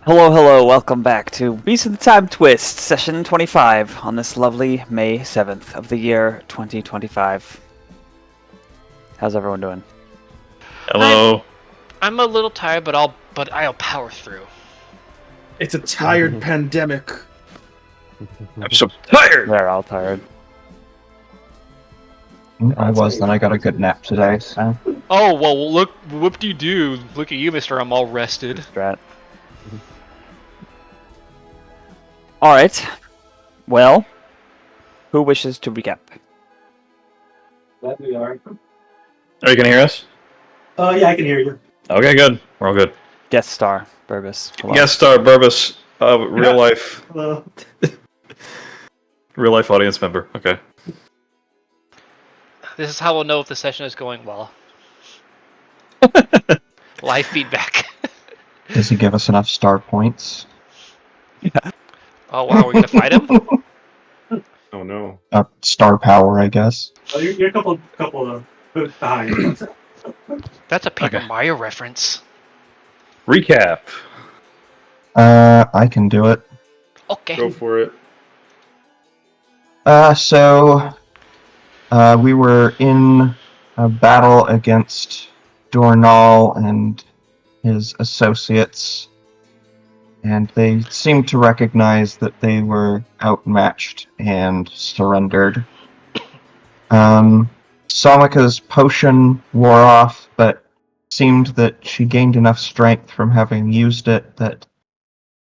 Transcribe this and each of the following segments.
Hello, welcome back to Beast of the Timetwist, session 25, on this lovely May 7th of the year 2025. How's everyone doing? Hello. I'm a little tired, but I'll power through. It's a tired pandemic. I'm so tired. They're all tired. I was, then I got a good nap today, so... Oh, well, look, whoop-de-doo. Look at you, mister, I'm all rested. Strat. Alright. Well, who wishes to recap? That we are. Are you gonna hear us? Yeah, I can hear you. Okay, good. We're all good. Guest star, Burbus. Hello. Guest star Burbus, real life audience member. Okay. This is how we'll know if the session is going well. Live feedback. Does he give us enough star points? Oh, wow, we're gonna fight him? Oh no. Star power, I guess. Oh, you're a couple of behind. That's a Paper Okay. Mario reference. Recap. I can do it. Okay. Go for it. We were in a battle against Dornall and his associates, and they seemed to recognize that they were outmatched and surrendered. Somika's potion wore off, but seemed that she gained enough strength from having used it that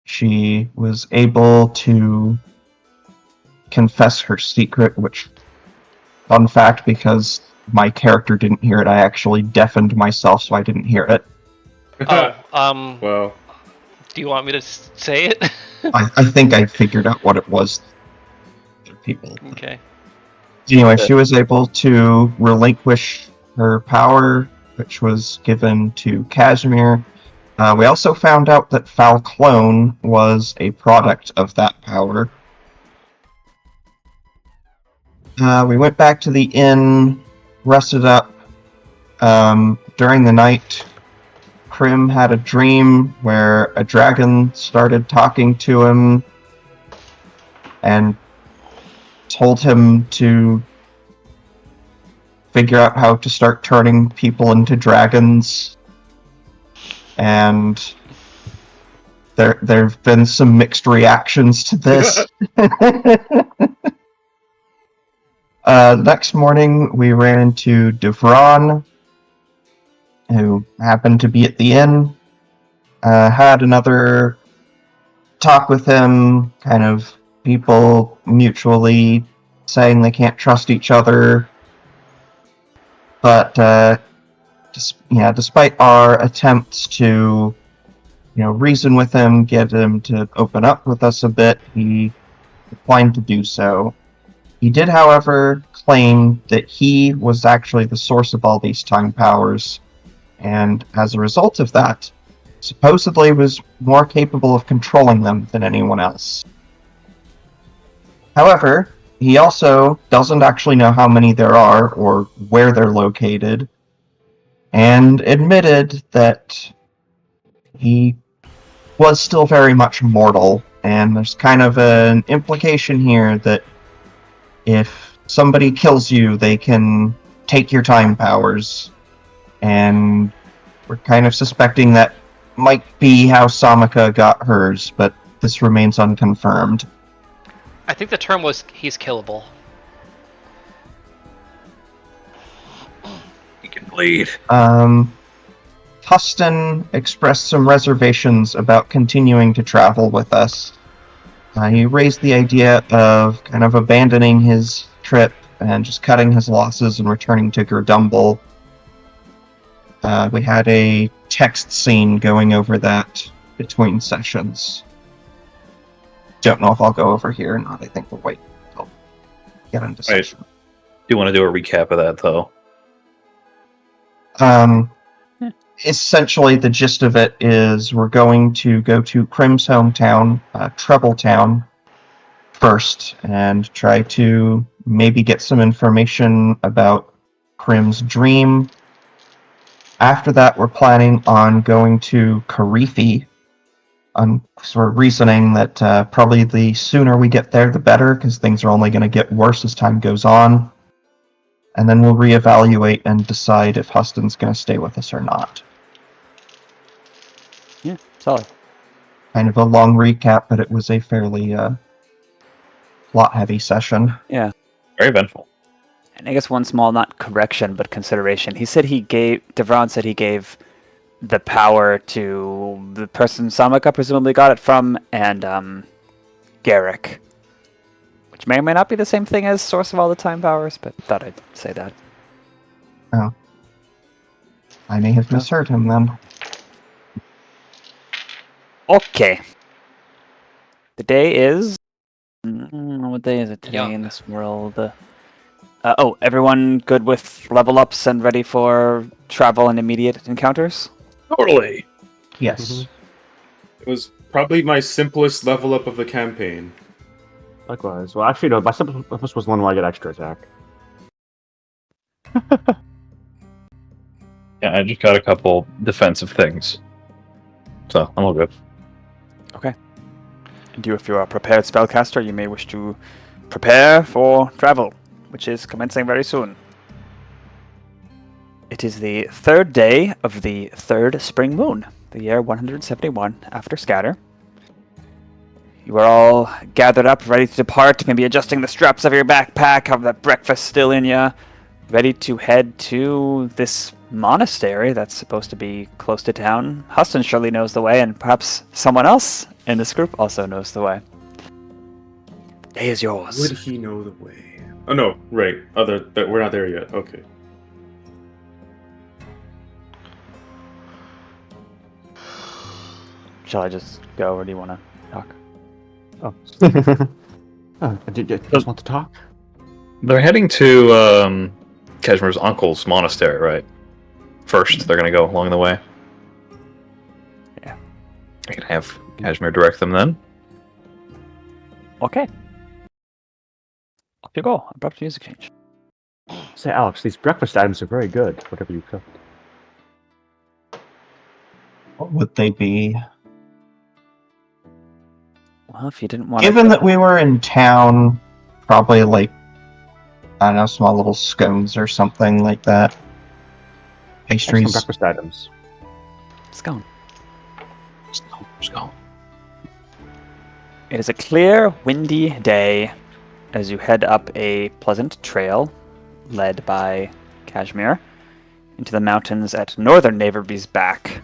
she was able to confess her secret, which, fun fact, because my character didn't hear it, I actually deafened myself so I didn't hear it. Well, Do you want me to say it? I think I figured out what it was. People. Okay. Anyway, she was able to relinquish her power, which was given to Cashmere. We also found out that Falclone was a product of that power. We went back to the inn, rested up. During the night, Crim had a dream where a dragon started talking to him and told him to figure out how to start turning people into dragons. And there've been some mixed reactions to this. Next morning, we ran into Devron, who happened to be at the inn. Had another talk with him, kind of people mutually saying they can't trust each other. But despite our attempts to, reason with him, get him to open up with us a bit, he declined to do so. He did, however, claim that he was actually the source of all these time powers, and as a result of that, supposedly was more capable of controlling them than anyone else. However, he also doesn't actually know how many there are or where they're located, and admitted that he was still very much mortal, and there's kind of an implication here that if somebody kills you, they can take your time powers, and we're kind of suspecting that might be how Samika got hers, but this remains unconfirmed. I think the term was he's killable. he can bleed. Huston expressed some reservations about continuing to travel with us. He raised the idea of kind of abandoning his trip and just cutting his losses and returning to Gerdumble. We had a text scene going over that between sessions. Don't know if I'll go over here or not. I think we'll wait until we get into session. Do you want to do a recap of that, though? Essentially, the gist of it is we're going to go to Crim's hometown, Troubletown, first, and try to maybe get some information about Crim's dream. After that, we're planning on going to Karifi, I'm sort of reasoning that probably the sooner we get there, the better, because things are only going to get worse as time goes on. And then we'll reevaluate and decide if Huston's going to stay with us or not. Yeah, solid. Kind of a long recap, but it was a fairly plot-heavy session. Yeah. Very eventful. And I guess one small, not correction, but consideration. Devron said he gave the power to the person Samaka presumably got it from, and Garrick. Which may or may not be the same thing as source of all the time powers, but thought I'd say that. Oh. I may have misheard him then. Okay. The day is... what day is it today Young. in this world? Everyone good with level ups and ready for travel and immediate encounters? Totally. Yes. It was probably my simplest level up of the campaign. Likewise. Well, actually, no. My simplest was one where I get extra attack. Yeah, I just got a couple defensive things. So, I'm all good. And you, if you are a prepared spellcaster, you may wish to prepare for travel, which is commencing very soon. It is the third day of the third spring moon, the year 171 after Scatter. You are all gathered up, ready to depart, maybe adjusting the straps of your backpack, have that breakfast still in ya, ready to head to this monastery that's supposed to be close to town. Huston surely knows the way, and perhaps someone else in this group also knows the way. The day is yours. Would he know the way? Oh no, right. We're not there yet. Okay. Shall I just go, or do you want to talk? Oh. Did you just want to talk? They're heading to Cashmere's uncle's monastery, right? First, they're going to go along the way. Yeah. I can have Cashmere direct them then. Okay. Off you go. Abrupt music change. Say, Alex, these breakfast items are very good. Whatever you cooked. What would they be? Well, if you didn't want Given that we were in town, probably like, I don't know, small little scones or something like that. Some Pastries. breakfast items. Scone. Just go. It is a clear, windy day as you head up a pleasant trail led by Cashmere into the mountains at northern Naverby's back.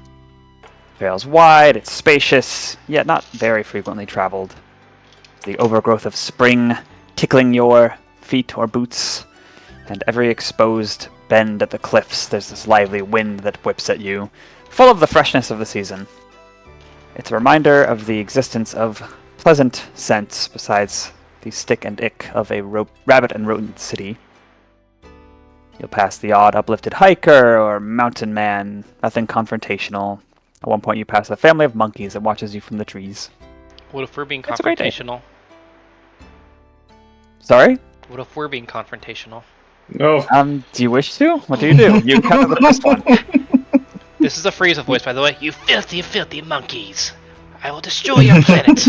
The trail's wide, it's spacious, yet not very frequently traveled. The overgrowth of spring tickling your feet or boots, and every exposed bend at the cliffs there's this lively wind that whips at you, full of the freshness of the season. It's a reminder of the existence of pleasant scents besides the stick and ick of a rabbit and rodent city. You'll pass the odd uplifted hiker or mountain man, nothing confrontational. At one point you pass a family of monkeys that watches you from the trees. What if we're being It's a great day. confrontational? Sorry? What if we're being confrontational? No. Do you wish to? What do? You counter the first one. This is a Frieza voice, by the way. You filthy, filthy monkeys! I will destroy your planet!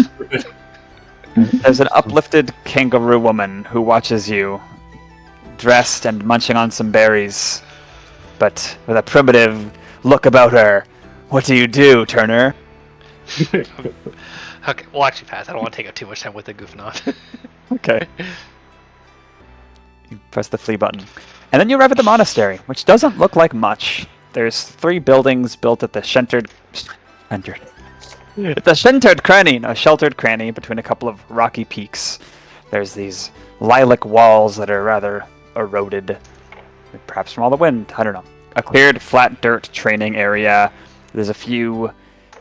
There's an uplifted kangaroo woman who watches you, dressed and munching on some berries, but with a primitive look about her. What do, Turner? Okay, we'll actually pass. I don't want to take up too much time with the goofing off. Okay. You press the flee button. And then you arrive at the monastery, which doesn't look like much. There's 3 buildings built at the sheltered cranny between a couple of rocky peaks. There's these lilac walls that are rather eroded, perhaps from all the wind, I don't know. A cleared flat dirt training area. There's a few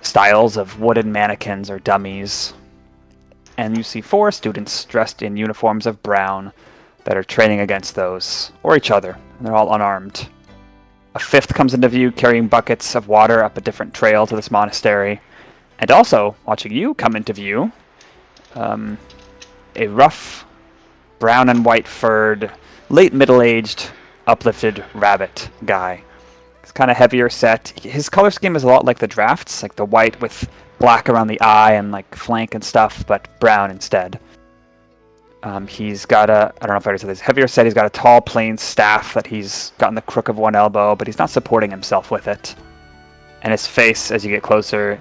styles of wooden mannequins or dummies. And you see 4 students dressed in uniforms of brown that are training against those, or each other, and they're all unarmed. A 5th comes into view carrying buckets of water up a different trail to this monastery. And also, watching you come into view, a rough, brown and white furred, late middle-aged, uplifted rabbit guy. He's kind of heavier set. His color scheme is a lot like the drafts, like the white with black around the eye and like flank and stuff, but brown instead. He's got I don't know if I already said this, heavier set, he's got a tall plain staff that he's got in the crook of one elbow, but he's not supporting himself with it. And his face, as you get closer,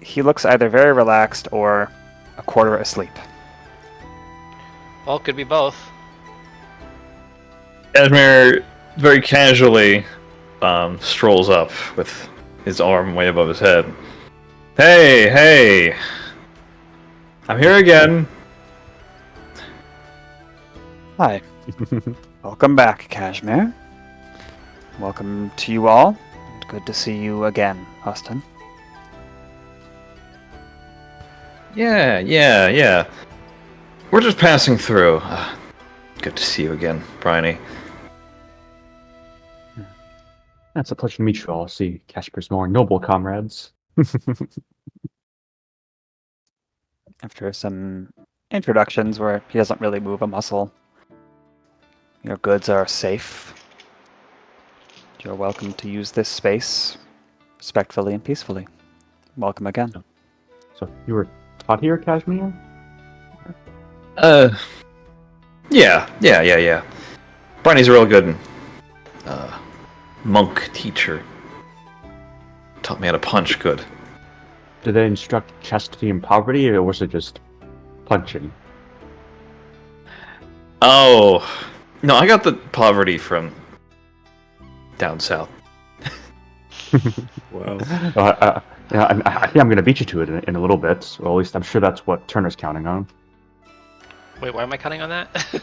he looks either very relaxed or a quarter asleep. Well, it could be both. Cashmere very casually strolls up with his arm way above his head. Hey! I'm here again. Hi. Welcome back, Cashmere. Welcome to you all. Good to see you again, Austin. Yeah. We're just passing through. Good to see you again, Bryony. It's a pleasure to meet you all. See Cashmere's more noble comrades. After some introductions where he doesn't really move a muscle, your goods are safe. You're welcome to use this space respectfully and peacefully. Welcome again. So you were taught here, Cashmere? Yeah. Bryony's a real good monk teacher. Taught me how to punch good. Did they instruct chastity and poverty, or was it just punching? Oh, no, I got the poverty from down south. Wow. I think I'm going to beat you to it in a little bit. Or at least I'm sure that's what Turner's counting on. Wait, why am I counting on that?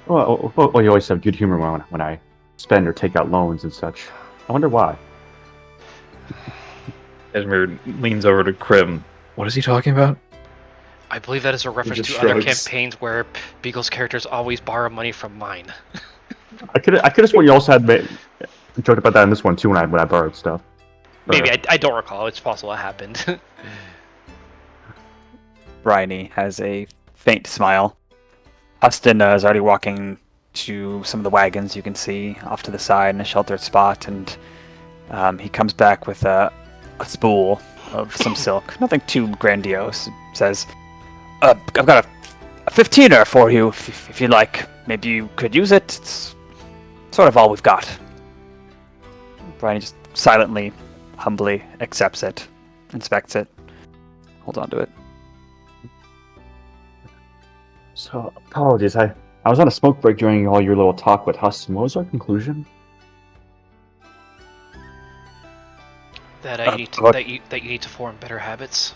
Well, you always have good humor when I spend or take out loans and such. I wonder why. Cashmere leans over to Crim. What is he talking about? I believe that is a reference just to other shrugs. campaigns where Beagle's characters always borrow money from mine. I could have sworn you also had joked about that in this one too when I borrowed stuff. But, Maybe, I don't recall. It's possible it happened. Bryony has a faint smile. Austin is already walking to some of the wagons you can see off to the side in a sheltered spot, and he comes back with a spool of some silk. Nothing too grandiose. Says, I've got a 15er for you if you'd like. Maybe you could use it. It's sort of all we've got. Bryony just silently, humbly accepts it, inspects it, holds on to it. So, apologies. I was on a smoke break during all your little talk with Huston. What was our conclusion? That you need to form better habits.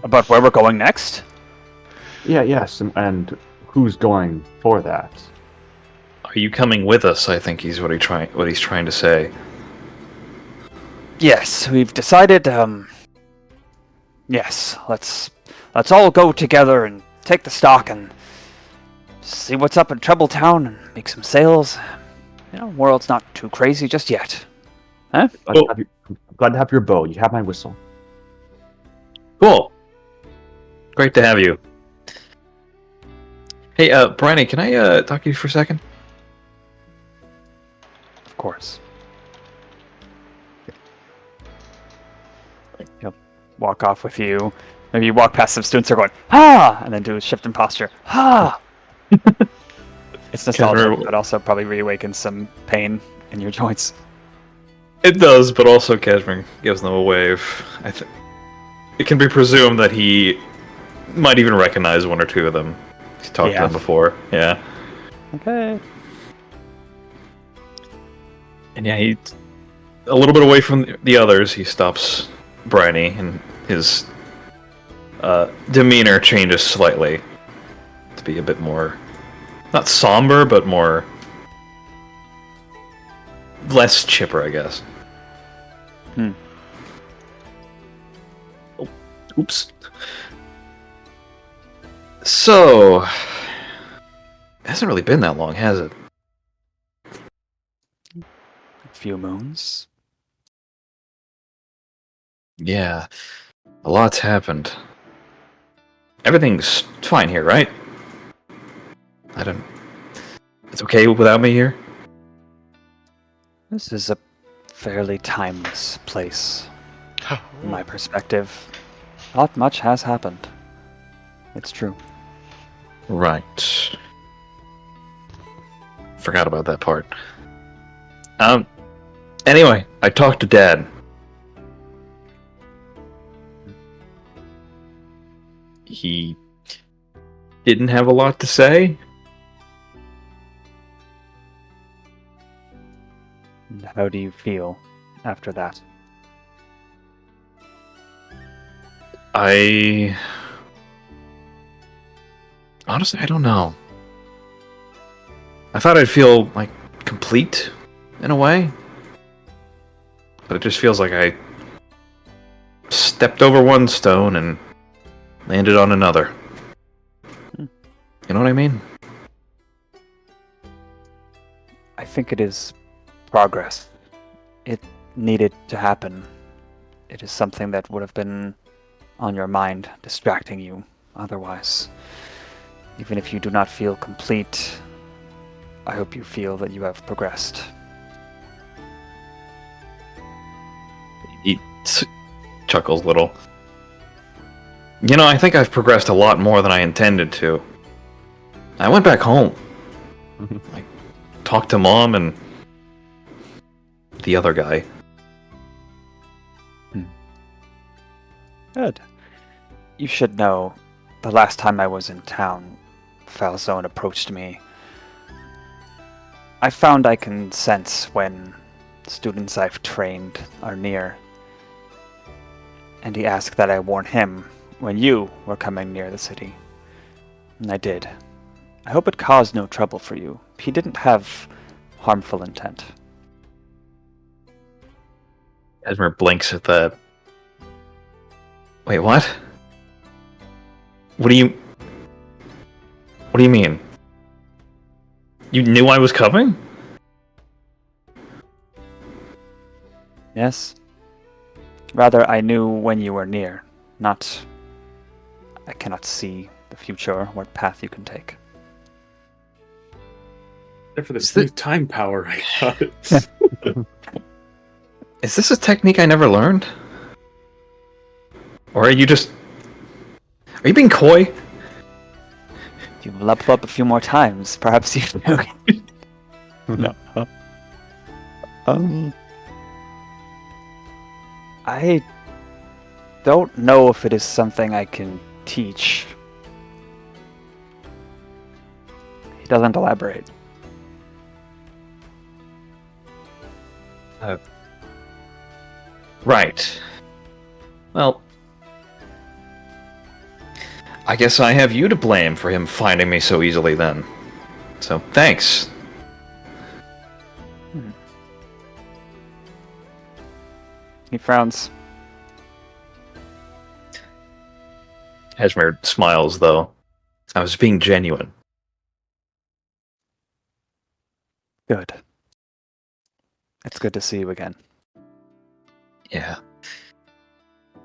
About where we're going next? Yes, and who's going for that? Are you coming with us? I think he's what he's trying to say. Yes, we've decided. Yes, let's all go together and take the stock and see what's up in Troubletown and make some sales. You know, world's not too crazy just yet. Huh? I'm glad to have your bow. You have my whistle. Cool. Great to have you. Hey, Bryony, can I talk to you for a second? Of course. He'll walk off with you. Maybe you walk past some students who are going, "Ha!" and then do a shift in posture. "Ha!" It's nostalgic, but also probably reawakens some pain in your joints. It does, but also Cashmere gives them a wave. It can be presumed that he might even recognize one or two of them. He's talked to them before. Yeah. Okay. And yeah, he a little bit away from the others. He stops Bryony, and his demeanor changes slightly to be a bit more, not somber, but more less chipper, I guess. Oh, oops. So, it hasn't really been that long, has it? A few moons. Yeah, a lot's happened. Everything's fine here, right? It's okay without me here? This is a fairly timeless place. From my perspective, not much has happened. It's true. Right. Forgot about that part. Anyway, I talked to Dad. He didn't have a lot to say. How do you feel after that? Honestly, I don't know. I thought I'd feel, like, complete, in a way. But it just feels like I stepped over one stone and landed on another. You know what I mean? I think it is progress. It needed to happen. It is something that would have been on your mind, distracting you otherwise. Even if you do not feel complete, I hope you feel that you have progressed. He chuckles a little. You know, I think I've progressed a lot more than I intended to. I went back home. I talked to Mom and the other guy. Good. You should know, the last time I was in town, Falzone approached me. I found I can sense when students I've trained are near. And he asked that I warn him when you were coming near the city. And I did. I hope it caused no trouble for you. He didn't have harmful intent. Cashmere blinks at the... Wait, what? What do you mean? You knew I was coming? Yes? Rather, I knew when you were near, not... I cannot see the future or what path you can take. Except for this new time power I got. Is this a technique I never learned? Or are you just... Are you being coy? You've leveled up a few more times. Perhaps you know. No. I don't know if it is something I can teach. He doesn't elaborate. Right. Well... I guess I have you to blame for him finding me so easily then. So, thanks. He frowns. Cashmere smiles, though. I was being genuine. Good. It's good to see you again. Yeah.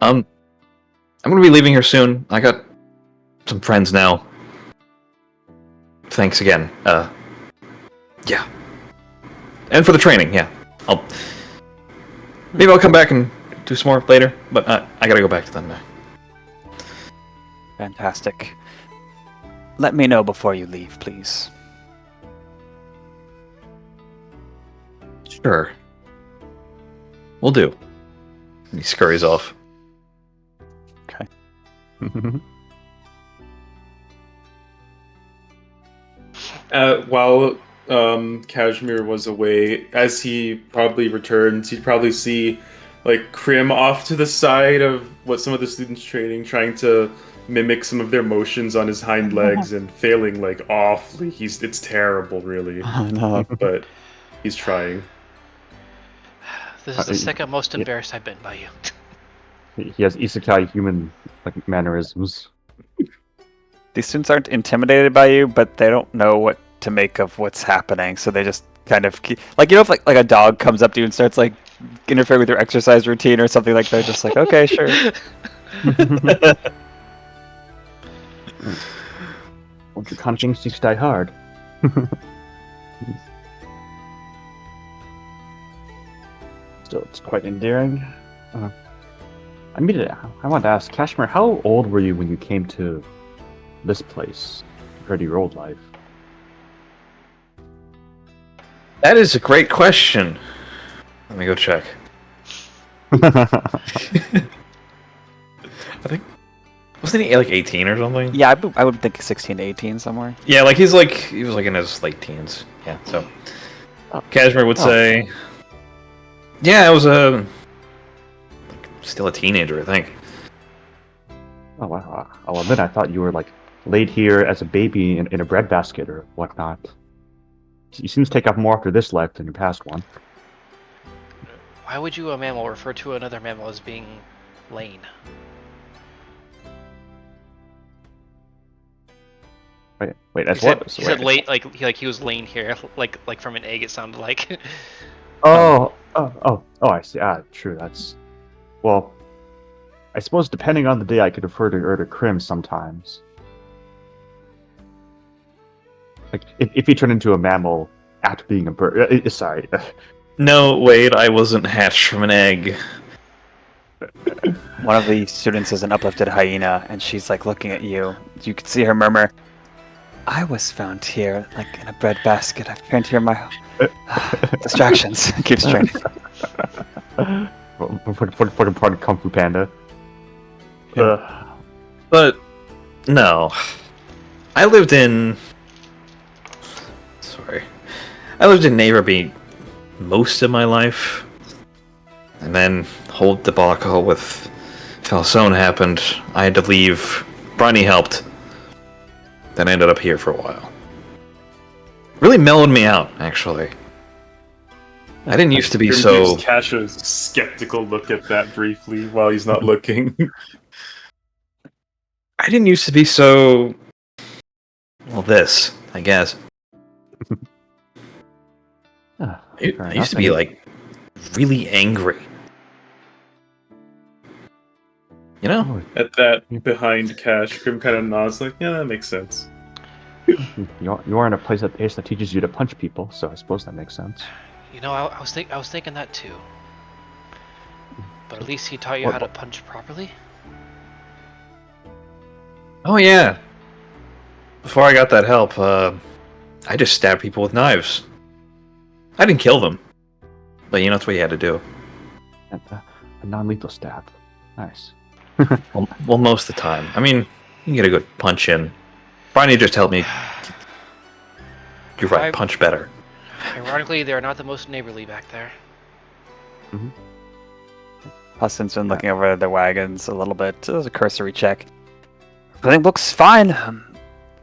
I'm gonna be leaving here soon. I got some friends now. Thanks again. Yeah. And for the training, yeah. Maybe I'll come back and do some more later, but I gotta go back to them now. Fantastic. Let me know before you leave, please. Sure. Will do. And he scurries off. Okay. While Cashmere was away, as he probably returns, he'd probably see like Crim off to the side of what some of the students training, trying to mimic some of their motions on his hind legs and failing like awfully. It's terrible, really. Oh, no. But he's trying. This is the second most embarrassed I've been by you. He has isekai human like mannerisms. These students aren't intimidated by you, but they don't know what to make of what's happening, so they just kind of keep, like, you know, if like a dog comes up to you and starts like interfering with your exercise routine or something like that, just like, okay, sure. Won't your kind of instincts die hard? Still, it's quite endearing. I wanted to ask, Cashmere, how old were you when you came to this place compared to your old life? That is a great question. Let me go check. I think wasn't he like 18 or something? Yeah, I would think 16 to 18 somewhere. Yeah, like he was like in his late teens. Yeah, so Cashmere would say, yeah, I was still a teenager, I think. Oh wow! I'll admit, I thought you were like laid here as a baby in a breadbasket or whatnot. You seem to take up more after this life than your past one. Why would you, a mammal, refer to another mammal as being lane? Wait, that's He what? said, he said late, like he was laying here, like from an egg. It sounded like. Oh, I see. True. That's well. I suppose depending on the day, I could refer to her to Crim sometimes. Like if he turned into a mammal after being a bird. Sorry. No, wait, I wasn't hatched from an egg. One of the students is an uplifted hyena, and she's like looking at you. You can see her murmur, "I was found here, like in a bread basket. I've trained here my distractions." Keeps training. Fucking part of Kung Fu Panda. But no, I lived in Nairobi most of my life, and then whole debacle with Falcone happened. I had to leave. Bronny helped. Then I ended up here for a while. Really mellowed me out, actually. I didn't used to be so. Cash a skeptical look at that briefly while he's not looking. I didn't used to be so. Well, this, I guess. I used to be like really angry. You know? At that behind Cash, Crim kind of nods like, yeah, that makes sense. You are in a place that teaches you to punch people, so I suppose that makes sense. You know, I was thinking that too. But at least he taught you how to punch properly. Oh yeah. Before I got that help, I just stabbed people with knives. I didn't kill them, but you know that's what you had to do. And, a non-lethal stab. Nice. Well, most of the time. I mean, you can get a good punch in. Bronny just helped me. You're right, punch better. Ironically, they're not the most neighborly back there. Mm-hmm. Huston's been looking over the wagons a little bit. It was a cursory check. Everything looks fine.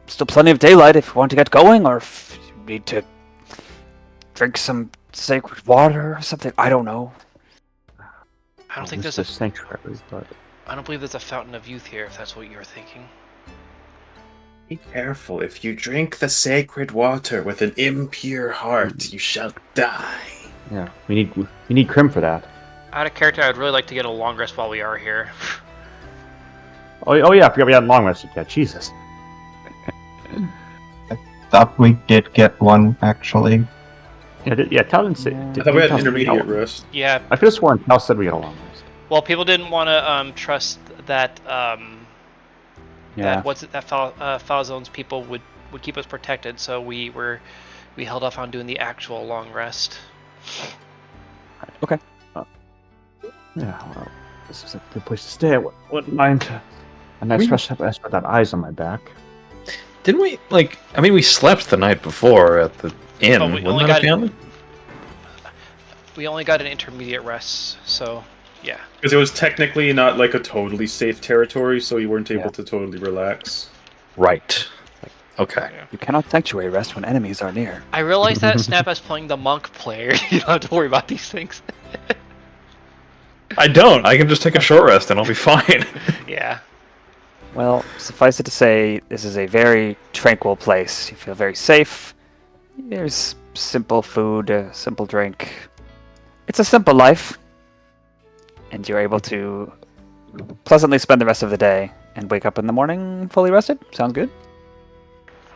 Still plenty of daylight if you want to get going, or if you need to drink some sacred water or something. I don't know. I don't think This there's is sanctuary, but I don't believe there's a fountain of youth here, if that's what you're thinking. Be careful. If you drink the sacred water with an impure heart, you shall die. yeah, we need Crim for that. Out of character, I'd really like to get a long rest while we are here. Oh yeah, I forgot we had long rest yet. Jesus. Thought we did get one, actually. Yeah, Talon said. I thought we had intermediate rest. Yeah. I could have sworn Tal said we had a long rest. Well, people didn't want to trust that Yeah. that Falzone's people would keep us protected, so we held off on doing the actual long rest. Okay. Yeah, well, this is a good place to stay. I wouldn't mind a nice fresh up without eyes on my back. Didn't we, like, I mean, we slept the night before at the inn. Oh, we Wouldn't only that got have We only got an intermediate rest, so yeah. Because it was technically not like a totally safe territory, so you weren't able to totally relax. Right. Okay. You cannot sanctuary rest when enemies are near. I realized that Snap as playing the monk player. You don't have to worry about these things. I don't. I can just take a short rest and I'll be fine. Yeah. Well, suffice it to say, this is a very tranquil place. You feel very safe. There's simple food, simple drink. It's a simple life. And you're able to pleasantly spend the rest of the day and wake up in the morning fully rested. Sounds good?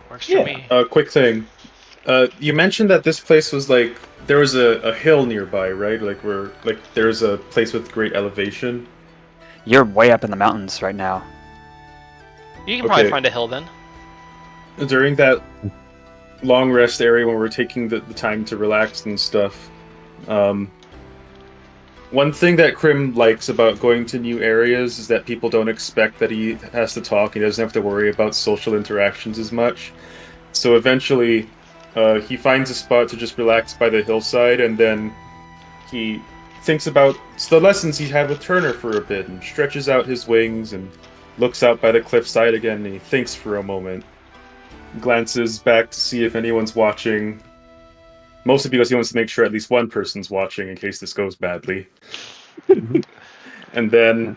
Works for me. Quick thing. You mentioned that this place was like there was a hill nearby, right? Like there's a place with great elevation. You're way up in the mountains right now. You can probably Okay. find a hill then. During that long rest area when we're taking the time to relax and stuff, one thing that Crim likes about going to new areas is that people don't expect that he has to talk. He doesn't have to worry about social interactions as much. So eventually, he finds a spot to just relax by the hillside, and then he thinks about the lessons he had with Turner for a bit, and stretches out his wings and looks out by the cliffside again, and he thinks for a moment. Glances back to see if anyone's watching, mostly because he wants to make sure at least one person's watching in case this goes badly. And then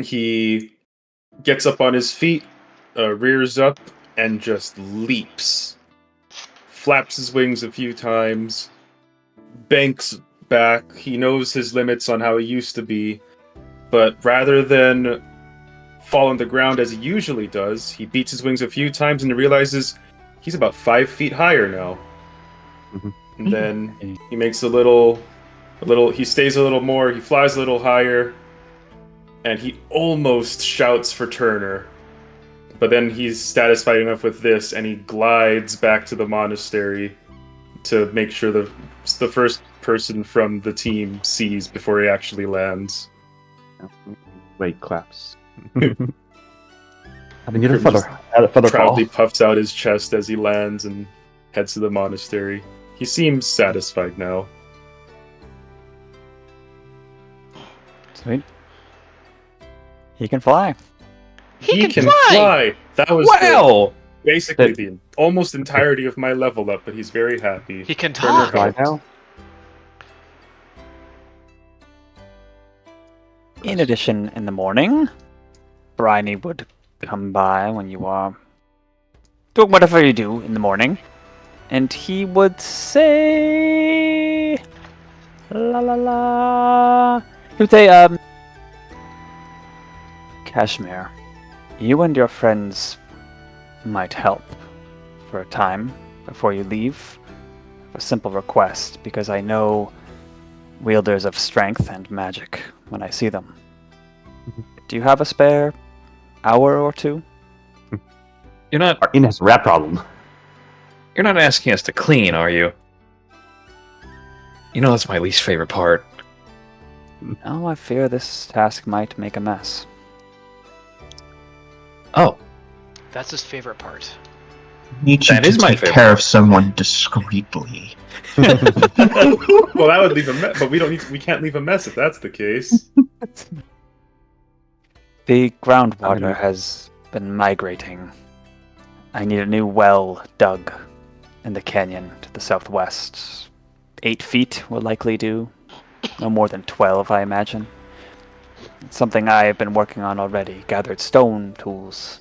he gets up on his feet, rears up, and just leaps. Flaps his wings a few times, banks back. He knows his limits on how he used to be, but rather than fall on the ground as he usually does, he beats his wings a few times and realizes he's about 5 feet higher now. And then he makes a little, he stays a little more, he flies a little higher, and he almost shouts for Turner. But then he's satisfied enough with this, and he glides back to the monastery to make sure the first person from the team sees before he actually lands. Wait, claps. I need a feather Proudly fall. puffs out his chest as he lands and heads to the monastery. He seems satisfied now. Sweet. He can fly. He can fly! That was basically the almost entirety of my level up, but he's very happy. He can Turner talk! Fly helped. now? In addition, in the morning, Bryony would come by when you are doing whatever you do in the morning, and he would say, "La la la." He would say, "Cashmere, you and your friends might help for a time before you leave. A simple request, because I know wielders of strength and magic when I see them. Do you have a spare hour or two?" You're not Our inn has a rat problem. you're not asking us to clean, are you? You know that's my least favorite part. Oh, I fear this task might make a mess. Oh, That's his favorite part. Need you That to is my take favorite. care of someone discreetly. Well, that would leave a mess, but we can't leave a mess if that's the case. The groundwater mean- has been migrating. I need a new well dug in the canyon to the southwest. 8 feet will likely do. No more than 12, I imagine. It's something I have been working on already. Gathered stone, tools,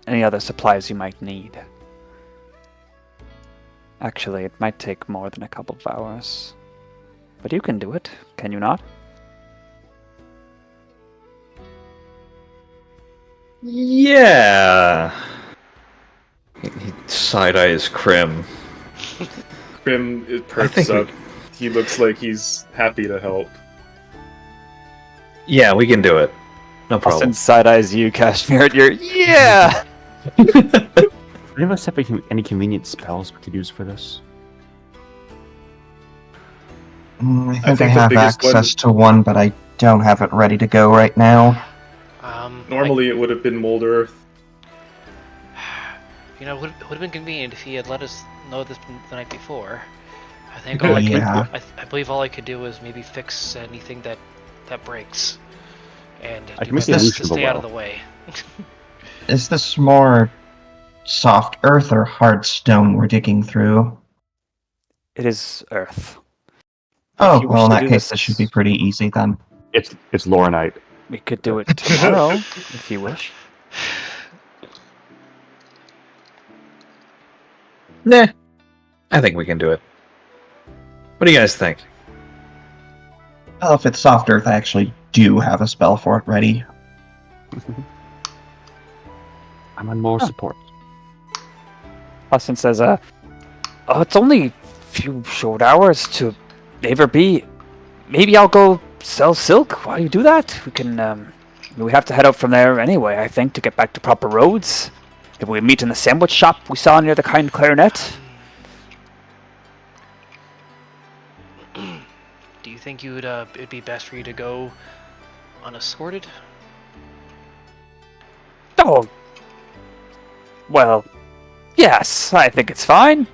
any other supplies you might need. Actually, it might take more than a couple of hours. But you can do it, can you not? yeah. He side-eyes Crim. Crim I perks think up. He looks like he's happy to help. Yeah, we can do it. No problem. Austin side-eyes you, Cashmere. You're, yeah! Any of us have any convenient spells we could use for this? I think I think the have biggest access to one, but I don't have it ready to go right now. Normally, it would have been Mold Earth. It would have been convenient if he had let us know this the night before. I think all I could, Yeah. I believe all I could do was maybe fix anything that breaks, and I do can my make the best illusion to of a stay out of well. the way. Is this more soft earth or hard stone we're digging through? It is Earth. Oh, you well, wish in to that do case, this- this should be pretty easy then. It's Laurenite. We could do it tomorrow, if you wish. Nah. I think we can do it. What do you guys think? Well, if it's soft earth, I actually do have a spell for it ready. I'm on more support. Austin says, oh, it's only a few short hours to Neighbor B. Maybe I'll go sell silk while you do that. We can, we have to head out from there anyway, I think, to get back to proper roads. If we meet in the sandwich shop we saw near the Kind Clarinet. Do you think it'd be best for you to go unescorted? Oh, well, yes, I think it's fine.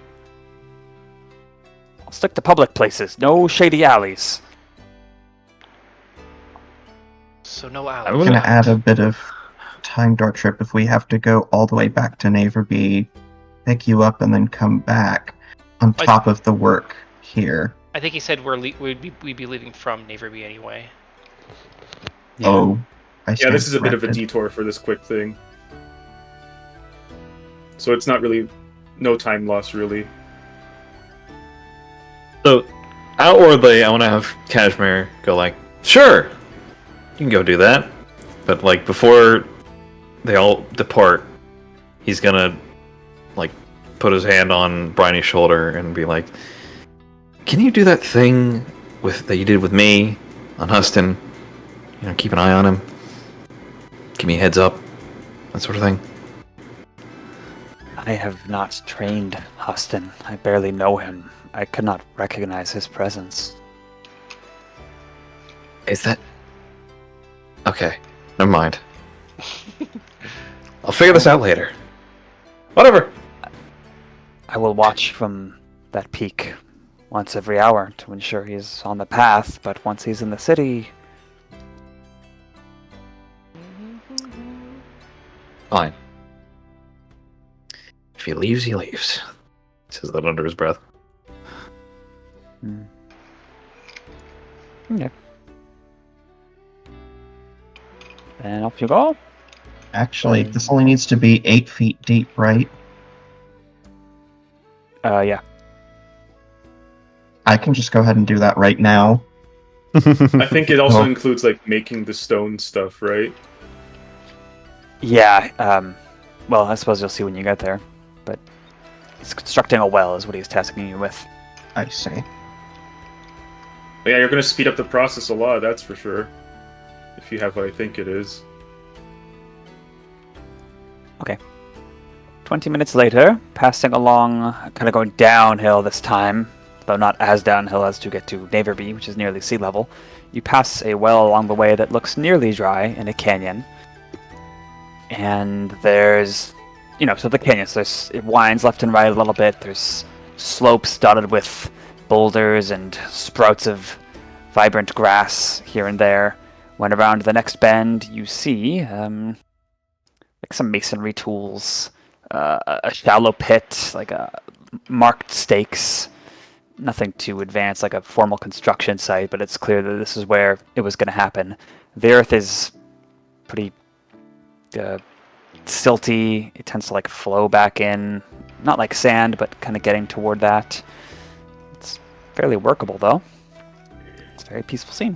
I'll stick to public places, no shady alleys. So no I'm alleys. Gonna add a bit of time to our trip if we have to go all the way back to Naverby, pick you up, and then come back on top of the work here. I think he said we'd be leaving from Naverby anyway. Yeah. Oh, Yeah, this is a bit of a detour for this quick thing. So it's not really no time loss really. So, outwardly, I want to have Cashmere go like, sure, you can go do that. But like before they all depart, he's gonna like put his hand on Bryony's shoulder and be like, "Can you do that thing that you did with me on Huston? You know, keep an eye on him, give me a heads up, that sort of thing." I have not trained Huston. I barely know him. I could not recognize his presence. Is that okay? Never mind. I'll figure this out later. Whatever. I will watch from that peak once every hour to ensure he's on the path, but once he's in the city... Fine. If he leaves, he leaves. He says that under his breath. Yeah. And off you go. Actually, this only needs to be 8 feet deep, right? Yeah. I can just go ahead and do that right now. I think it also Oh. includes like making the stone stuff, right? Yeah, well, I suppose you'll see when you get there, but he's constructing a well is what he's tasking you with. I see. But yeah, you're gonna speed up the process a lot, that's for sure. If you have what I think it is. 20 minutes later, passing along, kind of going downhill this time, though not as downhill as to get to Naverby, which is nearly sea level, you pass a well along the way that looks nearly dry in a canyon. And there's, so the canyon, so it winds left and right a little bit. There's slopes dotted with boulders and sprouts of vibrant grass here and there. When around the next bend, you see like some masonry tools, a shallow pit, like marked stakes. Nothing too advanced, like a formal construction site, but it's clear that this is where it was going to happen. The earth is pretty silty. It tends to flow back in, not like sand, but kind of getting toward that. It's fairly workable though. It's a very peaceful scene.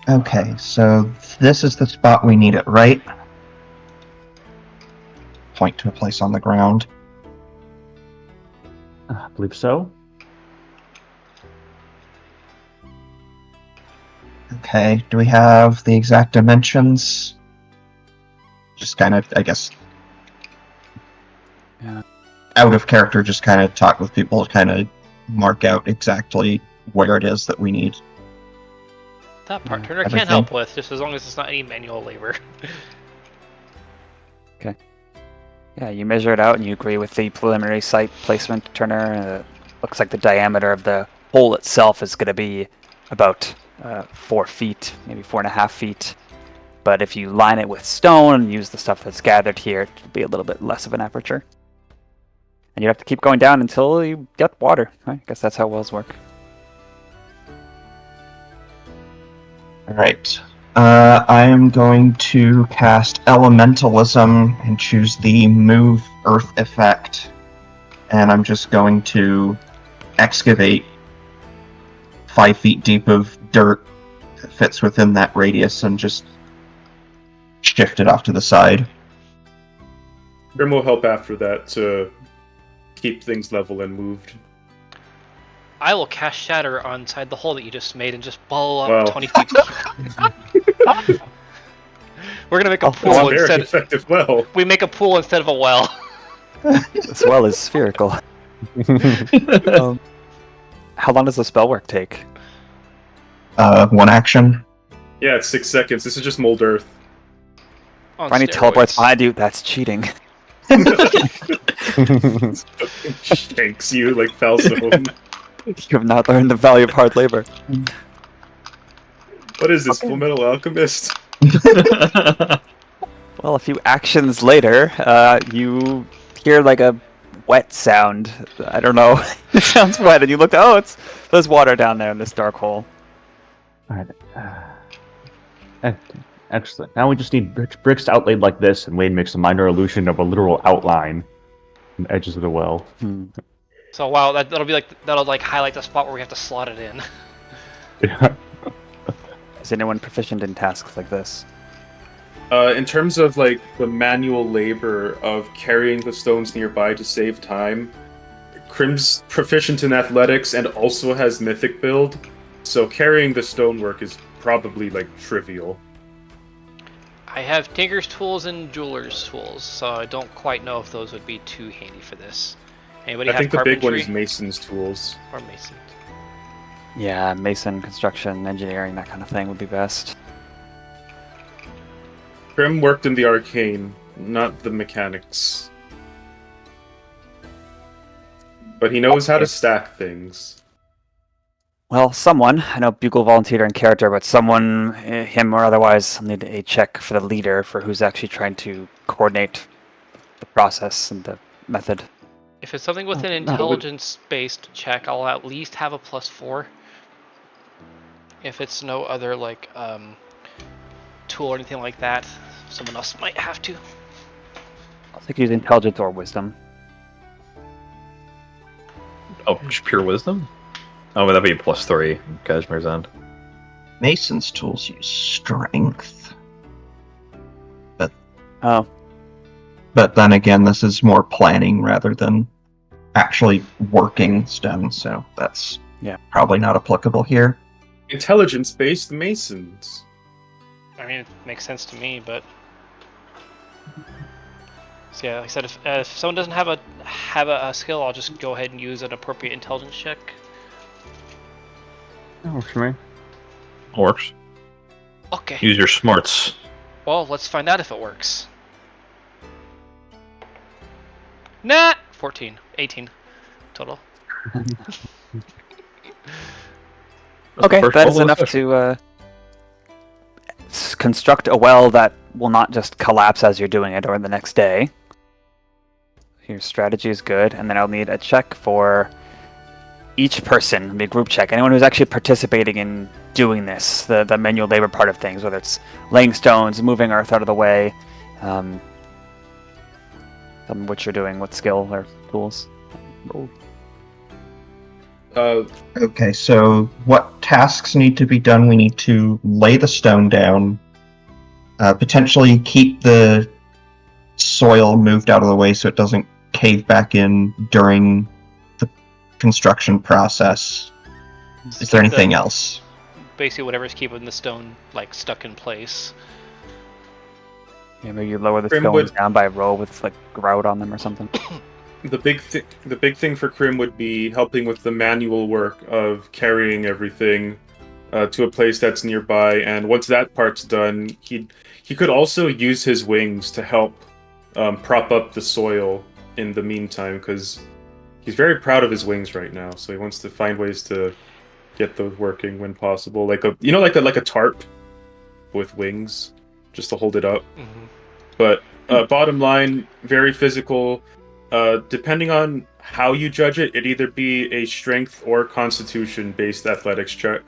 Okay, so this is the spot we need it, right? Point to a place on the ground. I believe so. Okay, do we have the exact dimensions? Just kind of, I guess, out of character, just kind of talk with people, kind of mark out exactly where it is that we need. That part Turner everything. can't help with, just as long as it's not any manual labor. Yeah, you measure it out and you agree with the preliminary site placement, Turner. Looks like the diameter of the hole itself is going to be about 4 feet, maybe 4.5 feet. But if you line it with stone and use the stuff that's gathered here, it'll be a little bit less of an aperture. And you have to keep going down until you get water. Right? I guess that's how wells work. Alright. I am going to cast Elementalism and choose the Move Earth effect. And I'm just going to excavate 5 feet deep of dirt that fits within that radius and just shift it off to the side. Grim will help after that to keep things level and moved. I will cast Shatter inside the hole that you just made and just blow up Wow. 20 feet. We're gonna make a That's a pool very instead. effective well. We make a pool instead of a well. This well is spherical. How long does the spell work take? 1 action. Yeah, it's 6 seconds. This is just mold earth. On If any steroids. teleports behind you, that's cheating. Shanks you like Falzone. You have not learned the value of hard labor. What is this, Full Metal Alchemist? Well, a few actions later, you hear like a wet sound. I don't know. It sounds wet, and you look. Oh, there's water down there in this dark hole. Alright. Excellent. Now we just need bricks outlaid like this, and Wade makes a minor illusion of a literal outline on the edges of the well. So wow, that'll highlight the spot where we have to slot it in. Yeah. Is anyone proficient in tasks like this? In terms of like the manual labor of carrying the stones nearby to save time, Crim's proficient in athletics and also has mythic build, so carrying the stonework is probably like trivial. I have Tinker's tools and Jeweler's tools, so I don't quite know if those would be too handy for this. Anybody I have think the big one carpentry is Mason's tools. or mason? Yeah, mason, construction, engineering, that kind of thing would be best. Crim worked in the arcane, not the mechanics. But he knows how to stack things. Well, someone, I know Bugle volunteered in character, but someone, him or otherwise, will need a check for the leader for who's actually trying to coordinate the process and the method. If it's something with an intelligence-based check, I'll at least have a +4. If it's no other like tool or anything like that, someone else might have to. I'll think use intelligence or wisdom. Oh, just pure wisdom? Oh, would that be +3? Cashmere's end. Mason's tools use strength. Oh, But then again, this is more planning rather than actually working stone, so that's probably not applicable here. Intelligence-based masons. I mean, it makes sense to me, but so yeah, like I said, if someone doesn't have a skill, I'll just go ahead and use an appropriate intelligence check. That works for me. Works. Okay. Use your smarts. Well, let's find out if it works. Nah, 14, 18 total. okay, that is enough to construct a well that will not just collapse as you're doing it or the next day. Your strategy is good, and then I'll need a check for each person, maybe a group check. Anyone who's actually participating in doing this, the manual labor part of things, whether it's laying stones, moving earth out of the way, tell me what you're doing, what skill or tools. Roll. Okay, so what tasks need to be done? We need to lay the stone down, potentially keep the soil moved out of the way so it doesn't cave back in during the construction process. Is there anything else? Basically, whatever's keeping the stone like stuck in place. Yeah, maybe you lower the Crim stones would- down by a row with like grout on them or something. The big thing for Crim would be helping with the manual work of carrying everything to a place that's nearby, and once that part's done, he could also use his wings to help prop up the soil in the meantime, because he's very proud of his wings right now, so he wants to find ways to get those working when possible, like a tarp with wings, just to hold it up. Mm-hmm. But bottom line, very physical. Depending on how you judge it, it'd either be a strength or constitution-based athletics check.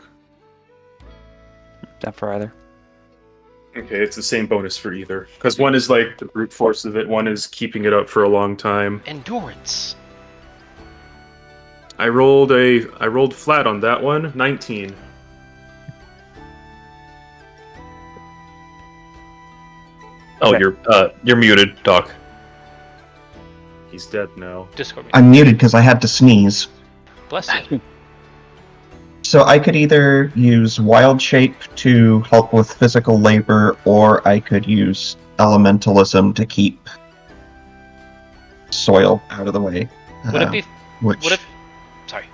That for either. Okay, it's the same bonus for either. Because one is like the brute force of it, one is keeping it up for a long time. Endurance. I rolled flat on that one, 19. Oh, Okay. you're muted, Doc. He's dead now. Discord. I'm muted because I had to sneeze. Bless you. So I could either use Wild Shape to help with physical labor, or I could use Elementalism to keep soil out of the way. Would it be? Which... Would it? Sorry.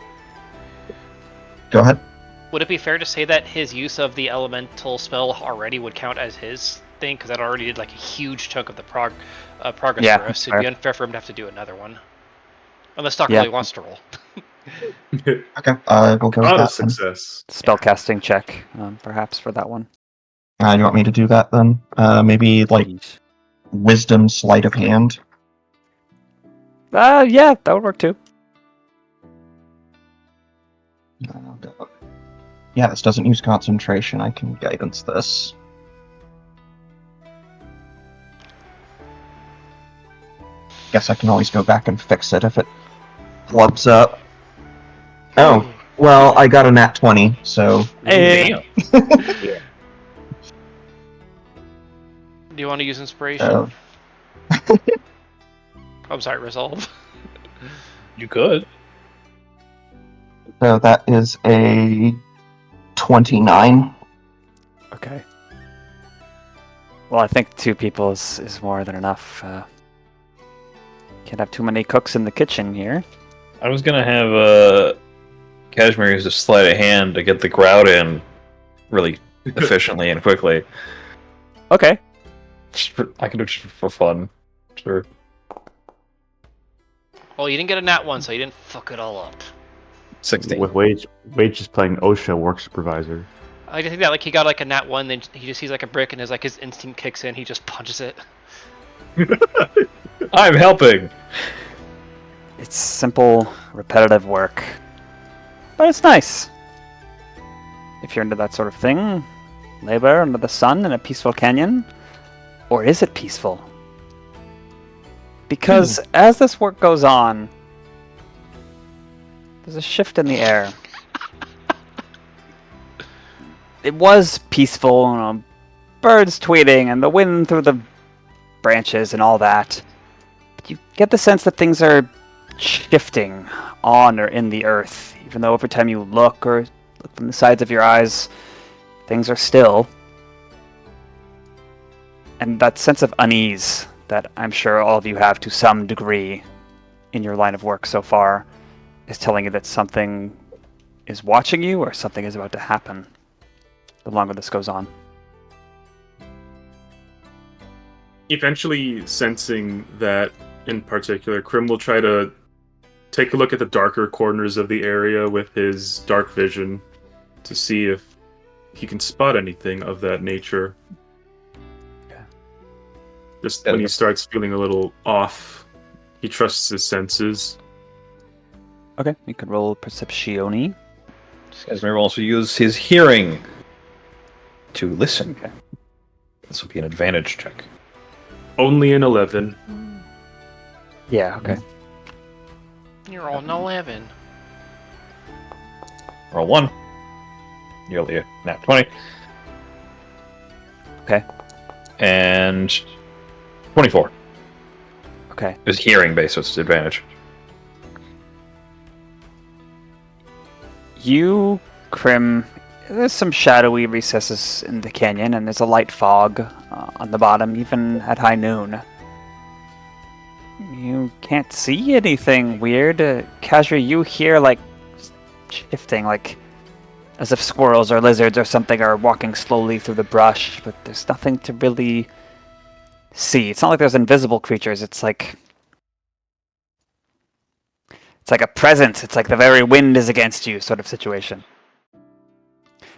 Go ahead. Would it be fair to say that his use of the elemental spell already would count as his thing? Because that already did like a huge chunk of the progress for us. It'd be unfair for him to have to do another one. Unless Doc really wants to roll. Okay, we'll go with Not a that. success. Spellcasting check, perhaps, for that one. You want me to do that then? Maybe like Wisdom Sleight of Hand. Yeah, that would work too. Yeah, this doesn't use concentration. I can guidance this. Guess I can always go back and fix it if it flubs up. Oh, well, I got a nat 20, so... Hey. Do you want to use inspiration? I'm sorry, resolve. You could. So that is a 29. Okay. Well, I think 2 people is more than enough. Can't have too many cooks in the kitchen here. I was gonna have Cashmere use a sleight of hand to get the grout in really efficiently and quickly. Okay. I can do it just for fun. Sure. Well, you didn't get a nat 1, so you didn't fuck it all up. 16. With Wage just playing OSHA work supervisor. I just think that like he got like a nat 1, then he just sees like a brick and his instinct kicks in. He just punches it. I'm helping. It's simple, repetitive work. But it's nice. If you're into that sort of thing, labor under the sun in a peaceful canyon. Or is it peaceful? Because as this work goes on, there's a shift in the air. It was peaceful, birds tweeting and the wind through the branches and all that. But you get the sense that things are shifting on or in the earth, even though every time you look or look from the sides of your eyes, things are still. And that sense of unease that I'm sure all of you have to some degree in your line of work so far is telling you that something is watching you or something is about to happen the longer this goes on. Eventually, sensing that in particular, Crim will try to take a look at the darker corners of the area with his dark vision to see if he can spot anything of that nature. Okay. Just when he starts feeling a little off, he trusts his senses. Okay, you could roll Perceptione. Cashmere will also use his hearing to listen. Okay. This will be an advantage check. Only an 11. Yeah, okay. You're on 11. Roll 1. Nearly a nat 20. Okay. And 24. Okay. It's hearing based, so it's advantage. You, Crim, there's some shadowy recesses in the canyon, and there's a light fog on the bottom, even at high noon. You can't see anything weird. Cashmere, you hear, like, shifting, like, as if squirrels or lizards or something are walking slowly through the brush, but there's nothing to really see. It's not like there's invisible creatures, it's like a presence. It's like the very wind is against you sort of situation.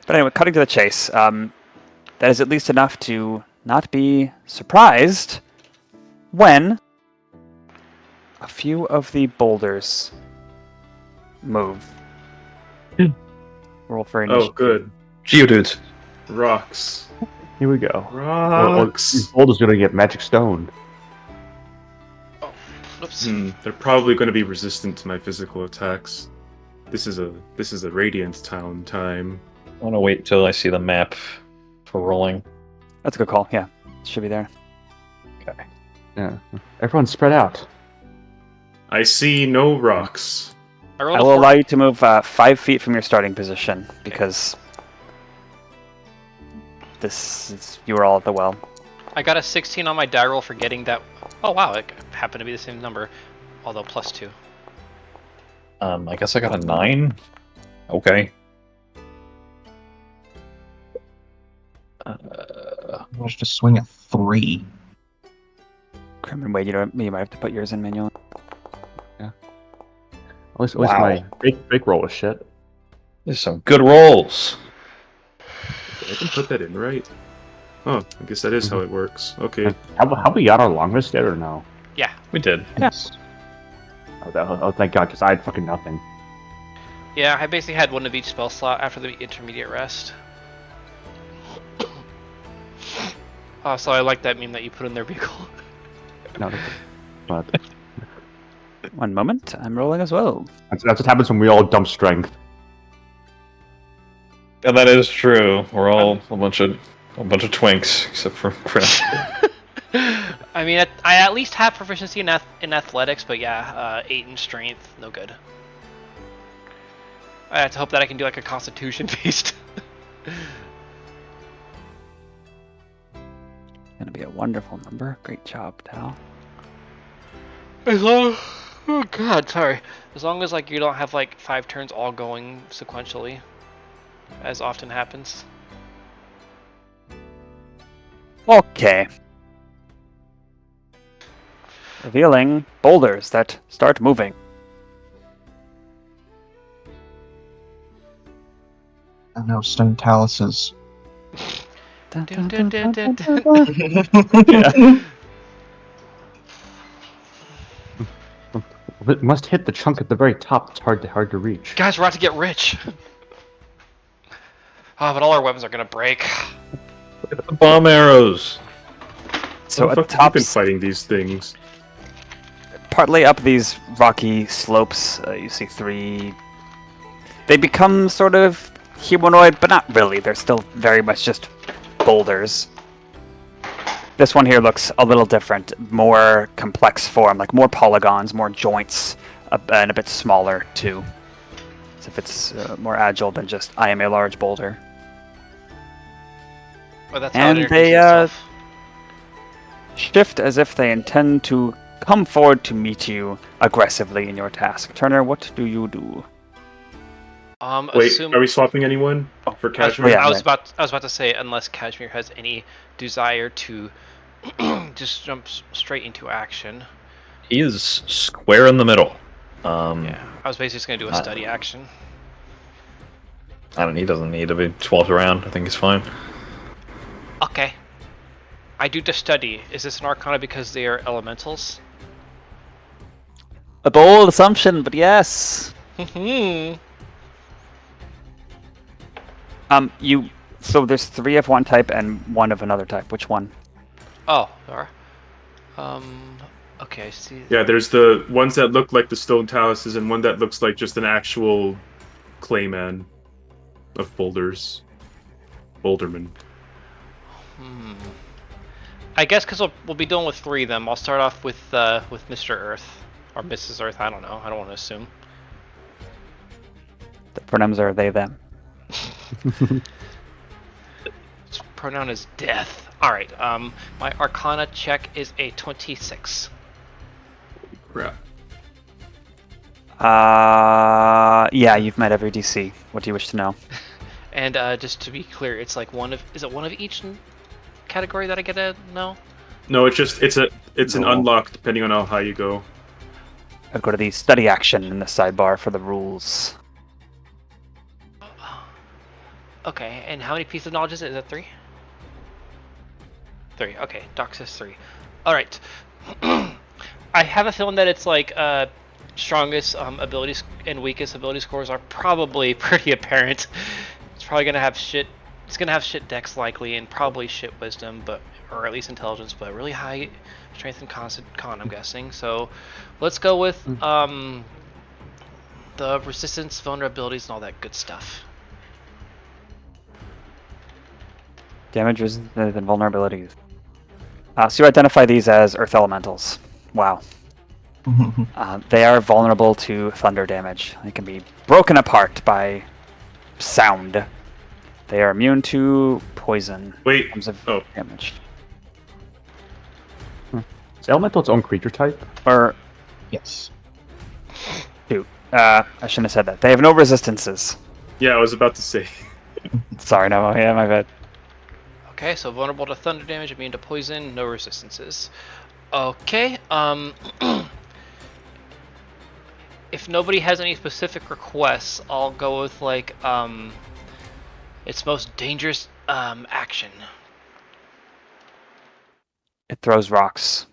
But anyway, cutting to the chase, that is at least enough to not be surprised when a few of the boulders move. Roll for initiative. Oh, good. Geodudes. Rocks. Here we go. Rocks. Boulder's gonna get magic stone. Oops. They're probably going to be resistant to my physical attacks. This is a Radiant Town time. I want to wait till I see the map for rolling. That's a good call, yeah. It should be there. Okay. Yeah. Everyone's spread out. I see no rocks. rolled I a will 4. allow you to move 5 feet from your starting position because you are all at the well. I got a 16 on my die roll for getting that. Oh wow, it happened to be the same number, although +2. I guess I got a 9. Okay. I managed to swing a 3. Crim and Wade, you might have to put yours in manually. At least Wow. my fake roll was shit. There's some good rolls. I can put that in, right? Oh, I guess that is how it works. Okay. Have we got our long rest yet or no? Yeah. We did. Yes. Oh, thank God, because I had fucking nothing. Yeah, I basically had one of each spell slot after the intermediate rest. So I like that meme that you put in there, Beagle. No, but One moment, I'm rolling as well. that's what happens when we all dump strength. Yeah, that is true. We're all a bunch of twinks, except for Chris. I mean, I at least have proficiency in athletics, but yeah, 8 in strength, no good. I have to hope that I can do like a constitution based. Gonna be a wonderful number. Great job, Tal. As long, oh god, sorry. As long as like you don't have like 5 turns all going sequentially, as often happens. Okay. Revealing boulders that start moving. I know stone taluses. Dun, dun, dun, dun, dun. It must hit the chunk at the very top. It's hard to reach. Guys, we're about to get rich. But all our weapons are gonna break. Look at the bomb arrows. So How at the the fuck have you been top, fighting these things? partly up these rocky slopes, you see 3. They become sort of humanoid, but not really. They're still very much just boulders. This one here looks a little different, more complex form, like more polygons, more joints, and a bit smaller too. As if it's more agile than just I am a large boulder. But that's And how it they, introduces itself. Shift as if they intend to come forward to meet you aggressively in your task. Turner, what do you do? Wait, Assume... are we swapping anyone for I was, Cashmere? yeah, I was right. about to say, unless Cashmere has any desire to just jump straight into action. He is square in the middle. Yeah, I was basically just gonna do a study action. He doesn't need to be swapped around. I think he's fine. Okay. I do the study. Is this an Arcana because they are elementals? A bold assumption, but yes. So there's 3 of one type and 1 of another type. Which one? Oh, there are. Okay, I see. Yeah, there's the ones that look like the stone taluses and one that looks like just an actual clayman of boulders. Boulderman. I guess because we'll be dealing with 3 of them. I'll start off with Mr. Earth or Mrs. Earth. I don't know. I don't want to assume. The pronouns are they, them. Its pronoun is death. All right. My Arcana check is a 26. Crap. Yeah, you've met every DC. What do you wish to know? And just to be clear, it's like is it one of each category that I get to know? No, it's an No. unlock depending on how high you go. I'd go to the study action in the sidebar for the rules. Okay, and how many pieces of knowledge is it? Is that 3? 3, okay. Doc says 3. Alright. I have a feeling that it's like strongest abilities and weakest ability scores are probably pretty apparent. It's probably gonna have shit. It's gonna have shit dex likely, and probably shit wisdom, or at least intelligence, but really high strength and con, I'm guessing. So let's go with the resistance, vulnerabilities, and all that good stuff. Damage, resistance, and vulnerabilities. So you identify these as Earth Elementals. Wow. They are vulnerable to thunder damage. They can be broken apart by sound. They are immune to poison. Wait. In terms of Oh. damage. Is elemental its own creature type? Or Yes. shoot, I shouldn't have said that. They have no resistances. Yeah, I was about to say. Sorry, no, yeah, my bad. Okay, so vulnerable to thunder damage, immune to poison, no resistances. Okay, if nobody has any specific requests, I'll go with like its most dangerous action. It throws rocks.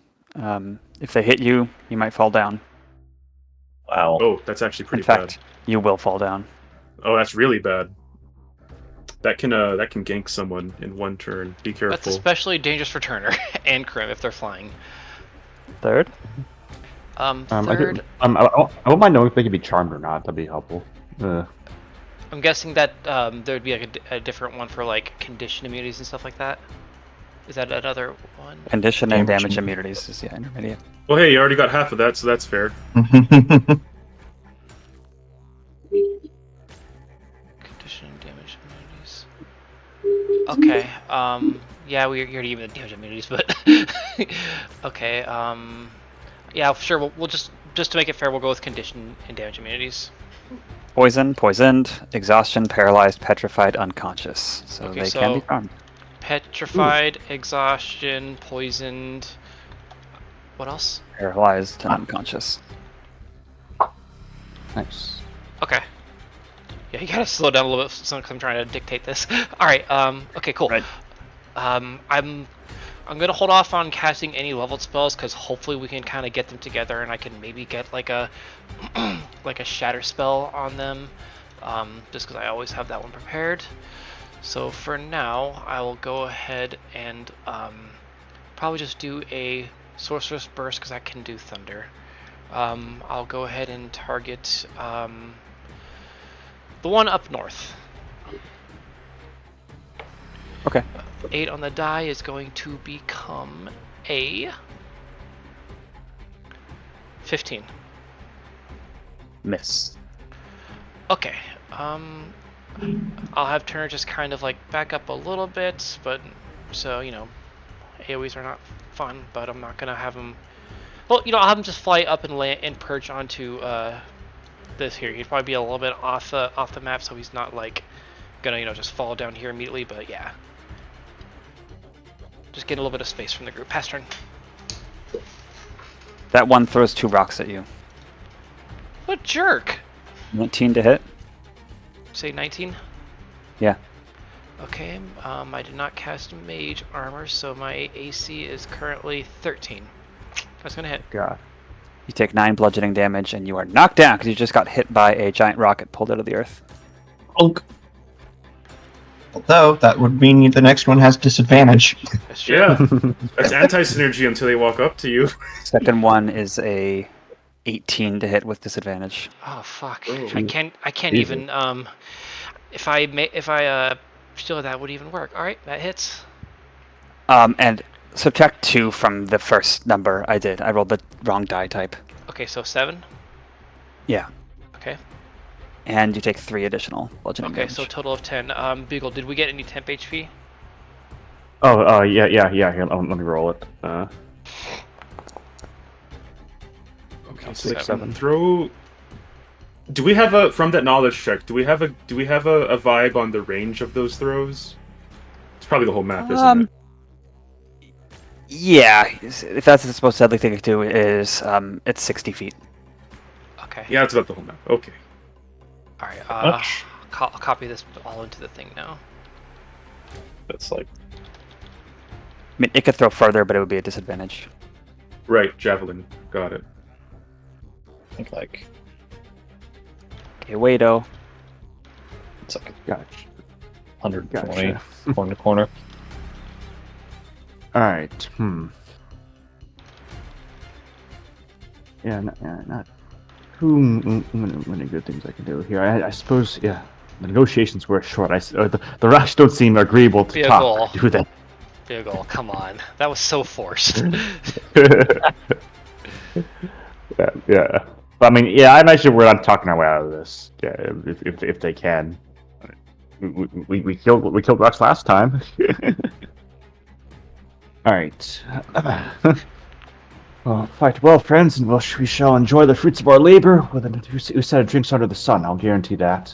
If they hit you, you might fall down. Wow. Oh, that's actually pretty In fact, you will fall down. bad. Oh, that's really bad. That can gank someone in one turn. Be careful. That's especially dangerous for Turner and Crim if they're flying. Third? Third, I won't mind knowing if they can be charmed or not. That'd be helpful. I'm guessing that there would be like a different one for like condition immunities and stuff like that. Is that another one? Condition and Damage damage and- immunities is intermediate. Well, hey, you already got half of that, so that's fair. Condition damage immunities. Okay. Yeah, we already even the damage immunities, but okay. Yeah, sure. We'll just to make it fair, we'll go with condition and damage immunities. Poison, poisoned, exhaustion, paralyzed, petrified, unconscious. So Okay, they can be so- charmed. Petrified, exhaustion, poisoned. What else? Paralyzed and unconscious. Nice. Okay. Yeah, you gotta slow down a little bit because I'm trying to dictate this. All right. Okay. Cool. Right. I'm gonna hold off on casting any leveled spells because hopefully we can kind of get them together and I can maybe get like a like a shatter spell on them. Just because I always have that one prepared. So for now, I will go ahead and probably just do a Sorcerer's Burst because I can do Thunder. I'll go ahead and target the one up north. Okay. 8 on the die is going to become a 15. Miss. Okay. I'll have Turner just kind of like back up a little bit, but so you know, AoEs are not fun, but I'm not gonna have him. Well, you know, I'll have him just fly up and land and perch onto this here. He'd probably be a little bit off the map, so he's not like gonna just fall down here immediately. But yeah, just get a little bit of space from the group. Pass turn. That one throws 2 rocks at you. What jerk! 19 to hit. Say 19. Yeah. Okay. I did not cast Mage Armor, so my AC is currently 13. That's gonna hit. God. You take 9 bludgeoning damage and you are knocked down because you just got hit by a giant rocket pulled out of the earth. Hulk. Although, that would mean the next one has disadvantage. That's true. Yeah, that's anti-synergy until they walk up to you. Second one is a 18 to hit with disadvantage. Oh fuck! Oh. I can't Jesus. even if I still that would even work. All right, that hits. And subtract 2 from the first number I did. I rolled the wrong die type. Okay, so 7. Yeah. Okay. And you take 3 additional bludgeoning Okay, damage. so total of 10. Beagle, did we get any temp HP? Oh, yeah. Here, let me roll it. Okay, so 6, 7. throw. Do we have a from that knowledge check? Do we have a vibe on the range of those throws? It's probably the whole map, isn't it? Yeah, if that's the most deadly thing to do is it's 60 feet. Okay. Yeah, it's about the whole map. Okay. All right. Much? I'll copy this all into the thing now. That's like I mean, it could throw further, but it would be a disadvantage. Right, javelin. Got it. I think like Okay, Wado. it's like gotcha. 120 Gotcha. corner to corner. All right. Yeah, not too many good things I can do here. I suppose, yeah. The negotiations were short. The Rash don't seem agreeable to Be a talk. goal. Do they? Beagle, come on. That was so forced. that. Yeah. But, I mean, yeah, I imagine we're not talking our way out of this. Yeah, if they can. We killed Rex last time. All right. Well, fight well, friends, and we shall enjoy the fruits of our labor with a who said drinks under the sun. I'll guarantee that.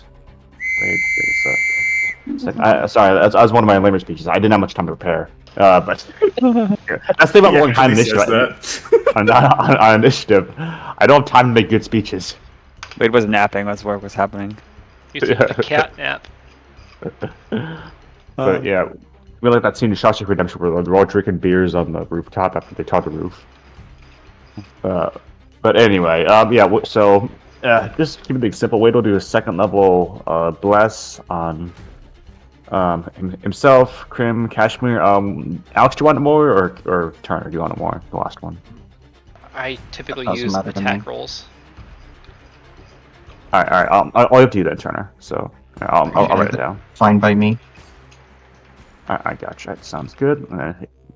Wait, sorry, that was one of my lamer speeches. I didn't have much time to prepare. But that's the thing about rolling time initiative. On initiative, I don't have time to make good speeches. Wade was napping. That's what was happening. You took a cat nap. But yeah, we like that scene in Shawshank Redemption where they're all drinking beers on the rooftop after they tar the roof. But anyway, yeah. So just keep it simple. Wade will do a second level bless on himself, Crim, Cashmere. Alex, do you want it more, or Turner? Do you want it more? The last one. I typically Doesn't use matter to me. attack rolls. All right. I'll have to do that, Turner. So I'll write it down. Fine by me. I gotcha. That sounds good.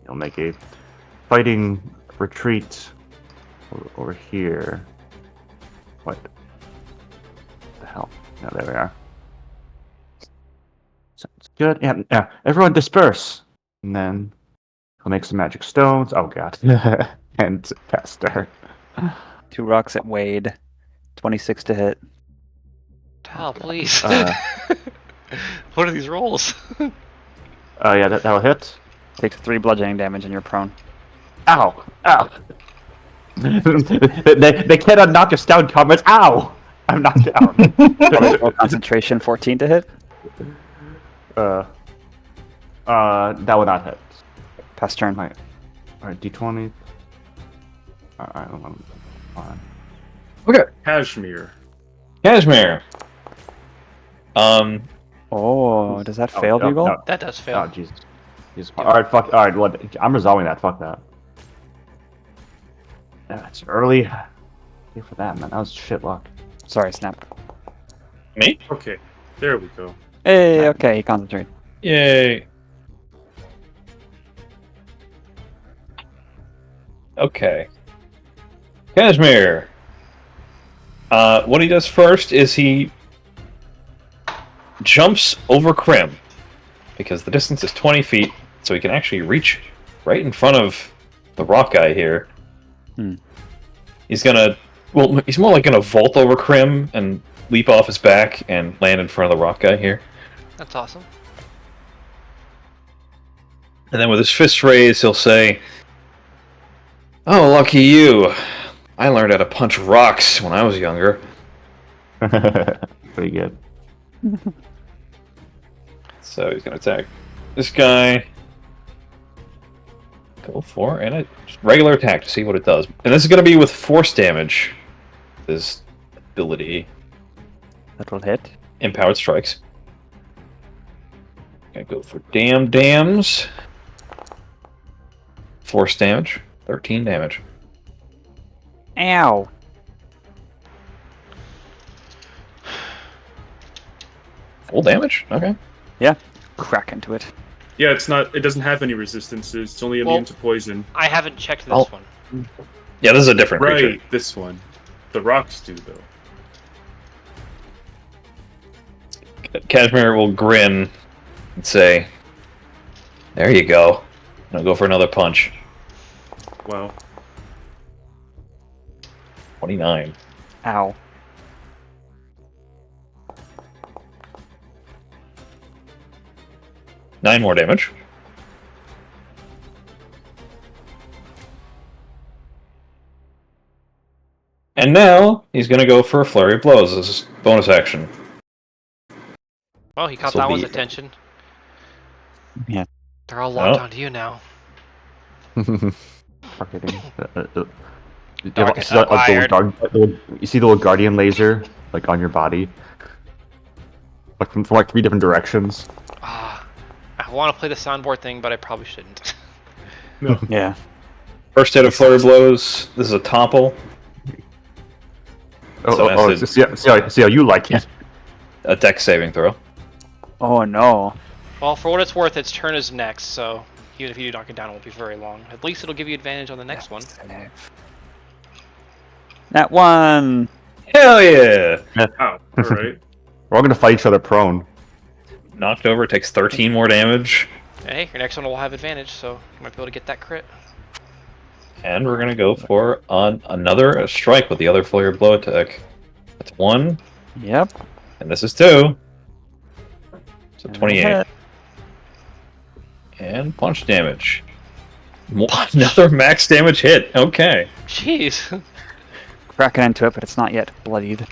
He'll make a fighting retreat over here. What the hell? No, there we are. Sounds good. Yeah. Everyone disperse. And then he'll make some magic stones. Oh god. And caster. 2 rocks at Wade. 26 to hit. Oh, please. What are these rolls? Yeah, that'll hit. Takes 3 bludgeoning damage and you're prone. Ow! they cannot knock us down, comrades. Ow! I'm knocked down. Concentration 14 to hit. That would not hit. Pass turn. Alright, D20. Alright, hold on. Okay. Cashmere. Cashmere. Oh, does that fail, Bugle? No. That does fail. Oh, Jesus. Alright, fuck. Alright, well, I'm resolving that. Fuck that. Yeah, it's early. Here for that, man. That was shit luck. Sorry, Snap. Me? Okay, there we go. Hey, okay, he concentrated. Yay. Okay. Cashmere. What he does first is he jumps over Crim, because the distance is 20 feet, so he can actually reach right in front of the rock guy here. He's gonna, well, he's more like gonna vault over Crim and leap off his back and land in front of the rock guy here. That's awesome. And then with his fist raised, he'll say, "Oh, lucky you. I learned how to punch rocks when I was younger." Pretty good. So he's going to attack this guy. Go for and a regular attack to see what it does. And this is going to be with force damage. This ability. That will hit. Empowered strikes. Gonna go for dams. Force damage. 13 damage. Ow. Full damage? Okay. Yeah. Crack into it. Yeah, it's not. It doesn't have any resistances. It's only immune to poison. I haven't checked this one. Yeah, this is a different Right, creature. this one. The rocks do though. Cashmere will grin and say, "There you go." And I'll go for another punch. Wow. 29. Ow. Nine more damage. And now he's going to go for a flurry of blows as his bonus action. Well, he caught This'll that one's be- attention. Yeah. They're all locked Oh. onto you now. Marketing. Dark You see the acquired. you see the little guardian laser like on your body, like from like 3 different directions. Ah, I want to play the soundboard thing, but I probably shouldn't. Yeah. First hit of flurry blows. This is a topple. So that's See how you like it. A dex saving throw. Oh no. Well, for what it's worth, its turn is next, so even if you knock it down, it won't be very long. At least it'll give you advantage on the next one. That one. Hell yeah! Oh, alright. We're all gonna fight each other prone. Knocked over, takes 13 more damage. Hey, your next one will have advantage, so you might be able to get that crit. And we're gonna go for another strike with the other flurry blow attack. That's 1, Yep. and this is 2. So And 28. hit. And punch damage. Another max damage hit. Okay. Jeez. Cracking into it, but it's not yet bloodied.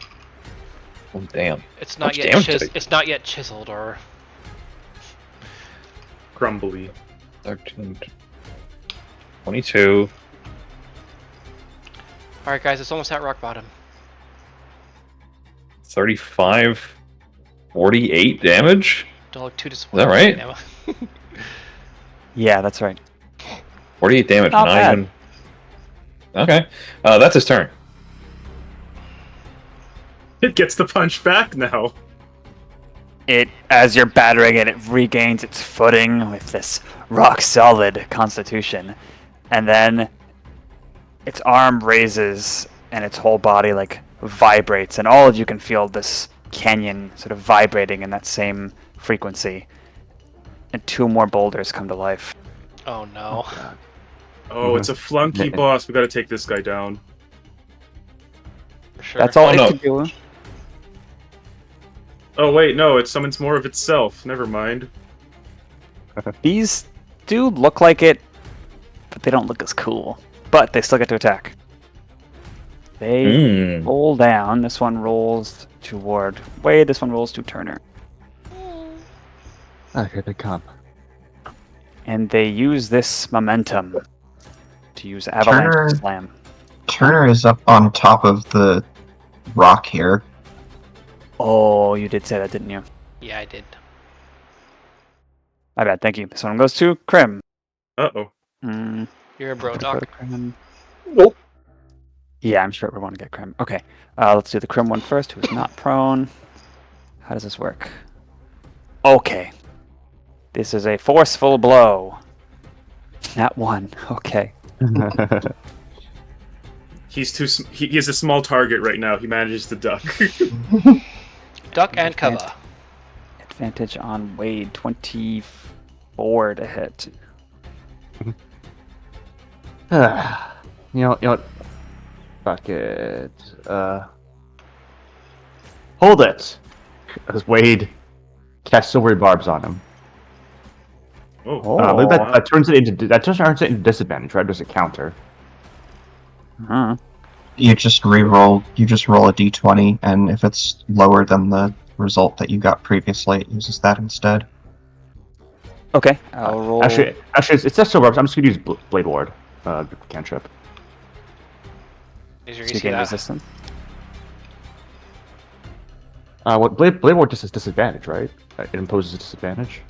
Oh, damn. It's not Much yet damage did it- it's not yet chiseled or Crumbly. 13, 22. Alright guys, it's almost at rock bottom. 35, 48 damage? Don't look too disappointed. right? Now. Yeah, that's right. 48 damage, Not bad. even. Okay. That's his turn. It gets the punch back now. It, as you're battering it, it regains its footing with this rock-solid constitution. And then its arm raises and its whole body, like, vibrates. And all of you can feel this canyon sort of vibrating in that same frequency. And 2 more boulders come to life. Oh no. Oh, it's a flunky boss. We gotta take this guy down. For sure. That's all Oh, it no. can do. Oh wait, no, it summons more of itself. Never mind. These do look like it, but they don't look as cool. But they still get to attack. They roll down. This one rolls toward Wade. This one rolls to Turner. Here they come. And they use this momentum to use Avalanche Turner- Slam. Turner is up on top of the rock here. Oh, you did say that, didn't you? Yeah, I did. My bad, thank you. This one goes to Crim. Uh-oh. You're a bro dog. Crim. Nope. Yeah, I'm sure we want to get Crim. Okay, let's do the Crim one first, who's not prone. How does this work? Okay. This is a forceful blow. Not one. Okay. He's too. He is a small target right now. He manages to duck. Duck and cover. Advantage on Wade. 24 to hit. You know what? Fuck it. Hold it! As Wade casts silvery barbs on him. Oh. That turns it into disadvantage, right? There's a counter. You just re-roll. You just roll a d20, and if it's lower than the result that you got previously, it uses that instead. Okay, I'll roll. Actually, it's just silver barbs. I'm just gonna use Blade Ward cantrip. Is So your you EC gain that? resistance. What Blade Ward just is disadvantage, right? It imposes a disadvantage.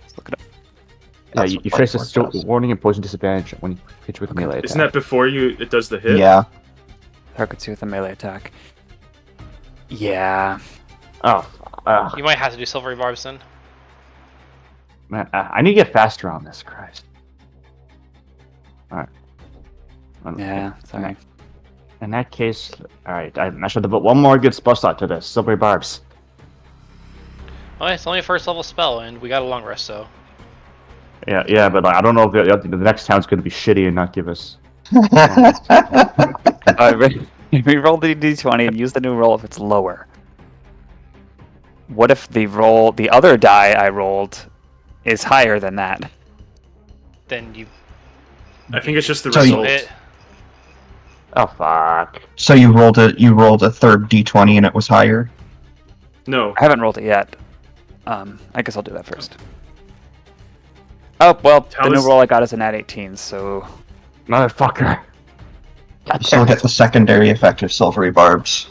Let's look it up. Yeah, That's you what trace Blade a Ward does. warning and poison disadvantage when you hit you with a melee attack. Isn't that before it does the hit? Yeah. Targets you with a melee attack. Yeah. Oh, You might have to do silvery barbs then. man, I need to get faster on this, Christ. Alright. Yeah, sorry. In that case, alright, I should have put one more good spell slot to this. Silvery Barbs. Oh, it's only a first level spell, and we got a long rest, so. Yeah, but I don't know if the next town's going to be shitty and not give us... Re-roll the d20 and use the new roll if it's lower. What if the other die I rolled is higher than that? Then you I think it's just the So result. hit. Oh, fuck. So you rolled a third d20 and it was higher. No. I haven't rolled it yet. I guess I'll do that first. Oh, well, How the new is- roll I got is a nat 18, so... Motherfucker. You still get the secondary effect of silvery barbs.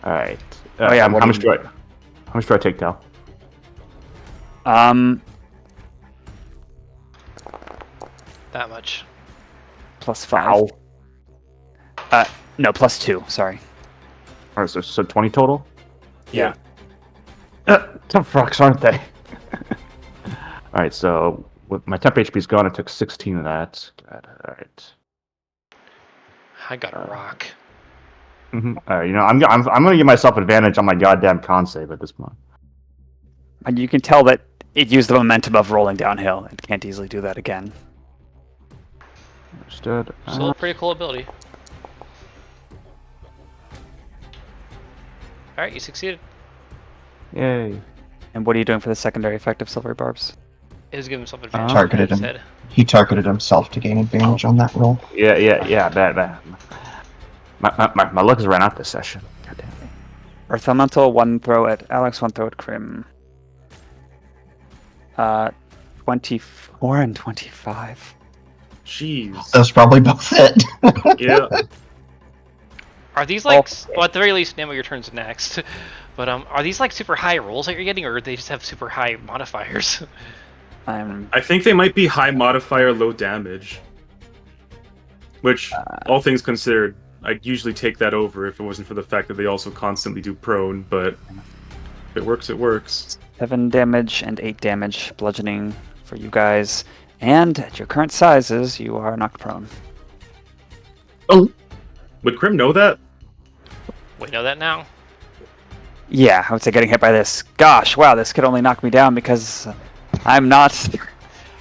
Alright. Oh, yeah, how what much do do you- How much do I take, Tal? That much. Plus 5. Ow. No, plus 2, sorry. Alright, so 20 total? Yeah. Tough fucks, aren't they? Alright, so with my temp HP is gone. I took 16 of that. Good. All right. I got a rock. Mm-hmm. All right. You know, I'm gonna give myself advantage on my goddamn con save at this point. And you can tell that it used the momentum of rolling downhill. It can't easily do that again. Understood. Still a pretty cool ability. Alright, you succeeded. Yay. And what are you doing for the secondary effect of Silvery Barbs? It was giving himself advantage. Targeted on him. his head. He targeted himself to gain advantage on that roll. Yeah. Bad. My luck has ran out this session. Goddamn. Earth Elemental, 1 throw at Alex, 1 throw at Crim. 24 and 25. Jeez. That's probably both it. Yeah. Are these like, well, at the very least, Nemo, your turn's next. But are these like super high rolls that you're getting, or they just have super high modifiers? I think they might be high modifier, low damage. Which, all things considered, I'd usually take that over if it wasn't for the fact that they also constantly do prone, but if it works, it works. 7 damage and 8 damage bludgeoning for you guys. And at your current sizes, you are knocked prone. Oh! Would Crim know that? We know that now. Yeah, I would say getting hit by this. Gosh, wow, this could only knock me down because I'm not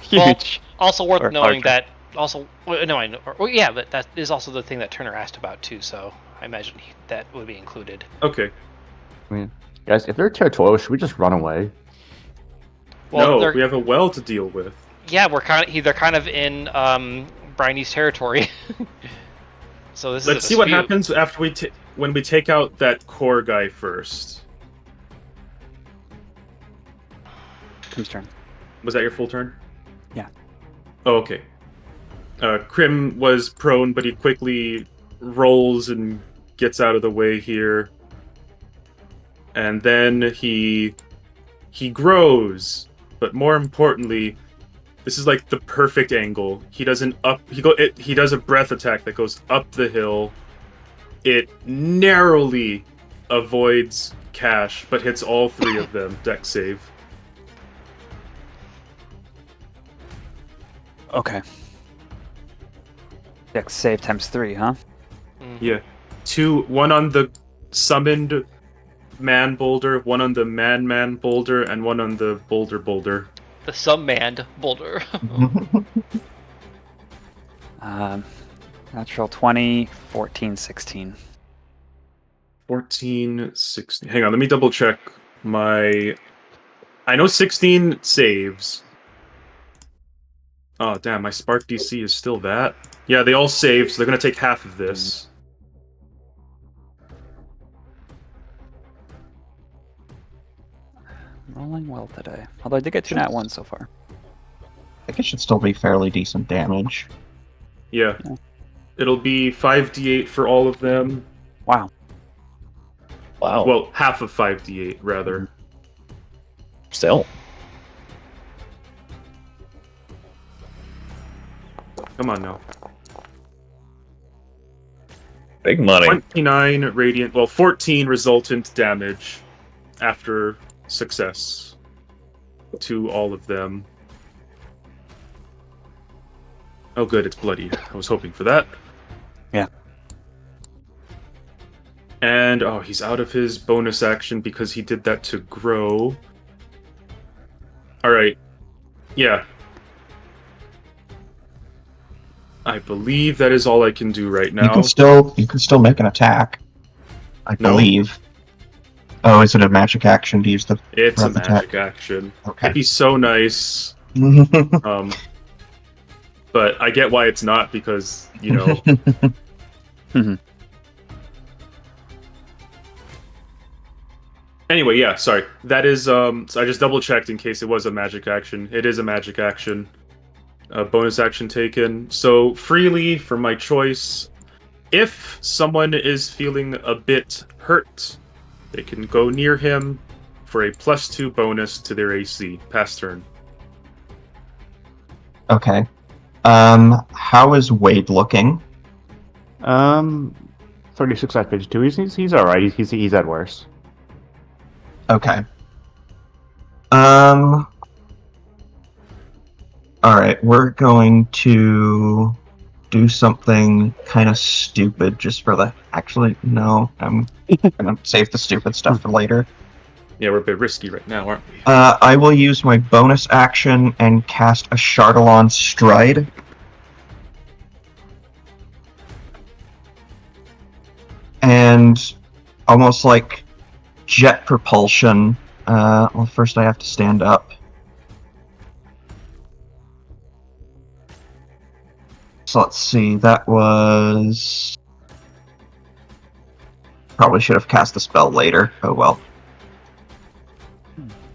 huge. Well, also worth Or knowing larger. that. Also, no, I know. Well, yeah, but that is also the thing that Turner asked about too. So I imagine that would be included. Okay. I mean, guys, if they're territorial, should we just run away? Well, No, we have a well to deal with. yeah, they're kind of in Briney's territory. So this Let's is a see what dispute. happens after when we take out that core guy first. Crim's turn. Was that your full turn? Yeah. Oh, okay. Crim was prone, but he quickly rolls and gets out of the way here. And then he grows, but more importantly, this is like the perfect angle. He does he does a breath attack that goes up the hill. It narrowly avoids Cash, but hits all 3 of them. Dex save. Okay. Dex save times 3, huh? Yeah. 1 on the summoned man boulder, 1 on the man boulder, and 1 on the boulder. The sub-manned boulder. Natural 20, 14, 16. 14, 16. Hang on, let me double check my... I know 16 saves. Oh, damn, my Spark DC is still that. Yeah, they all save, so they're going to take half of this. Rolling well today. Although I did get 2 nat 1 so far. I think it should still be fairly decent damage. Yeah. It'll be 5d8 for all of them. Wow. Wow. Well, half of 5d8, rather. Still. Come on now. Big money. 29 radiant, well, 14 resultant damage after success to all of them. Oh, good, it's bloody. I was hoping for that. Yeah. And, oh, he's out of his bonus action because he did that to grow. Alright. Yeah. I believe that is all I can do right now. You can still make an attack. I No. believe. Oh, is it a magic action to use the It's a breath magic attack? action. Okay. It'd be so nice. But I get why it's not because, you know. Anyway, yeah, sorry. That is, so I just double checked in case it was a magic action. It is a magic action. Bonus action taken. So, freely, for my choice, if someone is feeling a bit hurt, they can go near him for a +2 bonus to their AC. Pass turn. Okay. How is Wade looking? 36 at page 2. He's alright. He's at worse. Okay. Alright, we're going to do something kind of stupid just for the... Actually, no. I'm gonna save the stupid stuff for later. Yeah, we're a bit risky right now, aren't we? I will use my bonus action and cast a Chardalon Stride. And almost like jet propulsion. Well, first I have to stand up. So let's see, that was... Probably should have cast the spell later. Oh well.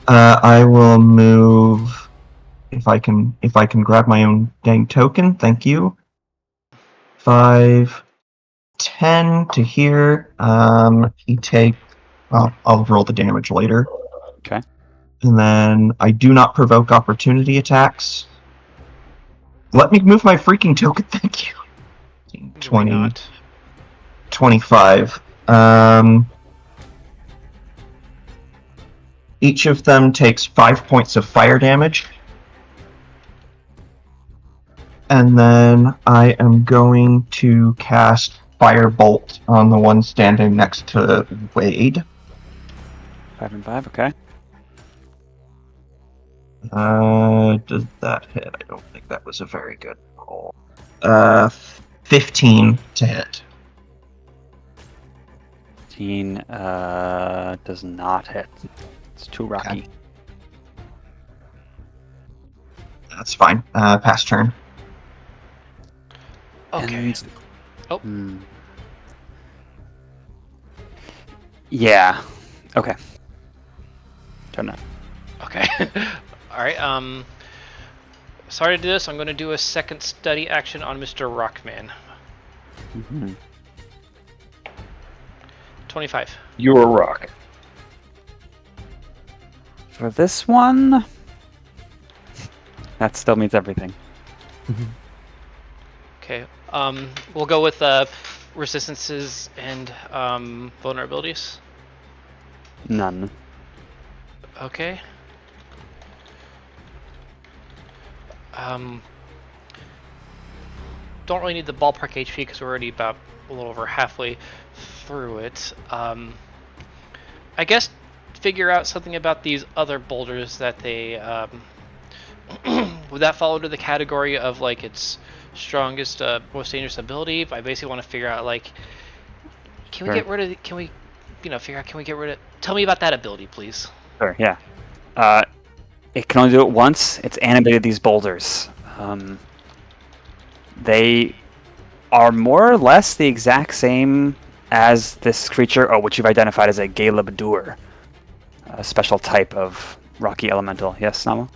I will move... If I can grab my own dang token, thank you. 5, 10 to here. He take... Well, I'll roll the damage later. Okay. And then I do not provoke opportunity attacks. Let me move my freaking token, thank you. 20, not? 25. Each of them takes 5 points of fire damage. And then I am going to cast Firebolt on the one standing next to Wade. 5 and 5, okay. Does that hit? I don't think that was a very good roll. 15 to hit. 15 does not hit. It's too rocky. Okay. That's fine. Pass turn. Okay. And- Oh. Yeah. Okay. Turn that. Okay. Alright, sorry to do this, I'm gonna do a second study action on Mr. Rockman. Mm-hmm. 25. You're a rock. For this one, that still means everything. Okay, we'll go with resistances and vulnerabilities. None. Okay. Don't really need the ballpark HP because we're already about a little over halfway through it. I guess figure out something about these other boulders that they would that fall under the category of like its strongest, most dangerous ability? I basically want to figure out like, can we get rid of? Can we, figure out? Can we get rid of? Tell me about that ability, please. Sure, yeah. It can only do it once. It's animated these boulders. They are more or less the exact same as this creature, which you've identified as a Baldur, a special type of rocky elemental. Yes, Nama?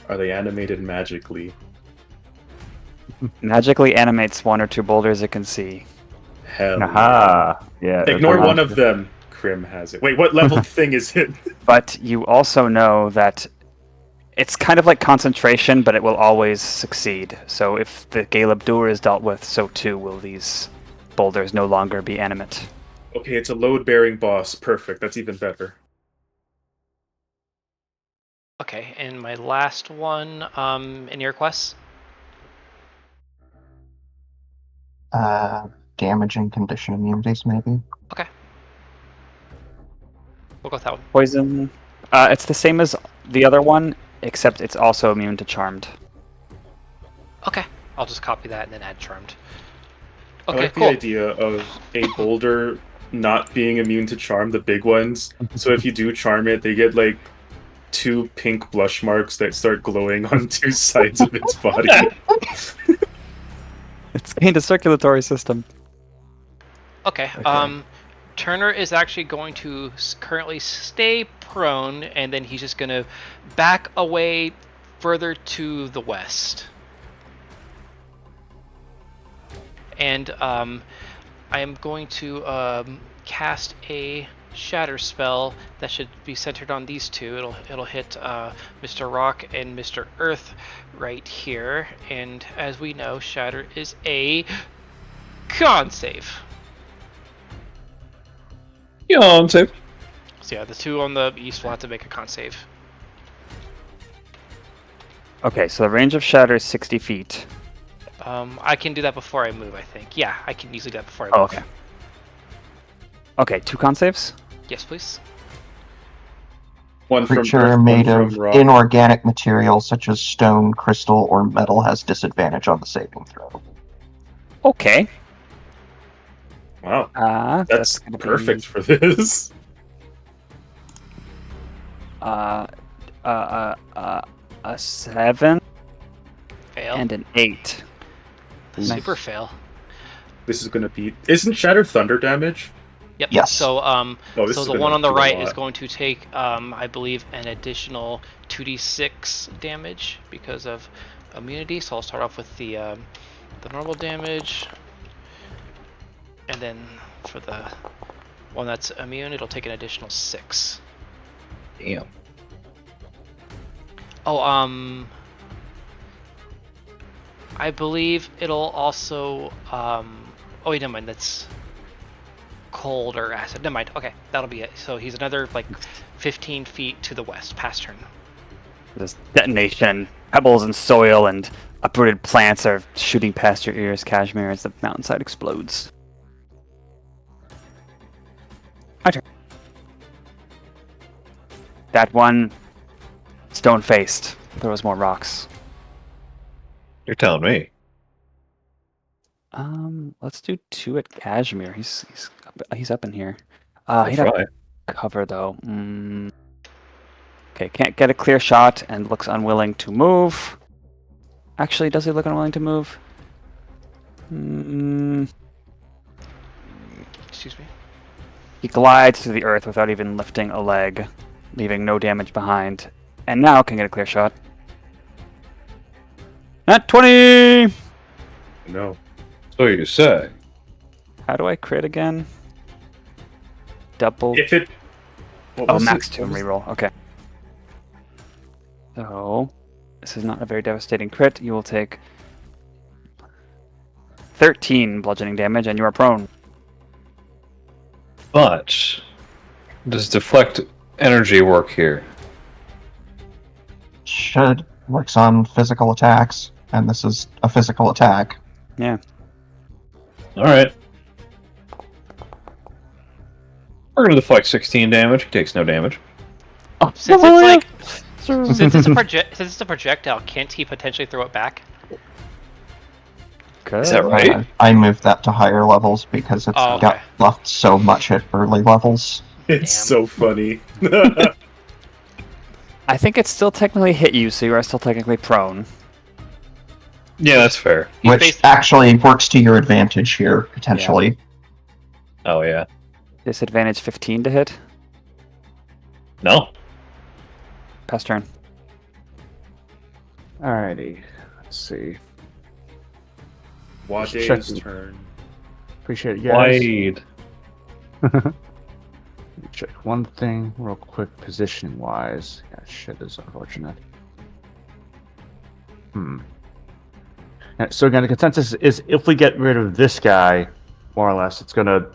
Are they animated magically? Magically animates one or two boulders it can see. Hell Aha! Yeah. Ignore one of them. Crim has it. Wait, what level thing is it? But you also know that it's kind of like concentration, but it will always succeed. So if the Baldur is dealt with, so too will these boulders no longer be animate. Okay, it's a load-bearing boss. Perfect. That's even better. Okay, and my last one, in your quests. Damage and condition immunities, maybe. Okay. We'll go with that one. Poison. It's the same as the other one, except it's also immune to Charmed. Okay, I'll just copy that and then add Charmed. I Okay, like cool. the idea of a boulder not being immune to charm, the big ones. So if you do charm it, they get like 2 pink blush marks that start glowing on 2 sides of its body. It's gained a circulatory system. Okay. Turner is actually going to currently stay prone, and then he's just going to back away further to the west. And I am going to cast a shatter spell that should be centered on these two. It'll hit Mr. Rock and Mr. Earth right here. And as we know, shatter is a con save. Yeah, I'm safe. So yeah, the two on the east will have to make a con save. Okay, so the range of shatter is 60 feet. I can do that before I move, I think. Yeah, I can easily do that before I Oh, move. okay. Okay, 2 con saves. Yes, please. One from Creature earth, one made from of rock. inorganic material such as stone, crystal, or metal has disadvantage on the saving throw. Okay. Wow, That's that's gonna be, perfect for this. a 7 Fail. and an 8. Super fail. This is gonna be. Isn't Shatter Thunder damage? Yep. Yes. So this so is the gonna one on the do a right lot. is going to take I believe an additional 2d6 damage because of immunity. So I'll start off with the normal damage, and then for the one that's immune, it'll take an additional 6. Damn. Oh, I believe it'll also oh wait, never mind. That's cold or acid. Never mind. Okay, that'll be it. So he's another like 15 feet to the west, past turn. This detonation, pebbles and soil and uprooted plants are shooting past your ears, Cashmere, as the mountainside explodes. My turn. That one, stone-faced, throws more rocks. You're telling me. Let's do 2 at Cashmere. He's up in here. I'll He'd have try. cover though. Okay, can't get a clear shot and looks unwilling to move. Actually, does he look unwilling to move? Excuse me. He glides to the earth without even lifting a leg, leaving no damage behind, and now can get a clear shot. Nat 20! No. So you say. How do I crit again? Double. If it. What Oh, was max it? 2 What was- reroll. Okay. So, this is not a very devastating crit. You will take 13 bludgeoning damage, and you are prone. But does deflect energy work here? Should works on physical attacks, and this is a physical attack. Yeah. All right. We're gonna deflect 16 damage. He takes no damage. Oh, Since it's like since it's a projectile, can't he potentially throw it back? Is that right? I moved that to higher levels because it's Oh, okay. got left so much at early levels. It's Damn. so funny. I think it still technically hit you, so you are still technically prone. Yeah, that's fair. Which based- actually works to your advantage here, potentially. Oh yeah. Disadvantage 15 to hit. No. Pass turn. Alrighty. Let's see. Wade's turn. Appreciate it, guys. Wide. Let me check one thing real quick, positioning wise. Yeah, shit is unfortunate. So again, the consensus is if we get rid of this guy, more or less, it's gonna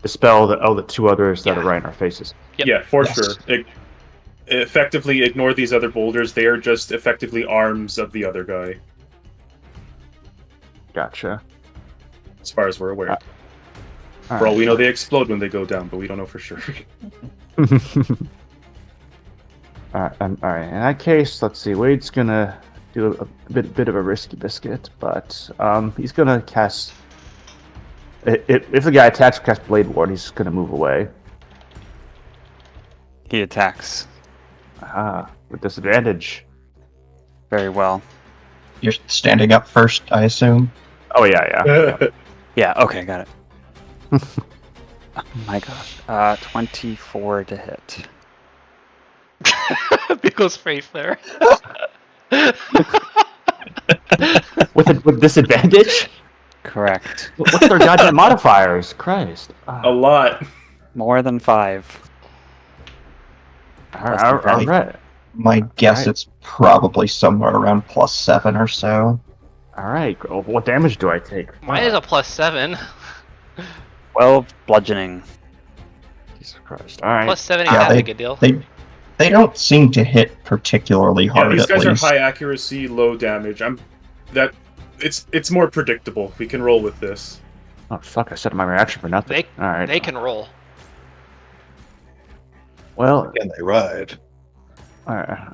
dispel the 2 others that Yeah. are right in our faces. Yep. Yeah, for Yes. sure. Effectively ignore these other boulders. They are just effectively arms of the other guy, Gotcha. as far as we're aware. All For all we know, they explode when they go down, but we don't know for sure. Alright, in that case, let's see. Wade's gonna do a bit of a risky biscuit, but he's gonna cast. If the guy attacks, cast Blade Ward, he's gonna move away. He attacks. With disadvantage. Very well. You're standing up first, I assume. Oh yeah. Yeah, okay, got it. Oh my gosh. 24 to hit. Biggle's face there. With disadvantage? Correct. What's their goddamn modifiers? Christ. A lot. More than 5. Alright. My guess Alright. it's probably somewhere around +7 or so. Alright. What damage do I take? Mine is a +7. 12 bludgeoning. Jesus Christ. Alright. +7 Yeah, is a good deal. They They don't seem to hit particularly Yeah, hard. these at guys least. are high accuracy, low damage. It's more predictable. We can roll with this. Oh fuck! I set my reaction for nothing. All right. They can roll. Well, And they ride. all right.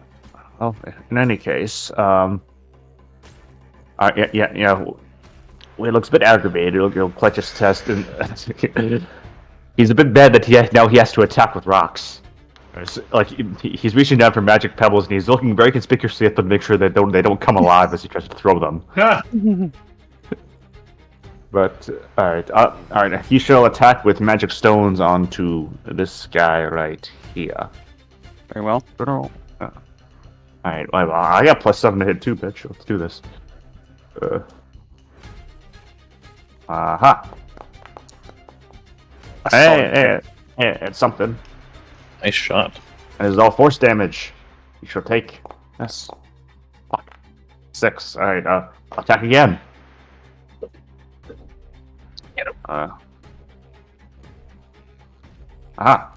Well, in any case, yeah. Well, he looks a bit aggravated. He'll clutch his chest, and he's a bit mad that now he has to attack with rocks. Like he's reaching down for magic pebbles, and he's looking very conspicuously at them to make sure that they don't come alive as he tries to throw them. But all right. He shall attack with magic stones onto this guy right here. Very well. All right. Well, I got +7 to hit too, bitch. Let's do this. Aha. Hey, it's something. Nice shot. And it's all force damage. You shall take. Yes. 6. All right. Attack again. Get him. Aha.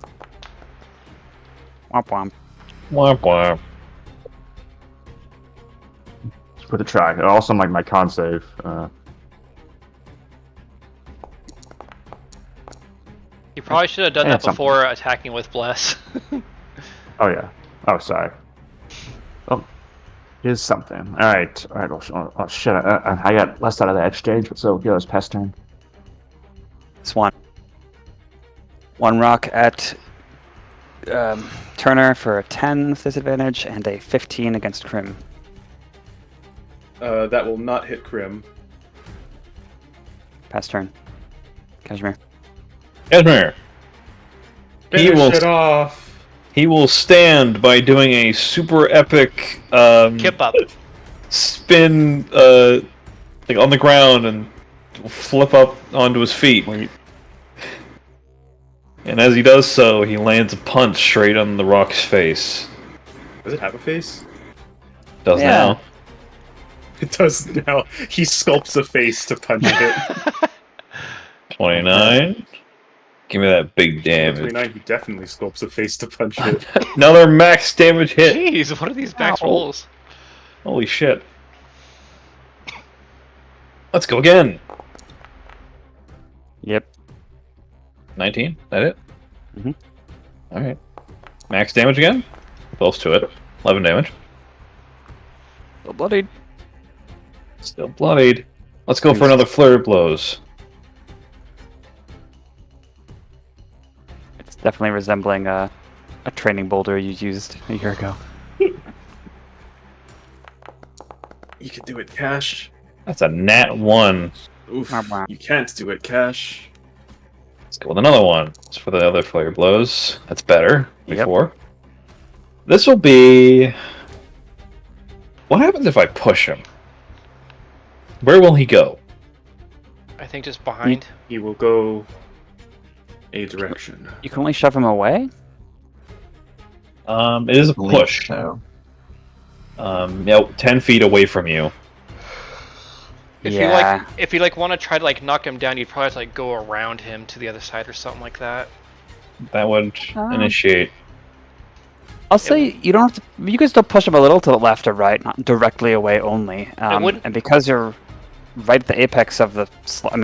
Womp womp. Womp womp. Let's put a try. Also, my con save. You probably should have done Yeah, that before attacking with Bless. Oh yeah. Oh, sorry. Oh, here's something. All right. Oh shit. I got less out of that exchange, so yeah, it's past turn. Swan. 1 rock at Turner for a 10 with disadvantage and a 15 against Crim. That will not hit Crim. Pass turn. Cashmere. Cashmere. He Finish will it off. He will stand by doing a super epic Kip up. spin like on the ground and flip up onto his feet. And as he does so, he lands a punch straight on the rock's face. Does it have a face? Does Yeah. now. It does now. He sculpts a face to punch it. 29. Give me that big damage. 29, he definitely sculpts a face to punch it. Another max damage hit. Jeez, what are these max Ow. rolls? Holy shit. Let's go again. Yep. 19? That it? Mhm. Alright. Max damage again? Close to it. 11 damage. Still bloodied. Still bloodied. Let's go for another flurry of blows. It's definitely resembling a training boulder you used a year ago. You can do it, Cash. That's a nat 1. Oof. Wah, wah. You can't do it, Cash. Let's go with another one. It's for the other flurry of blows. That's better. Yep. Before. This will be... What happens if I push him? Where will he go? I think just behind. He will go a direction. You can only shove him away? It is a Believe push. So. 10 feet away from you. If you want to try to knock him down, you'd probably have to go around him to the other side or something like that. That would initiate. I'll say you don't have to. You can still push him a little to the left or right, not directly away only. wouldn't- And because you're right at the apex of the,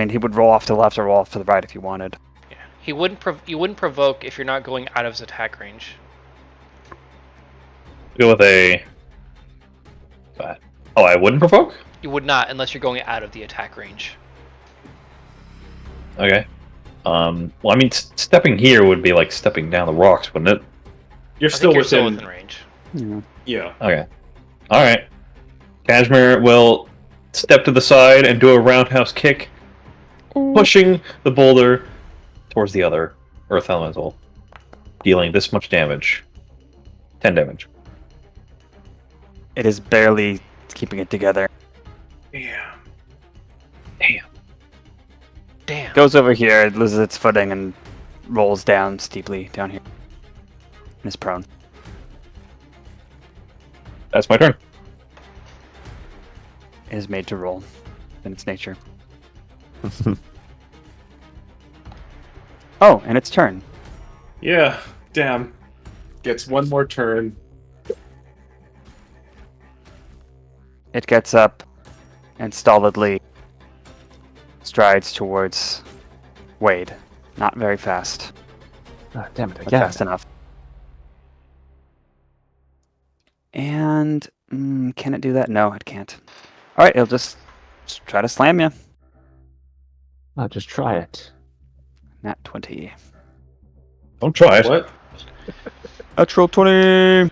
he would roll off to the left or roll off to the right if you wanted. Yeah. You wouldn't provoke if you're not going out of his attack range. Go with a. Oh, I wouldn't provoke? You would not unless you're going out of the attack range. Okay. Stepping here would be like stepping down the rocks, wouldn't it? You're I still think you're still within. within range. Yeah. Okay. Alright. Cashmere will step to the side and do a roundhouse kick, pushing the boulder towards the other earth elemental, dealing this much damage. 10 damage. It is barely keeping it together. Yeah. Damn. Goes over here, it loses its footing, and rolls down steeply down here. And is prone. That's my turn. It is made to roll in its nature. Oh, and its turn. Yeah. Damn. gets one more turn. It gets up and stolidly strides towards Wade. Not very fast, Ah, damn it but again. fast enough. And can it do that? No, it can't. All right, it'll just try to slam you. I'll just try it. Nat 20. Don't try it. What? Natural 20. They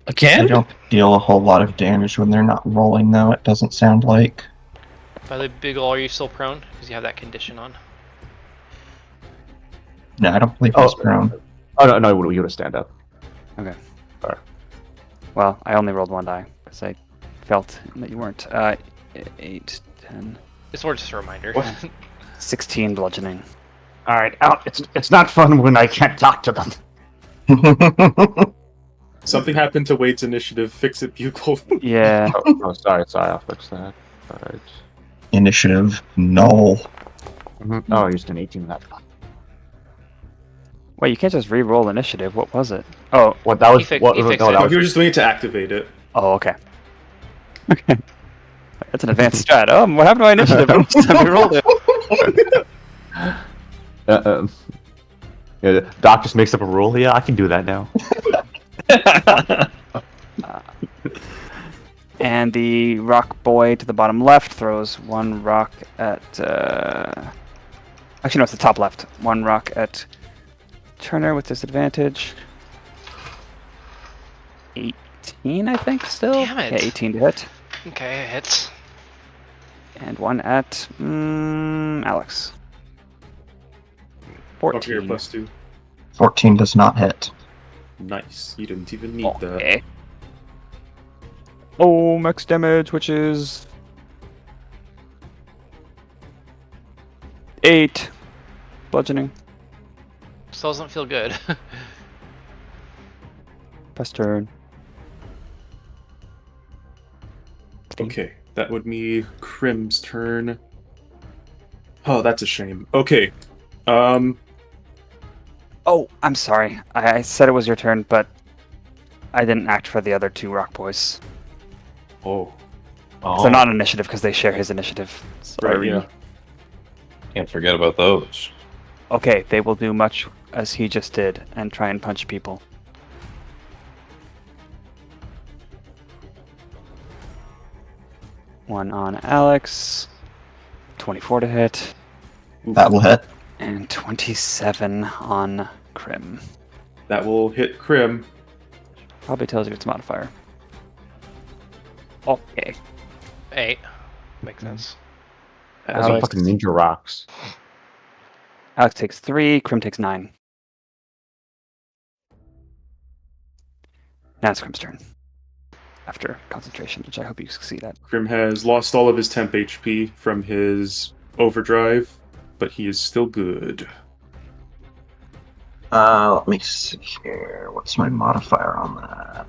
Again? don't deal a whole lot of damage when they're not rolling, though, it doesn't sound like. By the big ol', are you still prone? Because you have that condition on. No, I don't believe he's prone. Oh no, you would stand up. Okay. Well, I only rolled one die because I felt that you weren't. 8, 10, It's more just a reminder. 16 bludgeoning. All right, out. It's not fun when I can't talk to them. Something happened to Wade's initiative. Fix it, Bugle. Yeah. Oh, sorry, I'll fix that. All right. Initiative, null. Oh, I used an 18 that. Wait, you can't just re-roll initiative. What was it? Oh, What that was? He fixed What it. no, He that Oh, was you were just doing it to activate it. oh, okay. Okay. That's an advanced strat. Oh, what happened to my initiative? I re-rolled it. Yeah, Doc just makes up a rule. Yeah, I can do that now. And the rock boy to the bottom left throws one rock at. Actually, no, it's the top left. One rock at Turner with disadvantage. 18, I think, still? Damn it. Yeah, 18 to hit. Okay, it hits. And one at Alex. Okay, 14. +2. 14 does not hit. Nice. You didn't even need that. Okay. Oh, max damage, which is 8 bludgeoning. Still doesn't feel good. Press turn. Okay, that would be Crim's turn. Oh, that's a shame. Okay. Oh, I'm sorry. I said it was your turn, but I didn't act for the other two rock boys. Oh. So they're not initiative because they share his initiative. Right, Sorry. yeah. Can't forget about those. Okay, they will do much as he just did and try and punch people. One on Alex. 24 to hit. That will hit. And 27 on Crim. That will hit Crim. Probably tells you its modifier. Okay. 8. Makes sense. Those are Alex, fucking ninja rocks. Alex takes 3, Crim takes 9. Now it's Crim's turn. After concentration, which I hope you succeed at. Crim has lost all of his temp HP from his overdrive, but he is still good. Let me see here. What's my modifier on that?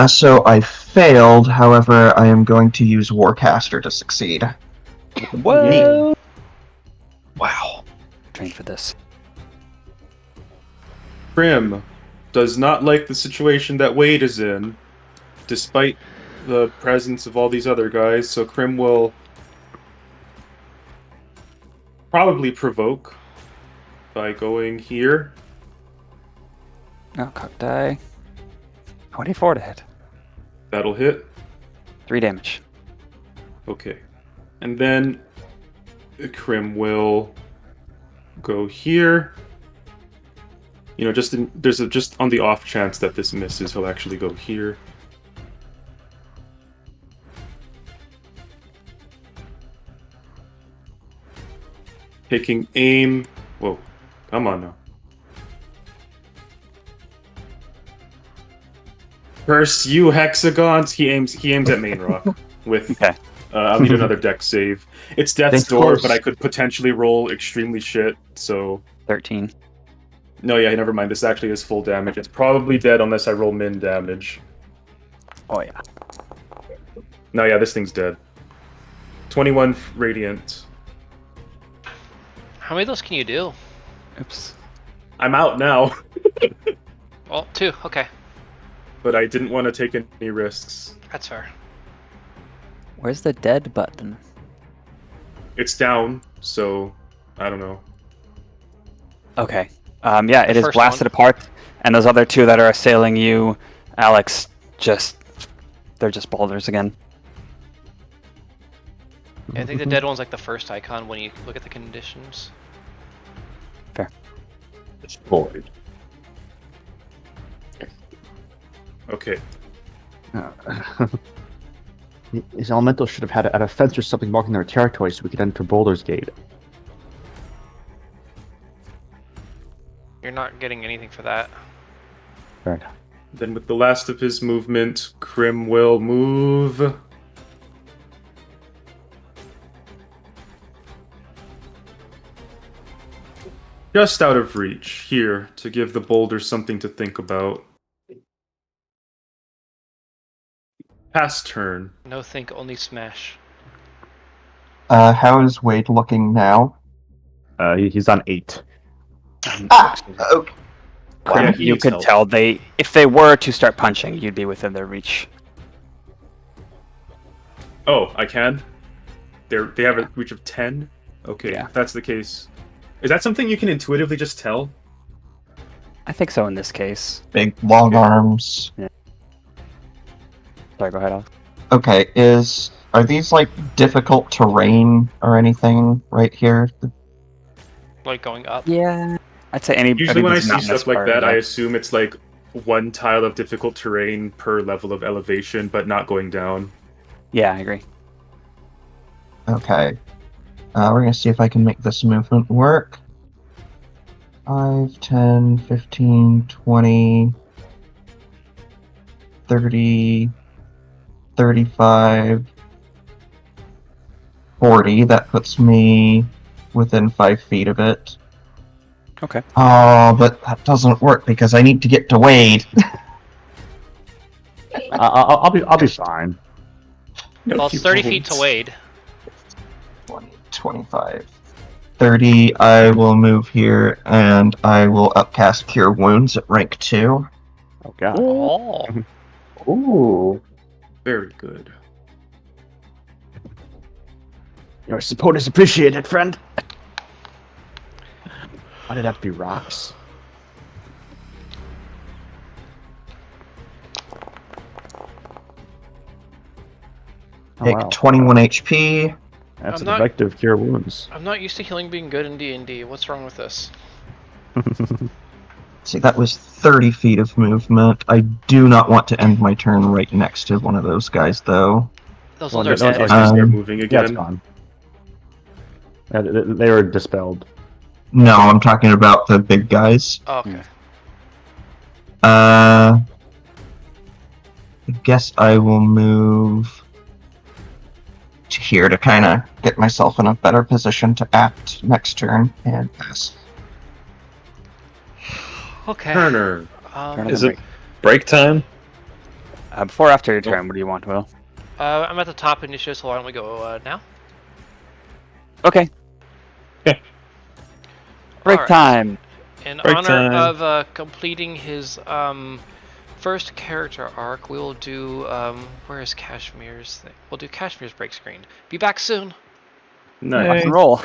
So I failed, however, I am going to use Warcaster to succeed. Whoa! Wow. Trained for this. Crim does not like the situation that Wade is in, despite the presence of all these other guys, so Crim will probably provoke by going here. Oh, cock die. 24 to hit. That'll hit. 3 damage. Okay. And then Crim will go here. You know, just on the off chance that this misses, he'll actually go here. Taking aim. Whoa, come on now. Curse you, hexagons! He aims at main rock with. Okay. I'll need another deck save. It's Death's Thanks, Door, close. but I could potentially roll extremely shit. So 13. no, yeah, never mind. This actually is full damage. It's probably dead unless I roll min damage. Oh, yeah. No, yeah, this thing's dead. 21 radiant. How many of those can you do? Oops. I'm out now, Well, 2. Okay, but I didn't want to take any risks. that's fair. Where's the dead button? It's down, so I don't know. Okay. Yeah, The it is first blasted one. apart, and those other two that are assailing you, Alex, they're just boulders again. Yeah, I think the dead one's like the first icon when you look at the conditions. Destroyed. Okay. His elemental should have had a fence or something marking their territory so we could enter Boulder's Gate. You're not getting anything for that. Fair enough. Then with the last of his movement, Crim will move. Just out of reach, here, to give the boulder something to think about. Pass turn. No think, only smash. How is Wade looking now? He's on 8. Okay. Crim, Yeah, he you needs could help. tell if they were to start punching, you'd be within their reach. Oh, I can? They have a reach of 10? Okay, Yeah. if that's the case. Is that something you can intuitively just tell? I think so in this case. Big long arms. Sorry, go ahead, Alex. Okay, are these like difficult terrain or anything right here? Like going up. Yeah. I'd say any. Usually when I everything's see mountainous stuff like part, that, yeah. I assume it's like one tile of difficult terrain per level of elevation, but not going down. Yeah, I agree. Okay. We're gonna see if I can make this movement work. 5, 10, 15, 20, 30, 35, 40. That puts me within 5 feet of it. Okay. Oh, but that doesn't work because I need to get to Wade. I'll be fine. Well, it's 30 feet to Wade. 20, 25, 30. I will move here and I will upcast Cure Wounds at rank 2. Oh god. Oh. Ooh. Very good. Your support is appreciated, friend. Why did it have to be rocks? Oh, Take wow. 21 HP. That's I'm an not- effective cure wounds. I'm not used to healing being good in D&D. What's wrong with this? See, that was 30 feet of movement. I do not want to end my turn right next to one of those guys, though. Those Well, ones no, are no, dead. Is they're moving Yeah, it's again. gone. They were dispelled. No, I'm talking about the big guys. Oh, okay. I guess I will move to here to kind of get myself in a better position to act next turn and pass. Okay. Turner. Is it break time? Before or after your turn, what do you want, Will? I'm at the top initiative, so why don't we go now? Okay. Yeah. Break Alright. time. In Break honor time. of completing his first character arc, we will do where is Cashmere's thing? We'll do Cashmere's break screen. Be back soon. Nice. Rock and roll.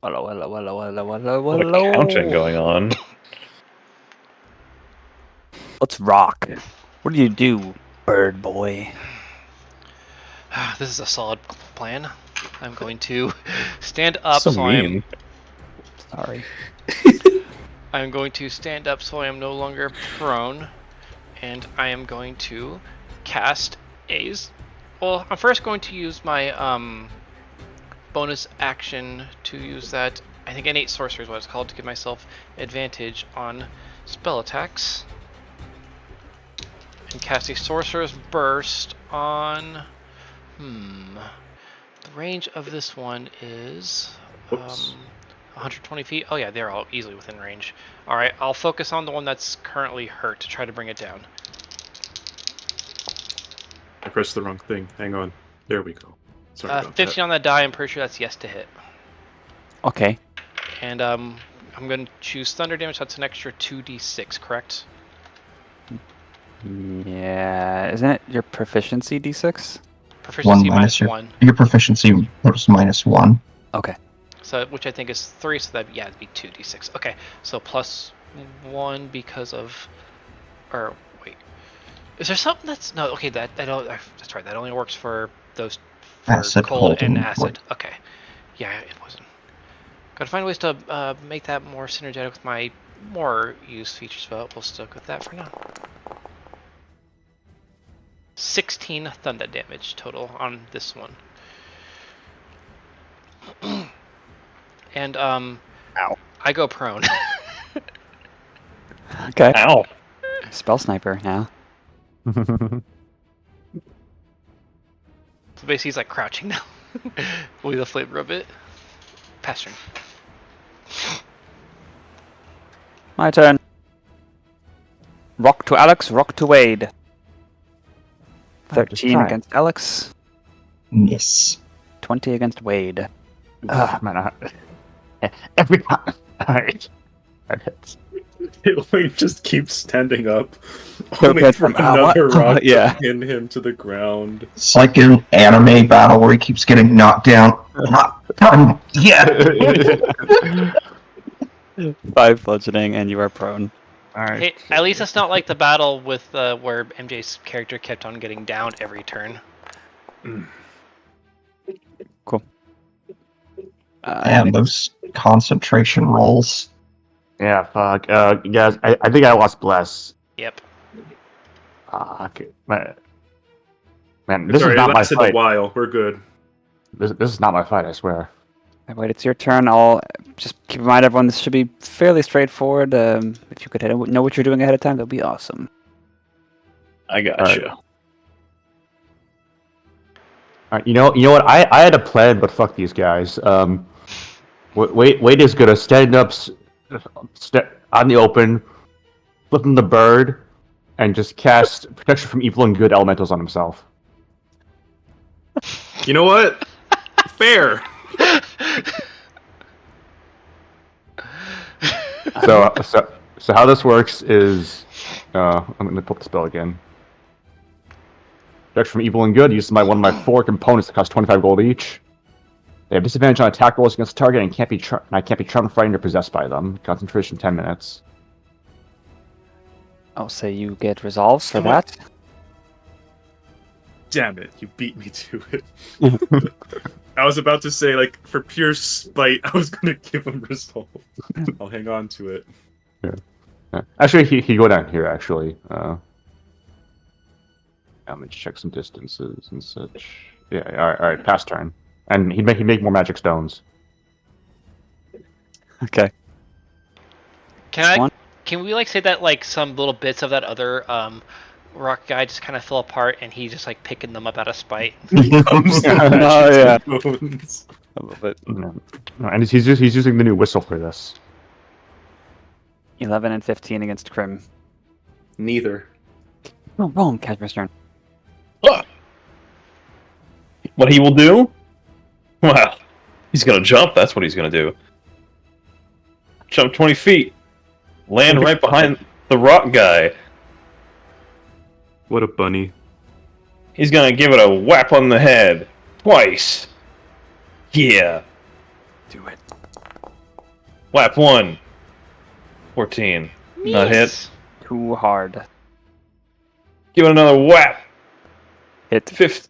Hello, hello, hello, hello, hello, A lot of hello. counting going on. Let's rock. What do you do, bird boy? This is a solid plan. I'm going to stand up So I am mean. Sorry. I'm going to stand up so I am no longer prone, and I am going to cast A's. Well, I'm first going to use my bonus action to use that. I think innate sorcery is what it's called, to give myself advantage on spell attacks, and cast a sorcerer's burst on. The range of this one is 120 feet. Oh yeah, they're all easily within range. Alright, I'll focus on the one that's currently hurt to try to bring it down. I pressed the wrong thing. Hang on. There we go. Sorry about 15 on that die, I'm pretty sure that's yes to hit. Okay. And I'm going to choose thunder damage, that's an extra 2d6, correct? Yeah, isn't it your proficiency d6? Proficiency minus minus your- 1. Your proficiency was -1. Okay. So, which I think is 3, so that'd, yeah, it'd be 2d6. Okay, so plus 1 because of... Or, wait. Is there something that's... No, okay, that's right, that only works for those... For Acid, cold and cold, and acid. Okay. Yeah, it wasn't. Gotta find ways to make that more synergetic with my more used features, but we'll stick with that for now. 16 thunder damage total on this one. And Ow. I go prone. Okay. Ow. Spell sniper now. So basically he's like crouching now. Will be the flavor of it. Pass turn. My turn. Rock to Alex, rock to Wade. 13 try. against Alex, Miss. 20 against Wade. Man, every time. Alright. That hits. Wade just keeps standing up, Go only get for him. What? another rock Yeah. to pin him to the ground. It's like an anime battle where he keeps getting knocked down. Not done yet. 5 bludgeoning, and you are prone. Alright. Hey, at least it's not like the battle with where MJ's character kept on getting down every turn. Cool. And those concentration rolls. Yeah, fuck. Guys, I think I lost Bless. Yep. Okay. Man, It's this is alright, not it my lasted fight. a while. We're good. This is not my fight, I swear. Wait, it's your turn. I'll just keep in mind, everyone, this should be fairly straightforward. If you could know what you're doing ahead of time, that'd be awesome. I gotcha. Alright. Alright, you know what? I had a plan, but fuck these guys. Wade is gonna stand up on the open, flip him the bird, and just cast protection from evil and good elementals on himself. You know what? Fair. So how this works is, I'm gonna pull up the spell again. Protection from evil and good uses one of my 4 components that cost 25 gold each. They have disadvantage on attack rolls against the target, and I can't be charmed, frightened, or possessed by them. Concentration 10 minutes. I'll say you get resolve for Someone- that. Damn it, you beat me to it. I was about to say, like, for pure spite, I was going to give him resolve. I'll hang on to it. Actually, he go down here, actually. Let me check some distances and such. Yeah, alright, pass turn. And he'd make more magic stones. Okay. Can we like say that like some little bits of that other rock guy just kind of fell apart and he just like picking them up out of spite? Comes the Oh, magic yeah. stones. A little bit. No, and he's using the new whistle for this. 11 and 15 against Crim. Neither. Oh, wrong, Cashmere's turn. What he will do? Well, he's gonna jump. That's what he's gonna do. Jump 20 feet. Land right behind the rock guy. What a bunny. He's gonna give it a whap on the head. Twice. Yeah. Do it. Whap 1. 14. Not hit. Miss. Too hard. Give it another whap. Hit. 50.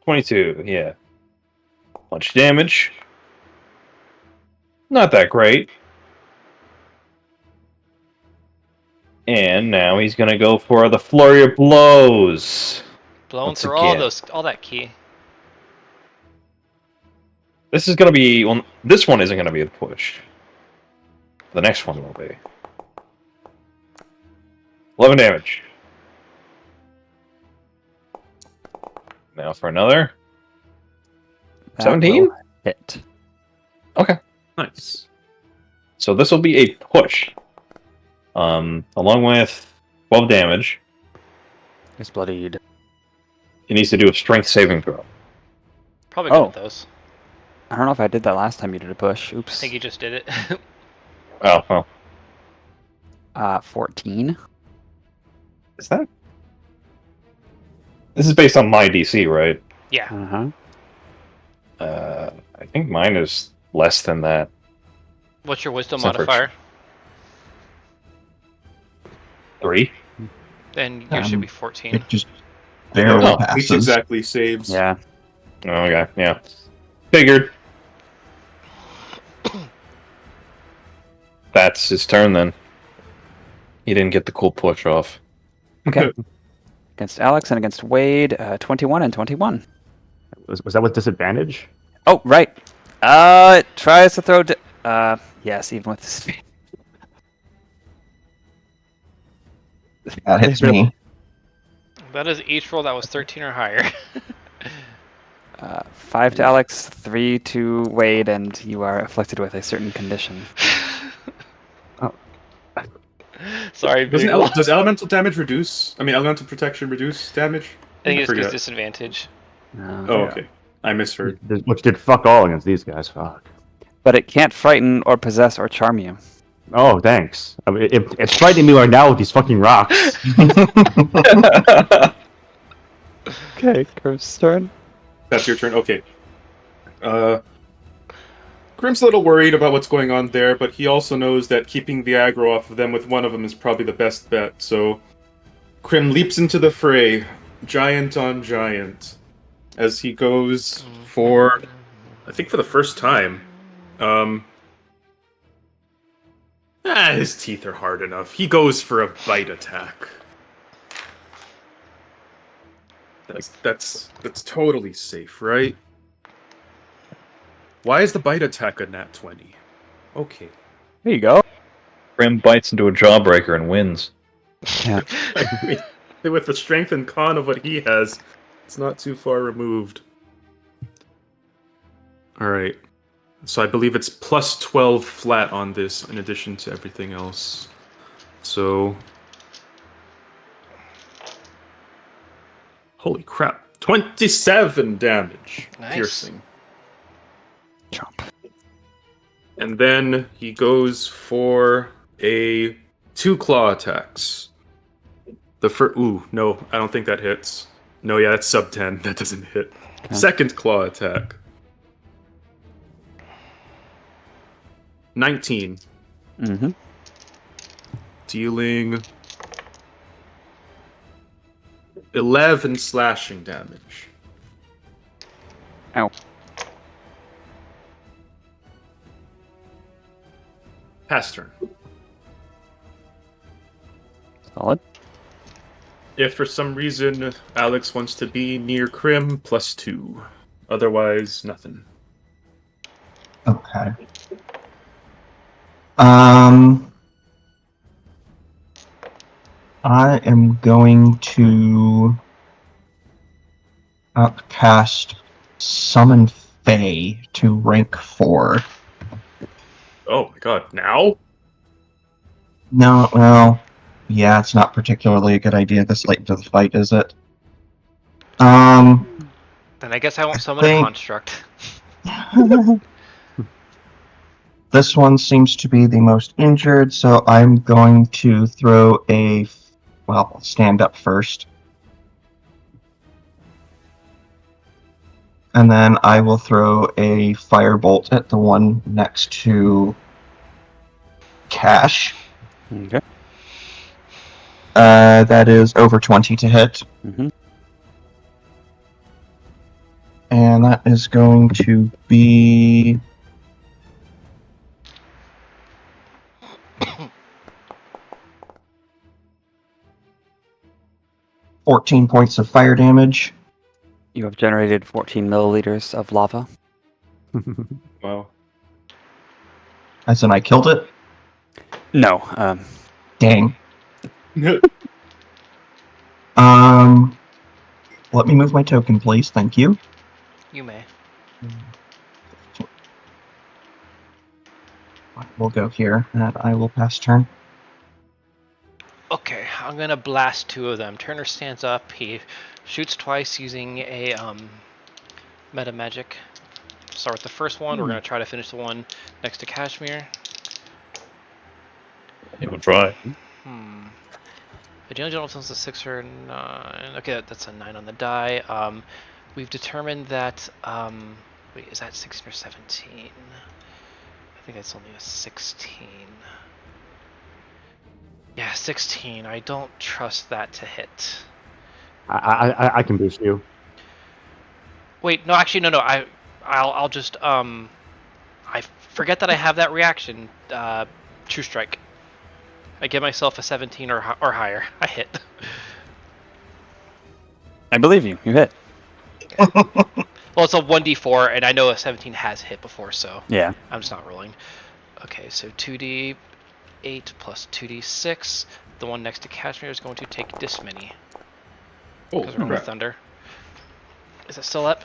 22, yeah. Much damage. Not that great. And now he's gonna go for the flurry of blows. Blowing Once through again. all that key. This is gonna be this one isn't gonna be the push. The next one will be. 11 damage. Now for another. That 17? will hit. Okay. Nice. So this will be a push. Along with 12 damage, He's bloodied. he needs to do a strength saving throw. Probably good Oh. at those. I don't know if I did that last time you did a push. Oops. I think you just did it. Oh, well. 14. Is that? This is based on my DC, right? yeah. Uh-huh. I think mine is less than that. What's your wisdom Except for- modifier? 3? Then yours should be 14. It just barely Oh, passes. Which exactly saves. Yeah. Oh, okay, yeah. Figured. That's his turn then. He didn't get the cool push off. Okay. Against Alex and against Wade, 21 and 21. Was that with disadvantage? Oh, right. It tries to throw... yes, even with this... That hits me. That is each roll that was 13 or higher. 5 to Alex, 3 to Wade, and you are afflicted with a certain condition. Sorry, Doesn't Beagle. does elemental damage reduce? I mean, elemental protection reduce damage? I think it's forget. just disadvantage. Oh, Yeah. okay. I misheard. Which did fuck all against these guys. Fuck. But it can't frighten or possess or charm you. Oh, thanks. I mean, it's frightening me right now with these fucking rocks. Okay, Curve's turn. That's your turn. Okay. Grim's a little worried about what's going on there, but he also knows that keeping the aggro off of them with one of them is probably the best bet. So, Crim leaps into the fray, giant on giant, as he goes for, I think for the first time. His teeth are hard enough. He goes for a bite attack. That's totally safe, right? Why is the bite attack a nat 20? Okay. There you go. Crim bites into a jawbreaker and wins. Yeah. I mean, with the strength and con of what he has, it's not too far removed. Alright. So I believe it's plus 12 flat on this in addition to everything else. So... Holy crap. 27 damage. Nice. Piercing. Chomp. And then he goes for a 2 claw attacks. The first... Ooh, no, I don't think that hits. No, yeah, that's sub 10. That doesn't hit. Okay. Second claw attack. 19. Mm-hmm. Dealing 11 slashing damage. Ow. Pass turn. Solid. If for some reason Alex wants to be near Crim, +2. Otherwise, nothing. Okay. I am going to upcast Summon Fae to rank 4. Oh my god, now? No, well, yeah, it's not particularly a good idea this late into the fight, is it? Then I guess I won't summon a think- construct. This one seems to be the most injured, so I'm going to throw a... Well, stand up first. And then I will throw a firebolt at the one next to Cash. Okay. That is over 20 to hit. Mm-hmm. And that is going to be 14 points of fire damage. You have generated 14 milliliters of lava. Wow. As in, I killed it. No. Dang. Let me move my token, please. Thank you. You may. We'll go here, and I will pass turn. Okay, I'm gonna blast 2 of them. Turner stands up. He shoots twice using a meta magic. Start with the first one. We're gonna try to finish the one next to Cashmere. You will try. I don't know if it's a 6 or 9. Okay, that's a 9 on the die. We've determined that. Wait, is that 16 or 17? I think that's only a 16. Yeah, 16. I don't trust that to hit. I can boost you. Wait, no, actually, no. I'll just I forget that I have that reaction. True strike. I give myself a 17 or higher. I hit. I believe you. You hit. Well, it's a 1d4, and I know a 17 has hit before, so Yeah. I'm just not rolling. Okay, so 2d8 plus 2d6. The one next to Cashmere is going to take this many. Oh, Because we're on with Thunder. Is it still up?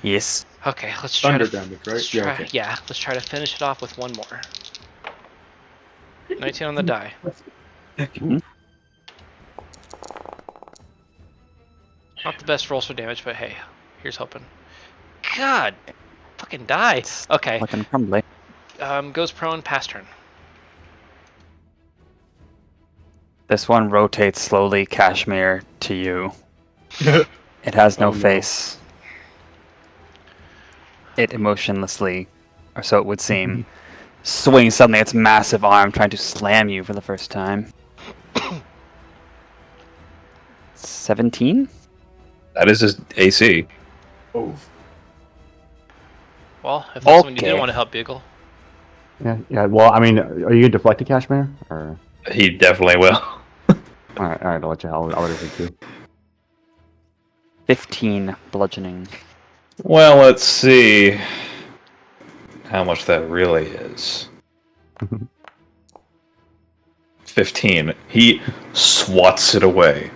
Yes. Okay, let's try Thunder to. damage, right? Let's Yeah, try, okay. yeah, let's try to finish it off with one more. 19 on the die. Not the best rolls for damage, but hey, here's hoping. God, fucking die. Okay, Looking crumbly. goes prone, pass turn. This one rotates slowly, Cashmere, to you. It has no Oh, no. face. It emotionlessly, or so it would seem, swings suddenly its massive arm, trying to slam you for the first time. 17? That is his AC. Oh. Well, if that's when you Okay. didn't want to help Beagle. Yeah. Well, I mean, are you gonna deflect the Cashmere? Or He definitely will. all right, I'll let you. I'll let you do. 15 bludgeoning. Well, let's see how much that really is. 15. He swats it away.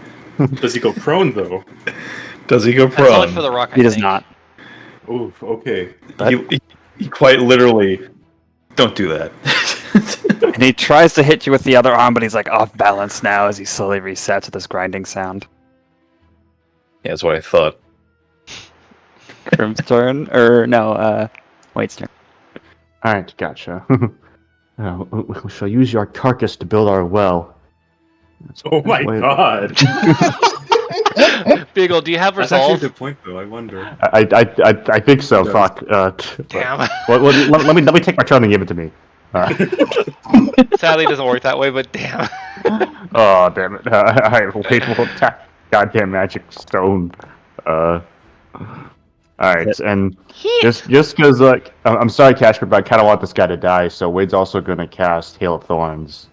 Does he go prone though? Does he go That's only prone? for the rock, I He does think. not. Oh, okay. He quite literally. Don't do that. And he tries to hit you with the other arm, but he's like off balance now as he slowly resets with this grinding sound. Yeah, that's what I thought. Crim's turn, or no, Wade's turn. All right, gotcha. We shall use your carcass to build our well. Oh my Wait. god. Beagle, do you have That's actually a resolve? good point though, I wonder. I think so. Yeah. Fuck. Damn. Let me take my turn and give it to me. Sadly, it doesn't work that way, but damn. Oh damn it! I wait for attack. Goddamn magic stone. Alright, and just because like I'm sorry, Cashmere, but I kind of want this guy to die, so Wade's also gonna cast Hail of Thorns.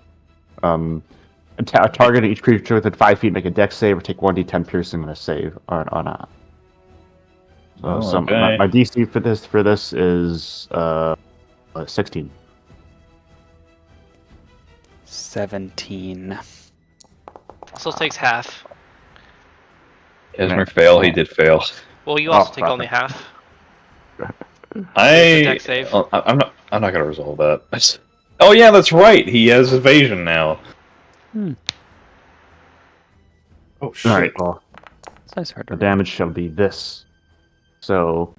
Target each creature within 5 feet make a dex save or take 1d10 piercing on a save on a. So okay. my DC for this is 16. 17. Still takes half. Cashmere fail. He did fail. Well, you also take fuck only it. half. I. Dex save. Oh, I'm not. I'm not gonna resolve that. Oh yeah, that's right. He has evasion now. Oh shit. Alright, well, It's nice hard to the damage shall be this. So,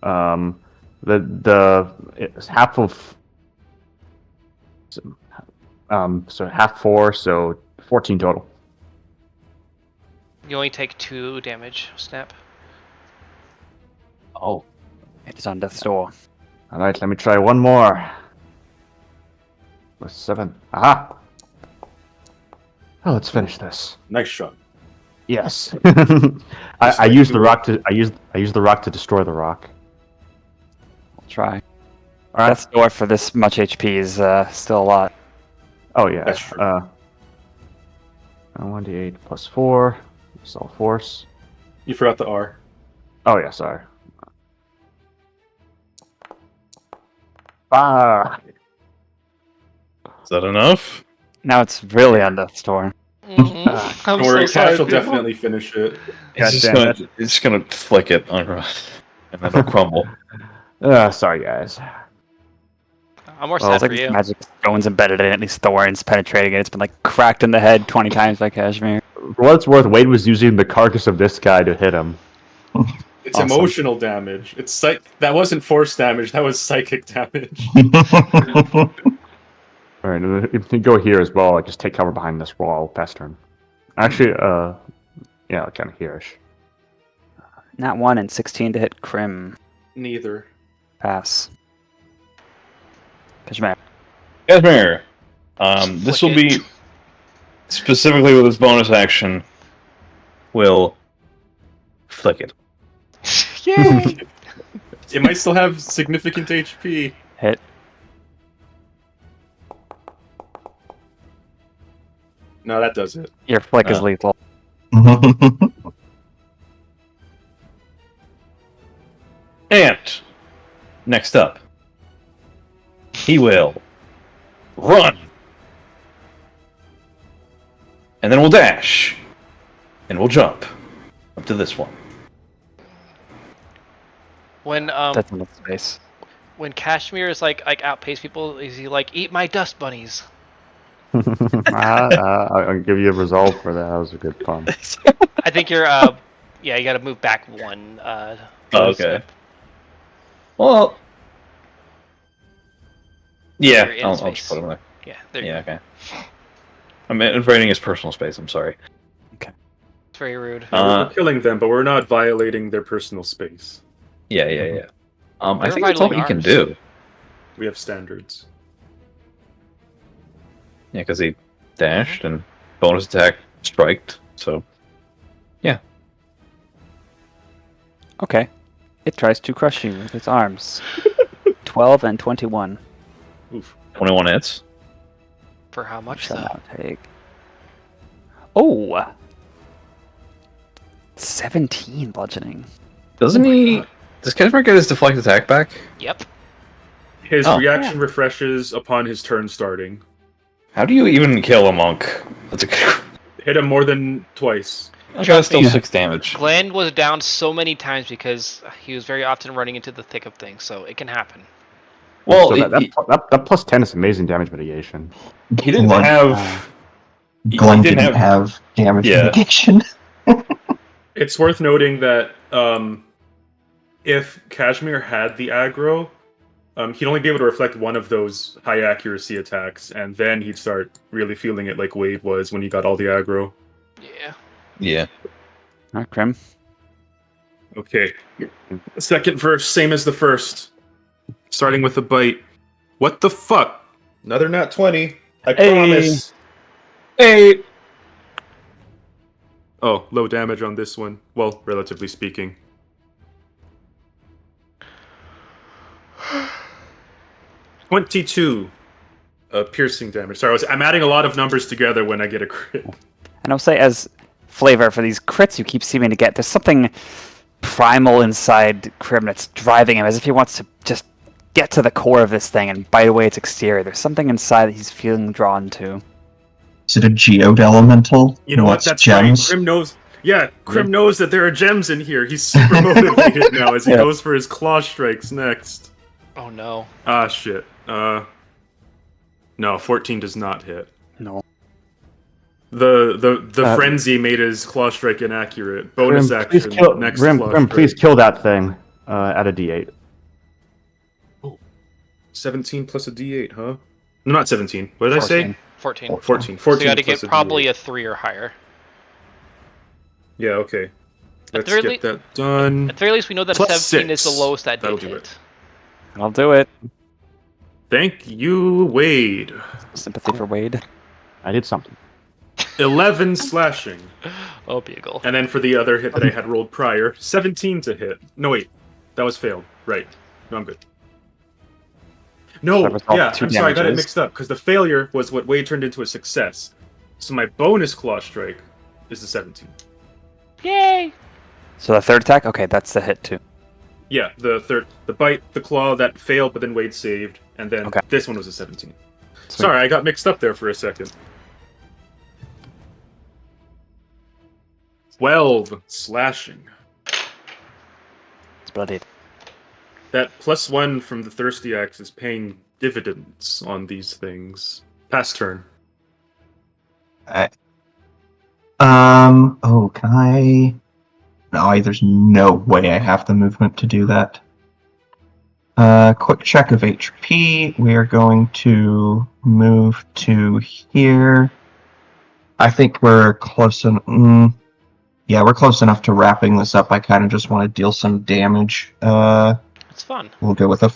it's half of. So half 4, so 14 total. You only take 2 damage, Snap. Oh. It is on death's door. Alright, let me try one more. Plus 7. Aha! Oh, let's finish this. Nice shot. Yes. Just I like used the doing- rock to. I used the rock to destroy the rock. I'll try. Death's Door for this much HP is still a lot. Oh yeah. That's true. 1d8 plus 4. Assault force. You forgot the R. Oh yeah, sorry. Ah. Is that enough? Now it's really on Death's Door. I'm Don't worry, so sorry, Cash will people. definitely finish it. It's just gonna flick it on and then it'll crumble. Sorry guys. I'm more Well, sad it's like for these you. magic stones embedded in it, these thorns penetrating it. It's been like cracked in the head 20 times by Cashmere. For what it's worth, Wade was using the carcass of this guy to hit him. It's Awesome. emotional damage. It's that wasn't force damage. That was psychic damage. All right, and if you go here as well, like just take cover behind this wall, pass turn. Actually, yeah, kind of here-ish. Nat 1 and 16 to hit Crim. Neither. Pass. Cashmere. Cashmere. This will be specifically with this bonus action. Will flick it. Yay! It might still have significant HP. Hit. No, that does it. Your flick is lethal. And next up, he will run, and then we'll dash, and we'll jump up to this one. When That's enough space. when Cashmere is like outpace people, is he like eat my dust bunnies? I'll give you a result for that. That was a good pun. I think you're yeah, you got to move back one. Oh, okay. Well, yeah, You're in I'll space. just put him there. Yeah, there you Yeah, go. okay. I'm invading his personal space. I'm sorry. It's very rude. We're killing them, but we're not violating their personal space. Yeah. I They're think that's all violating he can ours. do. We have standards. Yeah, because he dashed and bonus attack striked. So Okay. It tries to crush you with its arms. 12 and 21. Oof. 21 hits. For how much Shall though? now take. Oh! 17 bludgeoning. Doesn't he? Does Cashmere get his deflect attack back? Yep. His Oh. reaction refreshes upon his turn starting. How do you even kill a monk? That's a good. Hit him more than twice. Okay, that's still 6 damage. Glenn was down so many times because he was very often running into the thick of things, so it can happen. Well, So he, that plus 10 is amazing damage mitigation. he didn't Glenn- have. he Glenn didn't didn't have damage Yeah. mitigation. It's worth noting that if Cashmere had the aggro, he'd only be able to reflect one of those high accuracy attacks, and then he'd start really feeling it like Wade was when he got all the aggro. Yeah. Yeah. Alright, Crim. Okay. Second verse, same as the first. Starting with a bite. What the fuck? Another nat 20. I promise. Hey. Oh, low damage on this one. Well, relatively speaking. $22 piercing damage. Sorry, I'm adding a lot of numbers together when I get a crit. And I'll say, as flavor for these crits you keep seeming to get, there's something primal inside Crim that's driving him, as if he wants to just get to the core of this thing and bite away its exterior. There's something inside that he's feeling drawn to. Is it a geode elemental? You know what? Wants That's gems? right. Crim knows. Yeah, Crim knows that there are gems in here. He's super motivated now as he goes for his claw strikes next. Oh no. Ah, shit. No, 14 does not hit. No. The frenzy made his claw strike inaccurate. Bonus Grim, action. please kill, Next Grim, claw Grim, strike. please kill that thing. At a D8. 17 plus a D8, huh? No, not 17. What did I say? 14. 14. So 14 you got to plus get a probably D8. a 3 or higher. Yeah, okay. Let's very get that done. At the very least, we know that Plus a 17 is the 6. lowest that That'll did do hit. it. I'll do it. Thank you, Wade. Sympathy for Wade. I did something. 11 slashing. Oh, Beagle. And then for the other hit that I had rolled prior, 17 to hit. No, wait. That was failed. Right. No, I'm good. No, That resolved yeah, 2 I'm sorry, I got it damages. mixed up, because the failure was what Wade turned into a success. So my bonus claw strike is the 17. Yay! So the third attack? Okay, that's the hit too. Yeah, the bite, the claw that failed, but then Wade saved, and then Okay. this one was a 17. Sweet. Sorry, I got mixed up there for a second. 12 slashing. It's bloodied. That +1 from the Thirsty Axe is paying dividends on these things. Pass turn. Oh, can I? No, there's no way I have the movement to do that. Quick check of HP. We are going to move to here. I think we're close yeah, we're close enough to wrapping this up. I kind of just want to deal some damage. It's fun. We'll go with a.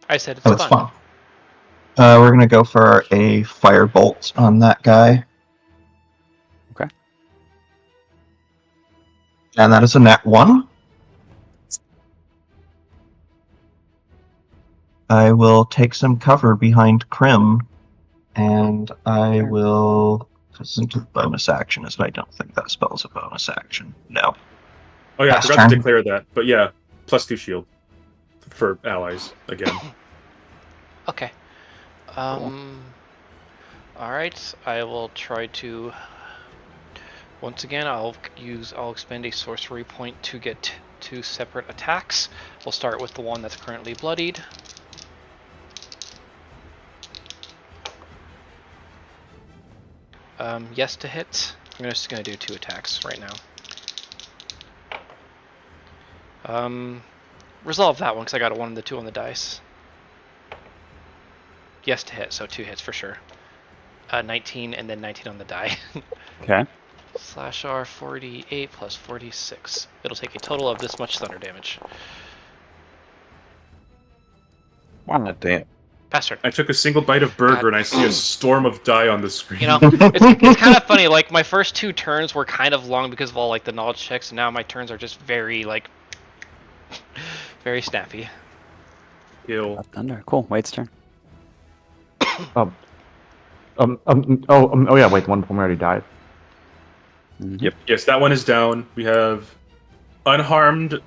I said it's Oh, it's fun. fun. We're gonna go for a firebolt on that guy. Okay. And that is a nat 1. I will take some cover behind Crim, and I will. This isn't a bonus action, as I don't think that spell is a bonus action. No. Oh yeah, I Pass forgot to turn. declare that. But yeah, +2 shield for allies again. Okay. Alright, I will try to... Once again, I'll expend a sorcery point to get 2 separate attacks. We'll start with the one that's currently bloodied. Yes to hit. I'm just gonna do 2 attacks right now. Resolve that one because I got a 1 and the 2 on the dice. Yes to hit, so 2 hits for sure. 19 and then 19 on the die. Okay. Slash R 48 plus 46. It'll take a total of this much thunder damage. Wow, damn. Pass turn. I took a single bite of burger and I see a storm of die on the screen. You know, it's kind of funny. Like my first 2 turns were kind of long because of all like the knowledge checks, and now my turns are just very like very snappy. Kill. Thunder. Cool. Wade's turn. Oh yeah, wait, one from already died. Yep. Yes, that one is down. We have Unharmed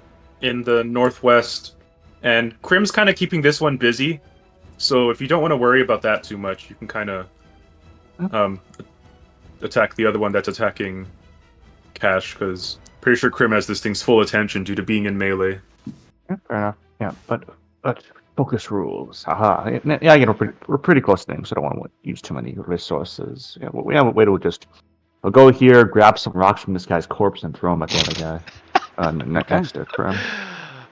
in the northwest, and Crim's kind of keeping this one busy. So if you don't want to worry about that too much, you can kind of attack the other one that's attacking Cash, because pretty sure Crim has this thing's full attention due to being in melee. Yeah, fair enough. Yeah, but focus rules. Haha. Yeah, you know, we're pretty close to things, so I don't want to use too many resources. Yeah, we have a way to just. I'll go here, grab some rocks from this guy's corpse, and throw them at the other guy. Next to Crim.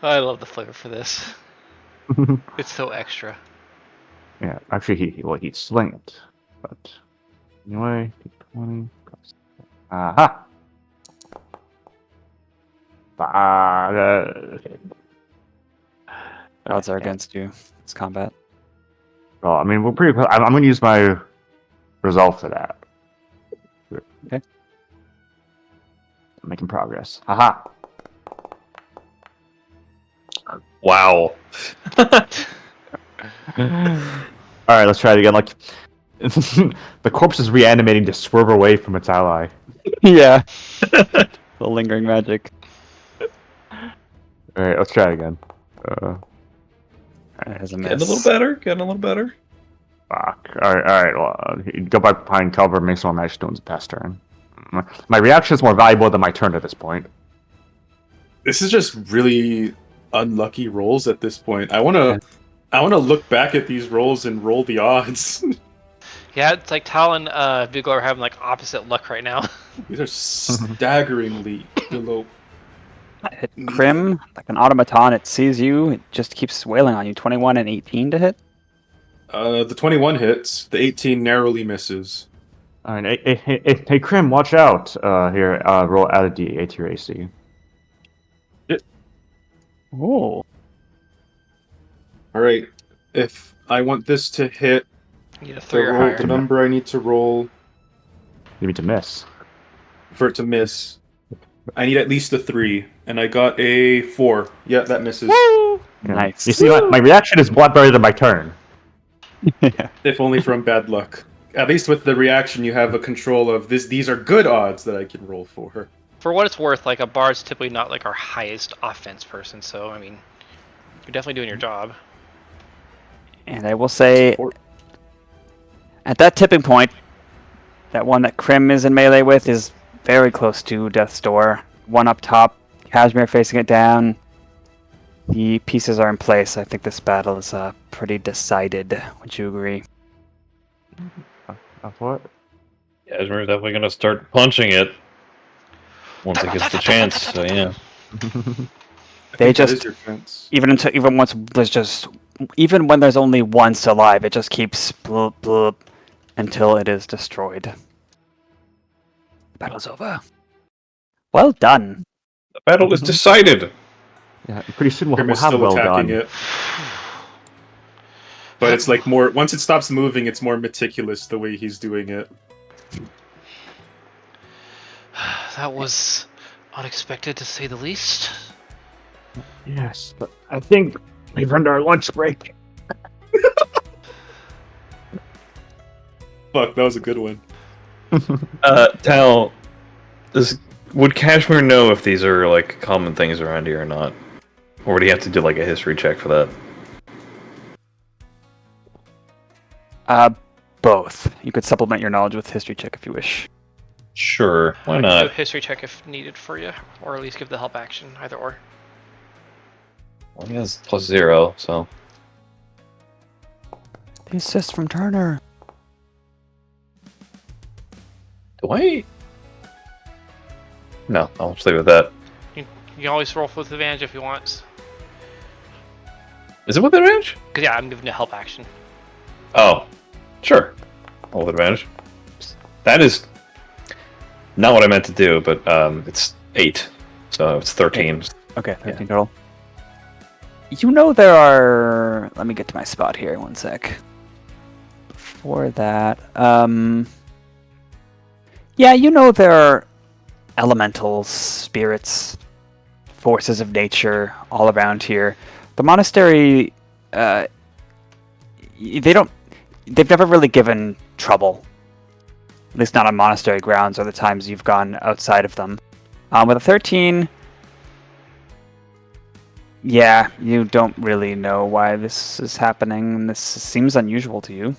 I love the flavor for this. It's so extra. Yeah, actually, he'd sling it. But anyway, 20. Aha! Odds are against you. It's combat. Well, I mean, we're pretty close. I'm going to use my resolve for that. Okay. Making progress. Haha! Wow. Alright, let's try it again. Like, the corpse is reanimating to swerve away from its ally. Yeah. The lingering magic. Alright, let's try it again. It has a Getting a miss. little better. Getting a little better. Fuck. Alright, well, go behind cover, make some magic stones, pass turn. My reaction is more valuable than my turn at this point. This is just really unlucky rolls at this point. I wanna look back at these rolls and roll the odds. Yeah, it's like Tal and Vigor are having like opposite luck right now. These are staggeringly below. Hit Crim, like an automaton, it sees you, it just keeps wailing on you. 21 and 18 to hit. The 21 hits, the 18 narrowly misses. Alright, hey, Crim, watch out. Here, roll out a D8 to your AC. Oh. Alright, if I want this to hit You need a the, 3 or roll, higher. the number I need to roll You need to miss. for it to miss, I need at least a 3, and I got a 4. Yeah, that misses. Yeah. Nice. You see, my reaction is what better than my turn. If only from bad luck. At least with the reaction, you have a control of this. These are good odds that I can roll for. For what it's worth, like a bard's typically not like our highest offense person, so I mean, you're definitely doing your job. And I will say, at that tipping point, that one that Crim is in melee with is very close to death's door. One up top, Cashmere facing it down. The pieces are in place. I think this battle is pretty decided. Would you agree? Of what? Cashmere's definitely gonna start punching it once it gets the chance. So yeah. They That just is your chance. even when there's only one still alive, it just keeps bloop bloop until it is destroyed. Battle's over. Well done. The battle is decided. Yeah, pretty soon we'll Crim is have still well attacking done. it. But it's like more, once it stops moving, it's more meticulous the way he's doing it. That was unexpected to say the least. Yes, but I think we've earned our lunch break. Fuck, that was a good one. Tal, would Cashmere know if these are like common things around here or not? Or would he have to do like a history check for that? Both. You could supplement your knowledge with history check if you wish. Sure, why I can do not? a history check if needed for you, or at least give the help action, either or. Well, he has +0, so. The assist from Turner. Do I? No, I'll just leave it at that. You can always roll with advantage if you want. Is it with advantage? Cause yeah, I'm giving you a help action. Oh, sure. All with advantage. That is not what I meant to do, but it's 8, so it's 13. Okay, 13 total. You know there are... Let me get to my spot here, one sec. Before that... Yeah, you know there are elementals, spirits, forces of nature all around here. The monastery... They've never really given trouble. At least not on monastery grounds or the times you've gone outside of them. With a 13... Yeah, you don't really know why this is happening, and this seems unusual to you.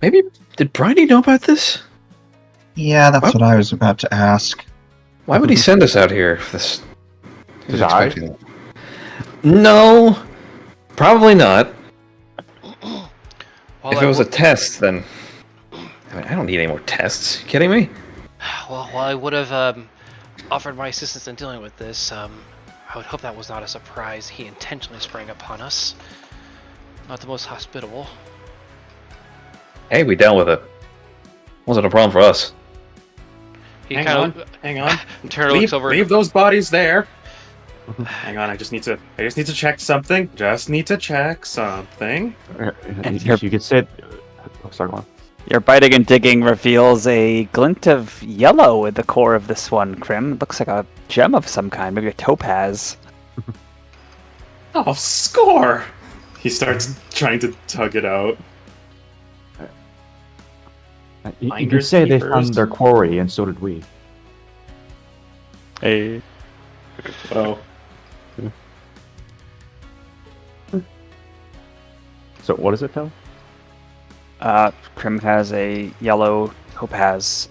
Maybe did Bridie know about this? Yeah, that's what I was about to ask. Why would he send us out here? If this To die? No, probably not. While If I it was a wo- test, then I don't need any more tests. You kidding me? Well, while I would have offered my assistance in dealing with this, I would hope that was not a surprise. He intentionally sprang upon us. Not the most hospitable. Hey, we dealt with it. Wasn't a problem for us. He Hang kind on, of hang on. Turner looks over. Leave those bodies there. Hang on, I just need to check something. Just need to check something. And You could say... Oh, sorry, go on. Your biting and digging reveals a glint of yellow at the core of this one, Crim. It looks like a gem of some kind, maybe a topaz. Oh, score! He starts trying to tug it out. You Finders could say they keepers. found their quarry, and so did we. Hey. Oh. So what is it, Phil? Crim has a yellow topaz.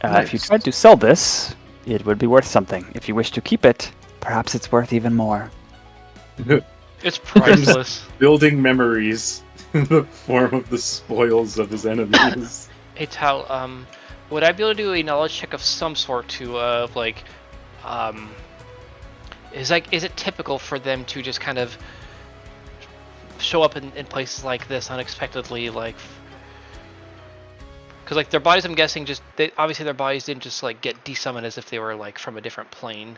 If you Nice. tried to sell this, it would be worth something. If you wish to keep it, perhaps it's worth even more. It's priceless. Building memories in the form of the spoils of his enemies. Hey Tal, would I be able to do a knowledge check of some sort to is it typical for them to just kind of show up in places like this unexpectedly, like, because like their bodies, I'm guessing, obviously their bodies didn't just like get desummoned as if they were like from a different plane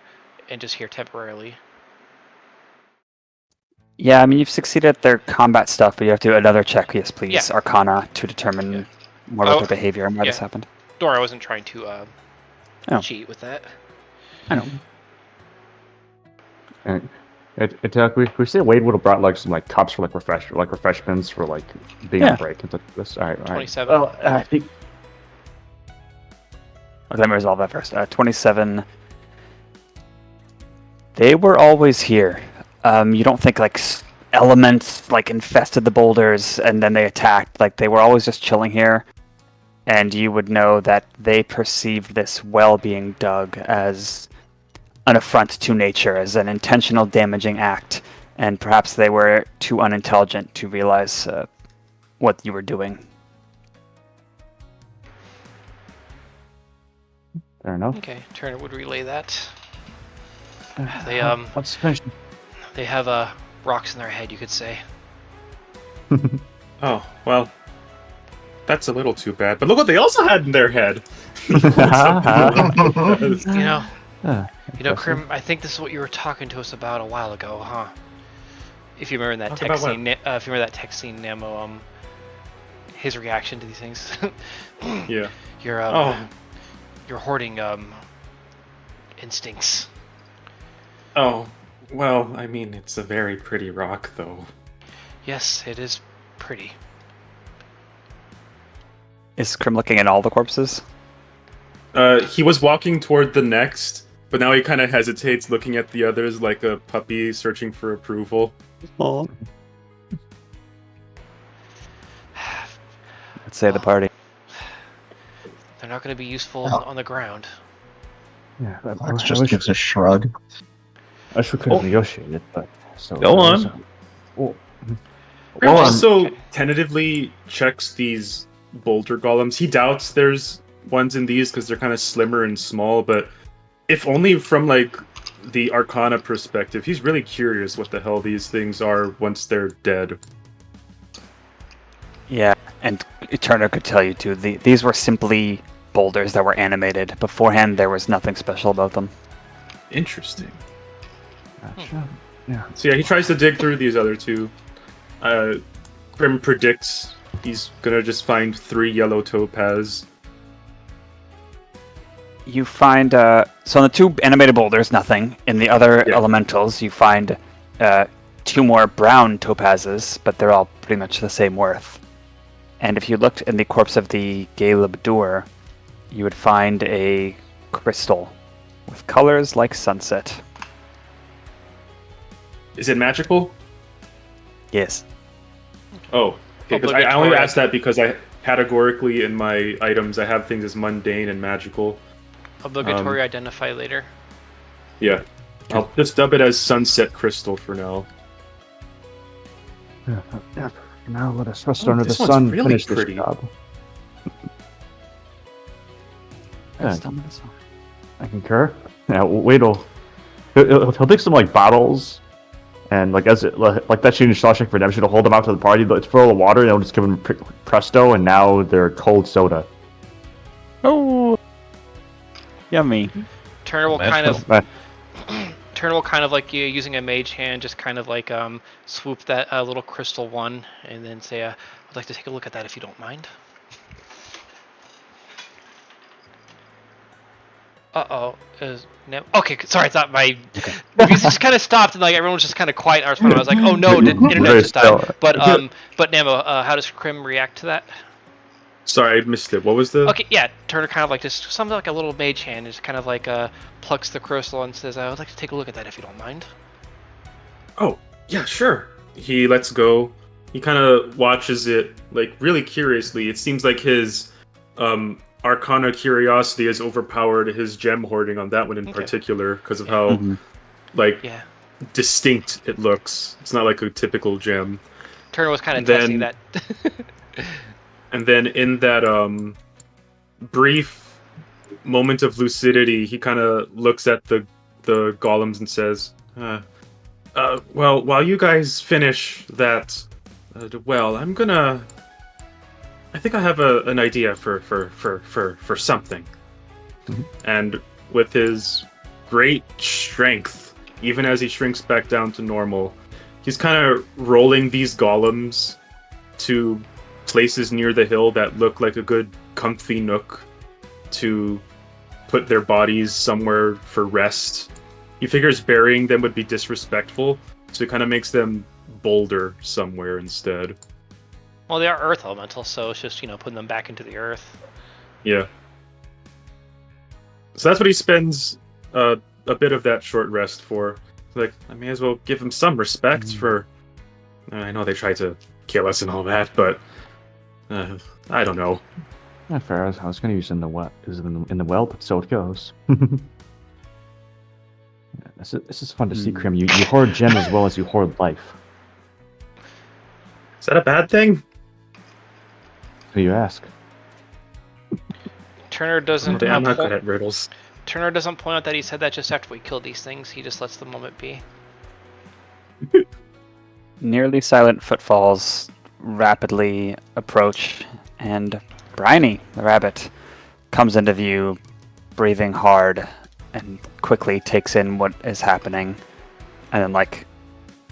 and just here temporarily. Yeah, I mean, you've succeeded at their combat stuff, but you have to do another check, yes, please. Yeah. Arcana to determine more about Oh, their behavior and why this yeah. happened. Or I wasn't trying to Oh. cheat with that. I know. And we say Wade would have brought like some like cups for like refreshments for like being on break and stuff like this. All right. 27. Well, I think Let me resolve that first. 27. They were always here. You don't think like elements like infested the boulders and then they attacked. Like they were always just chilling here. And you would know that they perceived this well being dug as an affront to nature, as an intentional damaging act. And perhaps they were too unintelligent to realize what you were doing. fair enough. Okay, Turner would relay that. They Let's finish. They have rocks in their head, you could say. Oh, well, that's a little too bad. But look what they also had in their head. You know, Interesting. Crim, I think this is what you were talking to us about a while ago, huh? If you remember in that Talk text about scene, if you remember that text scene, Nemo, his reaction to these things. Yeah. Your hoarding instincts. Oh, well, I mean, it's a very pretty rock, though. Yes, it is pretty. Is Crim looking at all the corpses? He was walking toward the next, but now he kind of hesitates, looking at the others like a puppy searching for approval. Oh. Let's say the party. They're not going to be useful Oh. on the ground. Yeah, Lex just gives a shrug. I wish we could have negotiated, but so Go on. Crim also tentatively checks these boulder golems. He doubts there's ones in these because they're kind of slimmer and small, but if only from like the Arcana perspective, he's really curious what the hell these things are once they're dead. Yeah, and Turner could tell you too. These were simply boulders that were animated. Beforehand, there was nothing special about them. Interesting. Gotcha. Yeah. So yeah, he tries to dig through these other two. Crim predicts he's gonna just find 3 yellow topaz. You find so in the 2 animated boulders, nothing. In the other elementals, you find 2 more brown topazes, but they're all pretty much the same worth. And if you looked in the corpse of the Baldur, you would find a crystal with colors like sunset. Is it magical? Yes. Oh, okay. Because I only asked that because I categorically in my items I have things as mundane and magical. Obligatory identify later. Yeah, I'll just dub it as sunset crystal for now. Yeah. Now let us rest under the this one's sun. really Finish pretty. this job. I concur. Yeah, Wade'll he'll take some like bottles, and like like that shooting Shawshank Redemption to hold them out to the party. But it's full of water, and they'll just give them presto, and now they're cold soda. Oh, yummy. Turner will Turner will kind of like using a mage hand, just kind of like swoop that little crystal one, and then say, "I'd like to take a look at that if you don't mind." Okay, sorry, I thought my music just kind of stopped and like everyone was just kind of quiet. I was like, "Oh no, did internet just die?" But Nemo, how does Crim react to that? Sorry, I missed it. What was the? Okay, yeah, Turner kind of like just something like a little mage hand, just kind of like plucks the crystal and says, "I would like to take a look at that if you don't mind." Oh, yeah, sure. He lets go. He kind of watches it like really curiously. It seems like his Arcana curiosity has overpowered his gem hoarding on that one in particular because of how distinct it looks. It's not like a typical gem. Turner was kind of testing that. And then in that brief moment of lucidity, he kind of looks at the golems and says, well, while you guys finish that, I think I have an idea for something. Mm-hmm. And with his great strength, even as he shrinks back down to normal, he's kind of rolling these golems to places near the hill that look like a good comfy nook to put their bodies somewhere for rest. He figures burying them would be disrespectful, so he kind of makes them boulder somewhere instead. Well, they are earth elemental, so it's just, putting them back into the earth. Yeah. So that's what he spends a bit of that short rest for. Like, I may as well give him some respect for... I know they tried to kill us and all that, but... I don't know. Yeah, fair. I was going to use it in the well, but so it goes. This is fun to see, Crim. You hoard gems as well as you hoard life. Is that a bad thing? Who you ask? Turner doesn't. I'm not good at riddles. Turner doesn't point out that he said that just after we killed these things. He just lets the moment be. Nearly silent footfalls rapidly approach, and Briny, the rabbit, comes into view, breathing hard, and quickly takes in what is happening, and then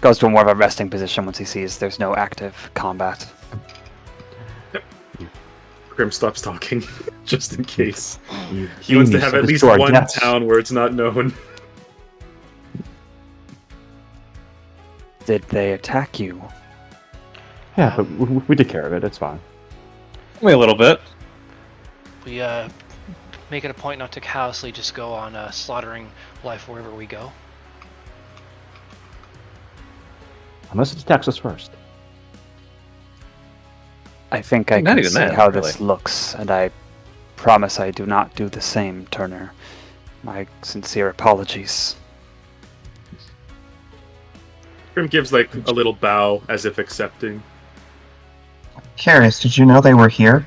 goes to more of a resting position once he sees there's no active combat. Crim stops talking, just in case. He wants to have at least one town where it's not known. Did they attack you? Yeah, but we took care of it. It's fine. Only a little bit. We make it a point not to callously just go on slaughtering life wherever we go. Unless it attacks us first. I think I Not can even see that, how really. this looks, and I promise I do not do the same, Turner. My sincere apologies. Crim gives a little bow as if accepting. Curious, did you know they were here?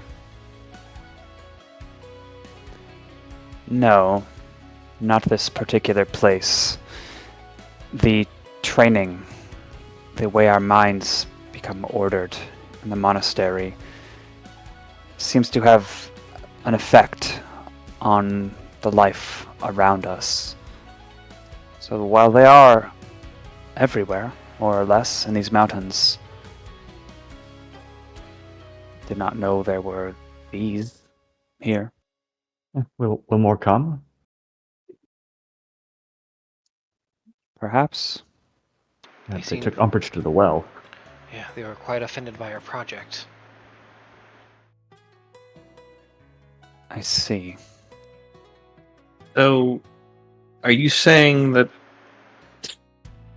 No, not this particular place. The training, the way our minds become ordered in the monastery, seems to have an effect on the life around us. So while they are everywhere, more or less, in these mountains, did not know there were these here. Yeah, will more come? Perhaps. Yeah, they took umbrage to the well. Yeah, they were quite offended by our project. I see. So, are you saying that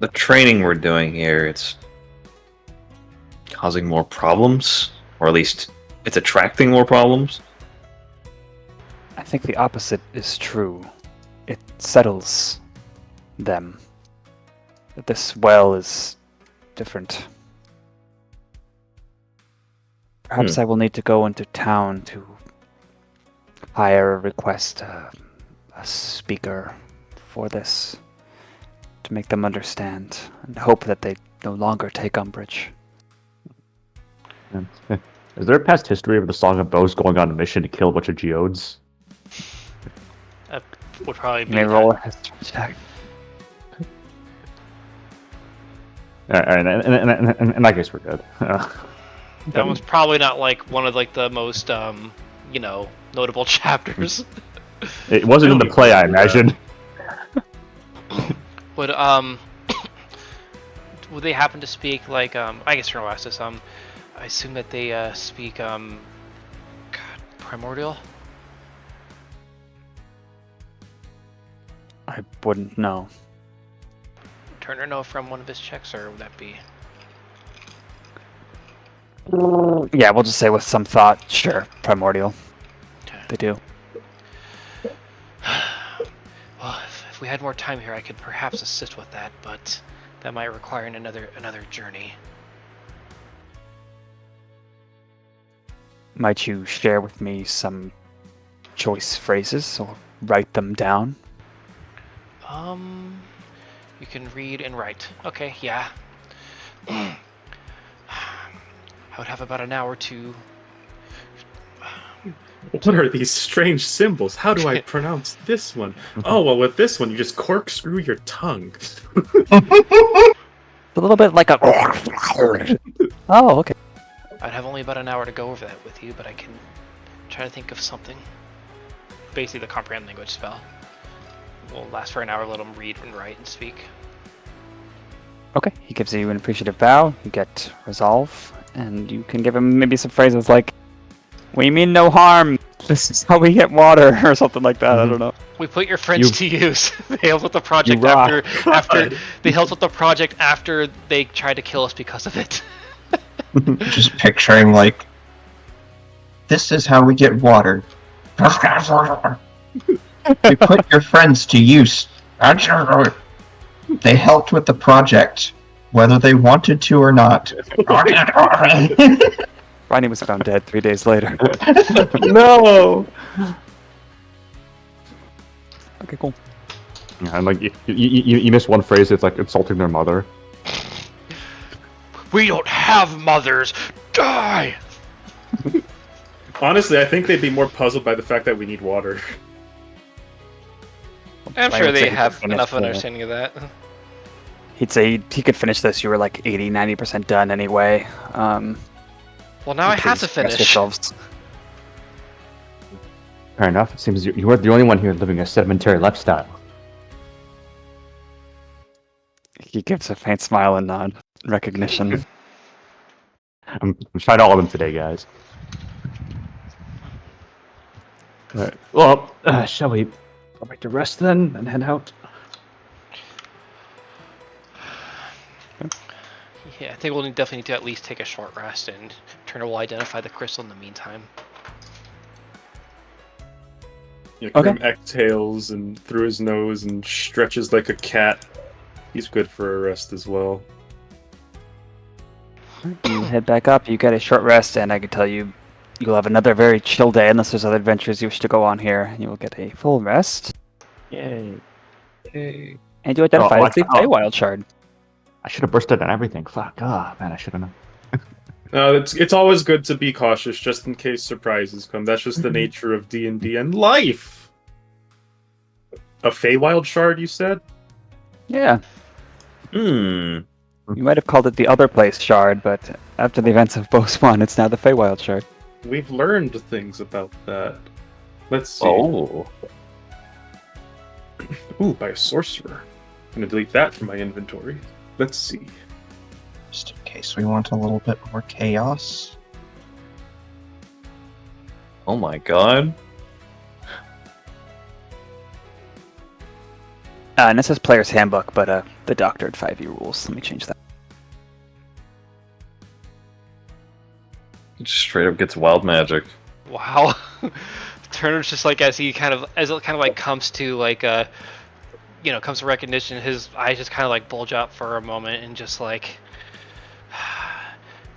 the training we're doing here, it's causing more problems? Or at least, it's attracting more problems? I think the opposite is true. It settles them. That this well is different. Perhaps I will need to go into town to hire or request a speaker for this, to make them understand, and hope that they no longer take umbrage. Yeah. Is there a past history of the Song of Bows going on a mission to kill a bunch of geodes? That would probably be. You may roll a history check. Alright, in that case, we're good. That was probably not one of the most notable chapters. It wasn't in the play, I imagine. Would would they happen to speak I guess for ask this, I assume that they speak primordial? I wouldn't know. Turner know from one of his checks, or would that be? Yeah, we'll just say with some thought, sure, primordial. Okay. They do. Well, if we had more time here, I could perhaps assist with that, but that might require another journey. Might you share with me some choice phrases or write them down? You can read and write. Okay, yeah. I would have about an hour to... What are these strange symbols? How do I pronounce this one? Oh, well, with this one, you just corkscrew your tongue. The a little bit like a. Oh, okay. I'd have only about an hour to go over that with you, but I can try to think of something. Basically, the comprehend language spell will last for an hour. Let him read and write and speak. Okay, he gives you an appreciative bow. You get resolve, and you can give him maybe some phrases like, "We mean no harm. This is how we get water," or something like that. I don't know. We put your friends to use. They helped with the project rock. after they helped with the project after they tried to kill us because of it. Just picturing, like, this is how we get water. We put your friends to use. They helped with the project, whether they wanted to or not. Ronnie was found dead 3 days later. No. Okay, cool. Yeah, and like you miss one phrase. It's like insulting their mother. We don't have mothers. Die. Honestly, I think they'd be more puzzled by the fact that we need water. I'm I sure would they say have finish enough the- understanding of that. He'd say he could finish this. You were like 80-90% done anyway. Well, now I have Please to rest finish. yourselves. Fair enough. It seems you are the only one here living a sedentary lifestyle. He gives a faint smile and nod. Recognition. I'm trying all of them today, guys. All right. Well, shall we go back to rest then and head out? Yeah, I think we'll definitely need to at least take a short rest, and Turner will identify the crystal in the meantime. Yeah, Okay. Crim exhales and through his nose and stretches like a cat. He's good for a rest as well. You head back up. You get a short rest, and I can tell you, you'll have another very chill day unless there's other adventures you wish to go on here. You will get a full rest, Yay! and you identify Oh, as the Feywild Shard. I should have bursted on everything. Fuck. Ah, man, I should have known. No, it's always good to be cautious just in case surprises come. That's just the nature of D&D and life. A Feywild shard, you said? Yeah, Hmm. you might have called it the Other Place Shard, but after the events of Bose 1, it's now the Feywild Shard. We've learned things about that. Let's see. Oh. Ooh, by a sorcerer. I'm gonna delete that from my inventory. Let's see. Just in case we want a little bit more chaos. Oh my god. And it says Player's Handbook, but the doctored 5e rules. Let me change that. It just straight up gets wild magic. Wow. Turner's just like as it kind of like comes to like comes to recognition, his eyes just kind of like bulge out for a moment and just like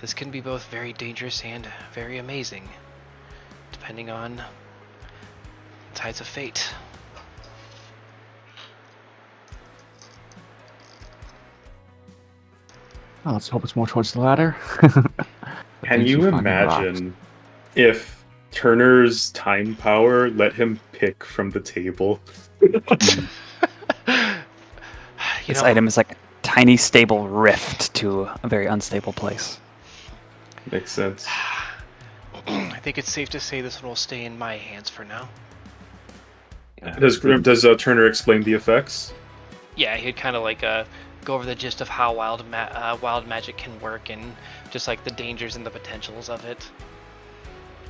this can be both very dangerous and very amazing, depending on tides of fate. Oh, let's hope it's more towards the latter. Can you imagine if Turner's time power let him pick from the table? This item is like a tiny stable rift to a very unstable place. Makes sense. I think it's safe to say this one will stay in my hands for now. Does Turner explain the effects? Yeah, he'd kind of like go over the gist of how wild magic can work and just like the dangers and the potentials of it,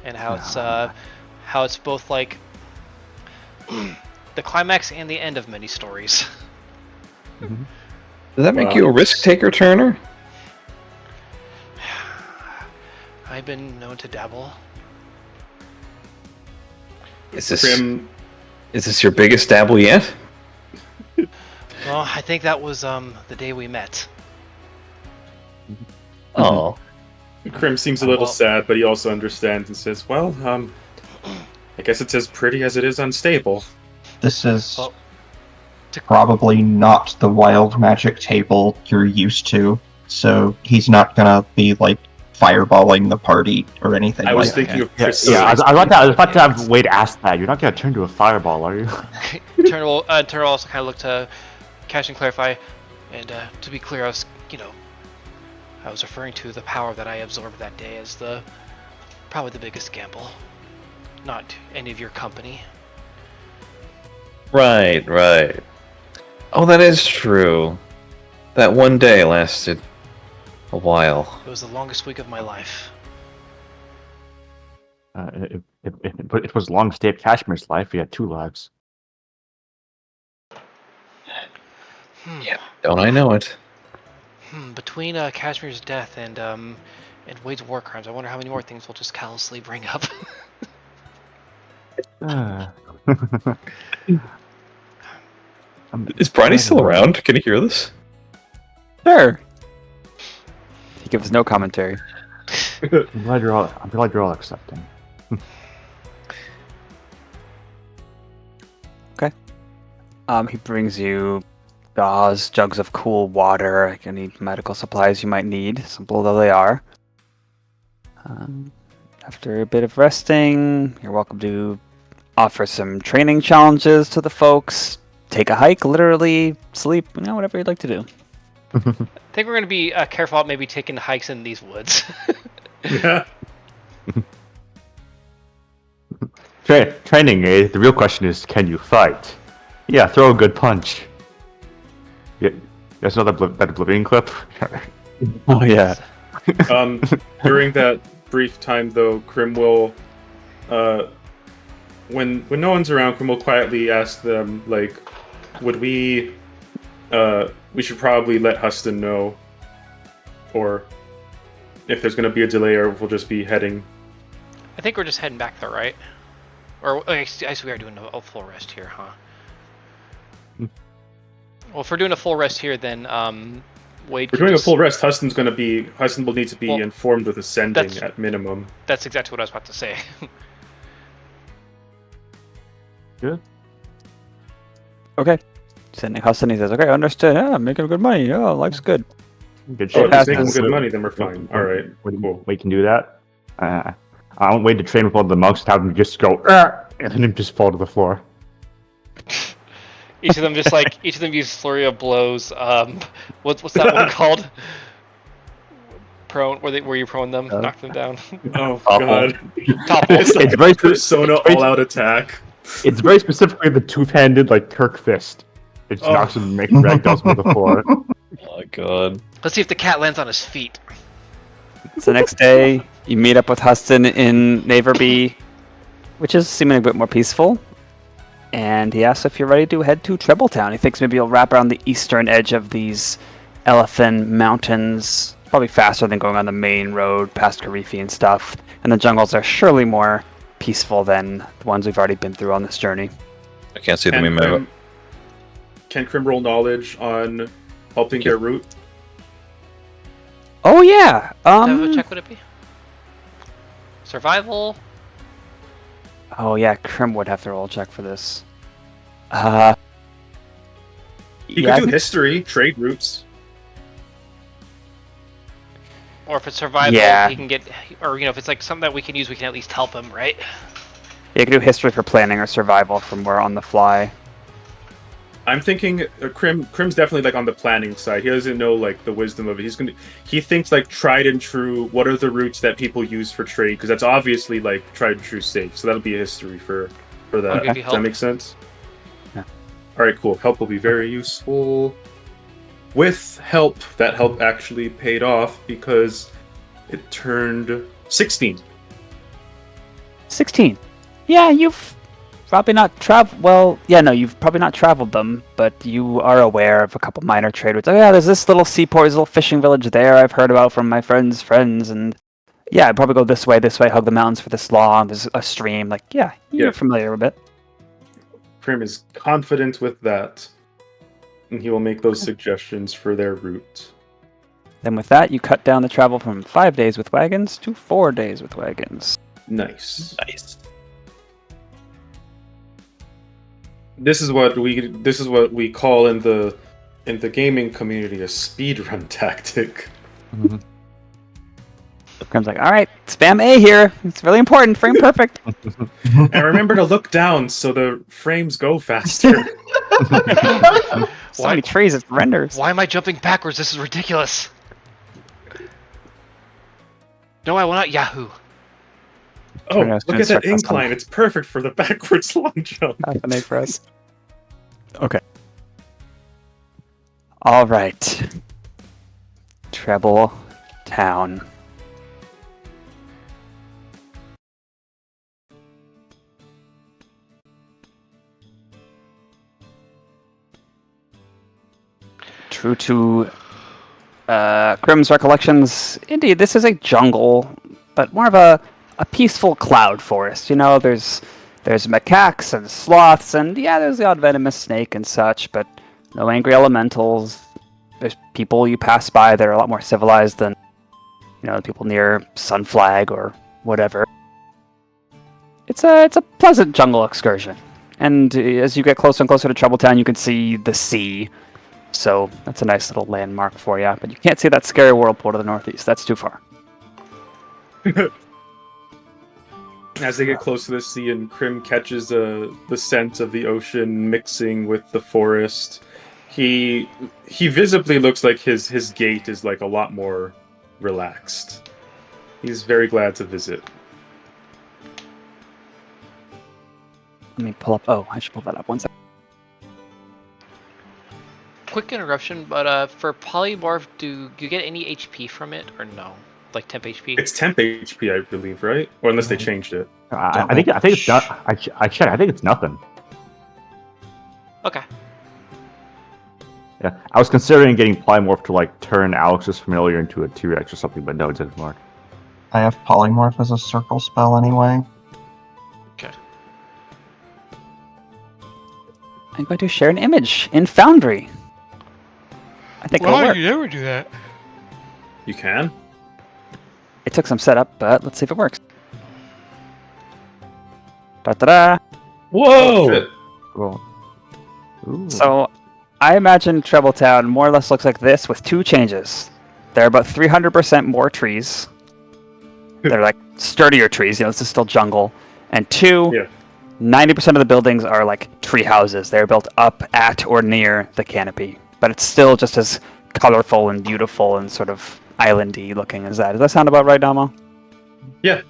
and how it's both like the climax and the end of many stories. Does that make you a risk taker, Turner? I've been known to dabble. Is this Crim, your biggest dabble yet? Well, I think that was the day we met. Oh. Crim seems a little sad, but he also understands and says, well, I guess it's as pretty as it is unstable. This is Well, probably not the wild magic table you're used to, so he's not gonna be like fireballing the party or anything I was like thinking that. of Yeah, Chris. I was about to have Wade ask that. You're not gonna turn to a fireball, are you? Turner will also kind of look to Cash and clarify, and to be clear, I was, I was referring to the power that I absorbed that day as probably the biggest gamble. Not any of your company. Right. Oh, that is true. That one day lasted a while. It was the longest week of my life. It was the longest day of Cashmere's life. He had 2 lives. Yeah, don't I know it? Between Cashmere's death and Wade's war crimes, I wonder how many more things we'll just callously bring up. Is Bridie still around? Can you hear this? Sure. He gives no commentary. I'm glad you're all accepting. Okay. He brings you gauze, jugs of cool water, like any medical supplies you might need, simple though they are. After a bit of resting, you're welcome to offer some training challenges to the folks. Take a hike, literally, sleep, whatever you'd like to do. I think we're going to be careful about maybe taking hikes in these woods. Yeah. Training, eh? The real question is, can you fight? Yeah, throw a good punch. Yeah, there's another that Oblivion clip. Oh yeah. During that brief time, though, Crim will, when no one's around, Crim will quietly ask them, like, would we should probably let Huston know, or if there's going to be a delay, or if we'll just be heading. I think we're just heading back there, right? Or I guess we are doing a full rest here, huh? Well, if we're doing a full rest here, then Wade. We're doing a full rest. Huston will need to be informed with ascending at minimum. That's exactly what I was about to say. Good. Okay. Sending Huston, he says, okay, understood. Yeah, making good money. Yeah, life's good. Good Oh, shit. if he's making good money, then we're fine. All right. Cool. We can do that. I don't wait to train with all the monks, have them just go, and then just fall to the floor. Each of them use flurry of blows. What's that one called? Prone, where you prone them, knock them down. Oh god. Topple. It's like It's very Persona all-out attack. It's very specifically the two-handed, like, Kirk fist. It just knocks him and makes ragdolls from the floor. Oh my god. Let's see if the cat lands on his feet. So the next day, you meet up with Huston in Naverby, which is seemingly a bit more peaceful. And he asks if you're ready to head to Trebletown. He thinks maybe you'll wrap around the eastern edge of these Elephant Mountains. Probably faster than going on the main road past Karifi and stuff. And the jungles are surely more peaceful than the ones we've already been through on this journey. I can't see them in my... Can Crim roll knowledge on helping their route? Oh yeah. What check would it be? Survival. Oh yeah, Crim would have to roll a check for this. You could do history, trade routes. Or if it's survival, he can get, or if it's like something that we can use, we can at least help him, right? Yeah, you can do history for planning or survival from where on the fly. I'm thinking Crim's definitely like on the planning side. He doesn't know like the wisdom of it. He thinks like tried and true. What are the routes that people use for trade? Because that's obviously like tried and true safe. So that'll be a history for that. Does that make sense? Yeah. All right, cool. Help will be very useful. With help, that help actually paid off because it turned 16. 16. Yeah, you've probably not traveled. Well, yeah, no, you've probably not traveled them, but you are aware of a couple minor trade routes. Oh yeah, there's this little seaport, this little fishing village there I've heard about from my friends' friends, and yeah, I'd probably go this way, hug the mountains for this long. There's a stream, like you're familiar with it. Crim is confident with that, and he will make those suggestions for their route. Then with that, you cut down the travel from 5 days with wagons to 4 days with wagons. Nice. Nice. This is what we call in the gaming community a speedrun tactic. Mm-hmm. Crim's like, all right, spam A here. It's really important. Frame perfect. And remember to look down so the frames go faster. So many trees, it renders. Why am I jumping backwards? This is ridiculous. No, I will not Yahoo! Oh, Turn look to at that instruct us on- incline. It's perfect for the backwards long jump. Happening for us. Okay. All right. Treble Town. True to Crim's recollections, indeed, this is a jungle, but more of a peaceful cloud forest. You know, there's macaques and sloths, and yeah, there's the odd venomous snake and such, but no angry elementals. There's people you pass by that are a lot more civilized than, you know, people near Sunflag or whatever. It's a pleasant jungle excursion, and as you get closer and closer to Troubletown, you can see the sea. So that's a nice little landmark for you, but you can't see that scary whirlpool to the northeast. That's too far. As they get close to the sea, and Crim catches the scent of the ocean mixing with the forest, he visibly looks like his gait is like a lot more relaxed. He's very glad to visit. Let me pull up. Oh, I should pull that up. One second. Quick interruption, but for polymorph, do you get any HP from it or no? Like temp HP? It's temp HP, I believe, right? Or unless they changed it. I think it's not. I checked. I think it's nothing. Okay. Yeah, I was considering getting polymorph to like turn Alex's familiar into a T-Rex or something, but no, it didn't work. I have polymorph as a circle spell anyway. Okay. I'm going to share an image in Foundry. I think it'll work. you never do that? You can? It took some setup, but let's see if it works. Da-da-da! Whoa! Shit. Well, ooh. So, I imagine Troubletown more or less looks like this with two changes. There are about 300% more trees. They're like sturdier trees, you know, this is still jungle. And two, Yeah. 90% of the buildings are like tree houses. They're built up at or near the canopy. But it's still just as colorful and beautiful and sort of islandy looking as that. Does that sound about right, Damo? Yeah.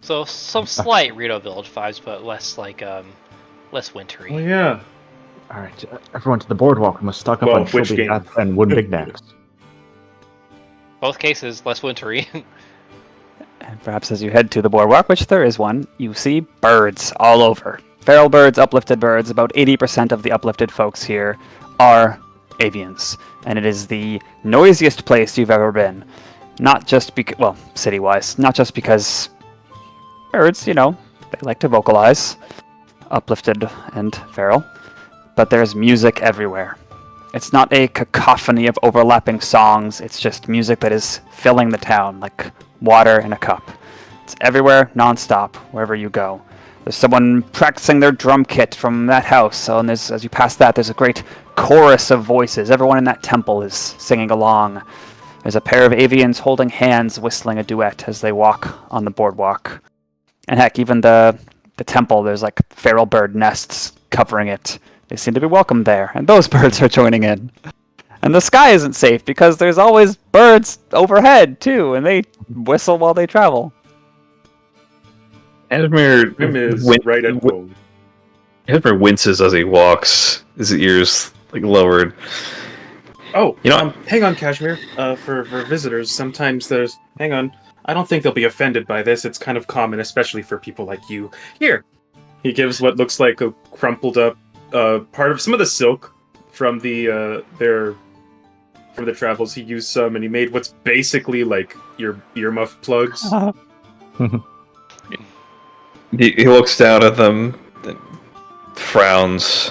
So some slight Rito Village vibes, but less like less wintry. Oh yeah. All right, everyone to the boardwalk. We must stock up Well, on which Shilby game? hats and wooden Big Macs. Both cases less wintry. And perhaps as you head to the boardwalk, which there is one, you see birds all over. Feral birds, uplifted birds. About 80% of the uplifted folks here are avians. And it is the noisiest place you've ever been. Not just because, well, city-wise, not just because birds, you know, they like to vocalize, uplifted and feral, but there's music everywhere. It's not a cacophony of overlapping songs, it's just music that is filling the town like water in a cup. It's everywhere, non-stop, wherever you go. There's someone practicing their drum kit from that house, so and as you pass that, there's a great chorus of voices. Everyone in that temple is singing along. There's a pair of avians holding hands, whistling a duet as they walk on the boardwalk. And heck, even the temple, there's like feral bird nests covering it. They seem to be welcome there, and those birds are joining in. And the sky isn't safe because there's always birds overhead too, and they whistle while they travel. Cashmere Crim is right at home. Cashmere winces as he walks, his ears like lowered. Oh, You know- hang on, Cashmere. For visitors, sometimes there's. Hang on. I don't think they'll be offended by this. It's kind of common, especially for people like you. Here. He gives what looks like a crumpled up part of some of the silk from the from the travels. He used some, and he made what's basically like your earmuff plugs. He looks down at them, and frowns.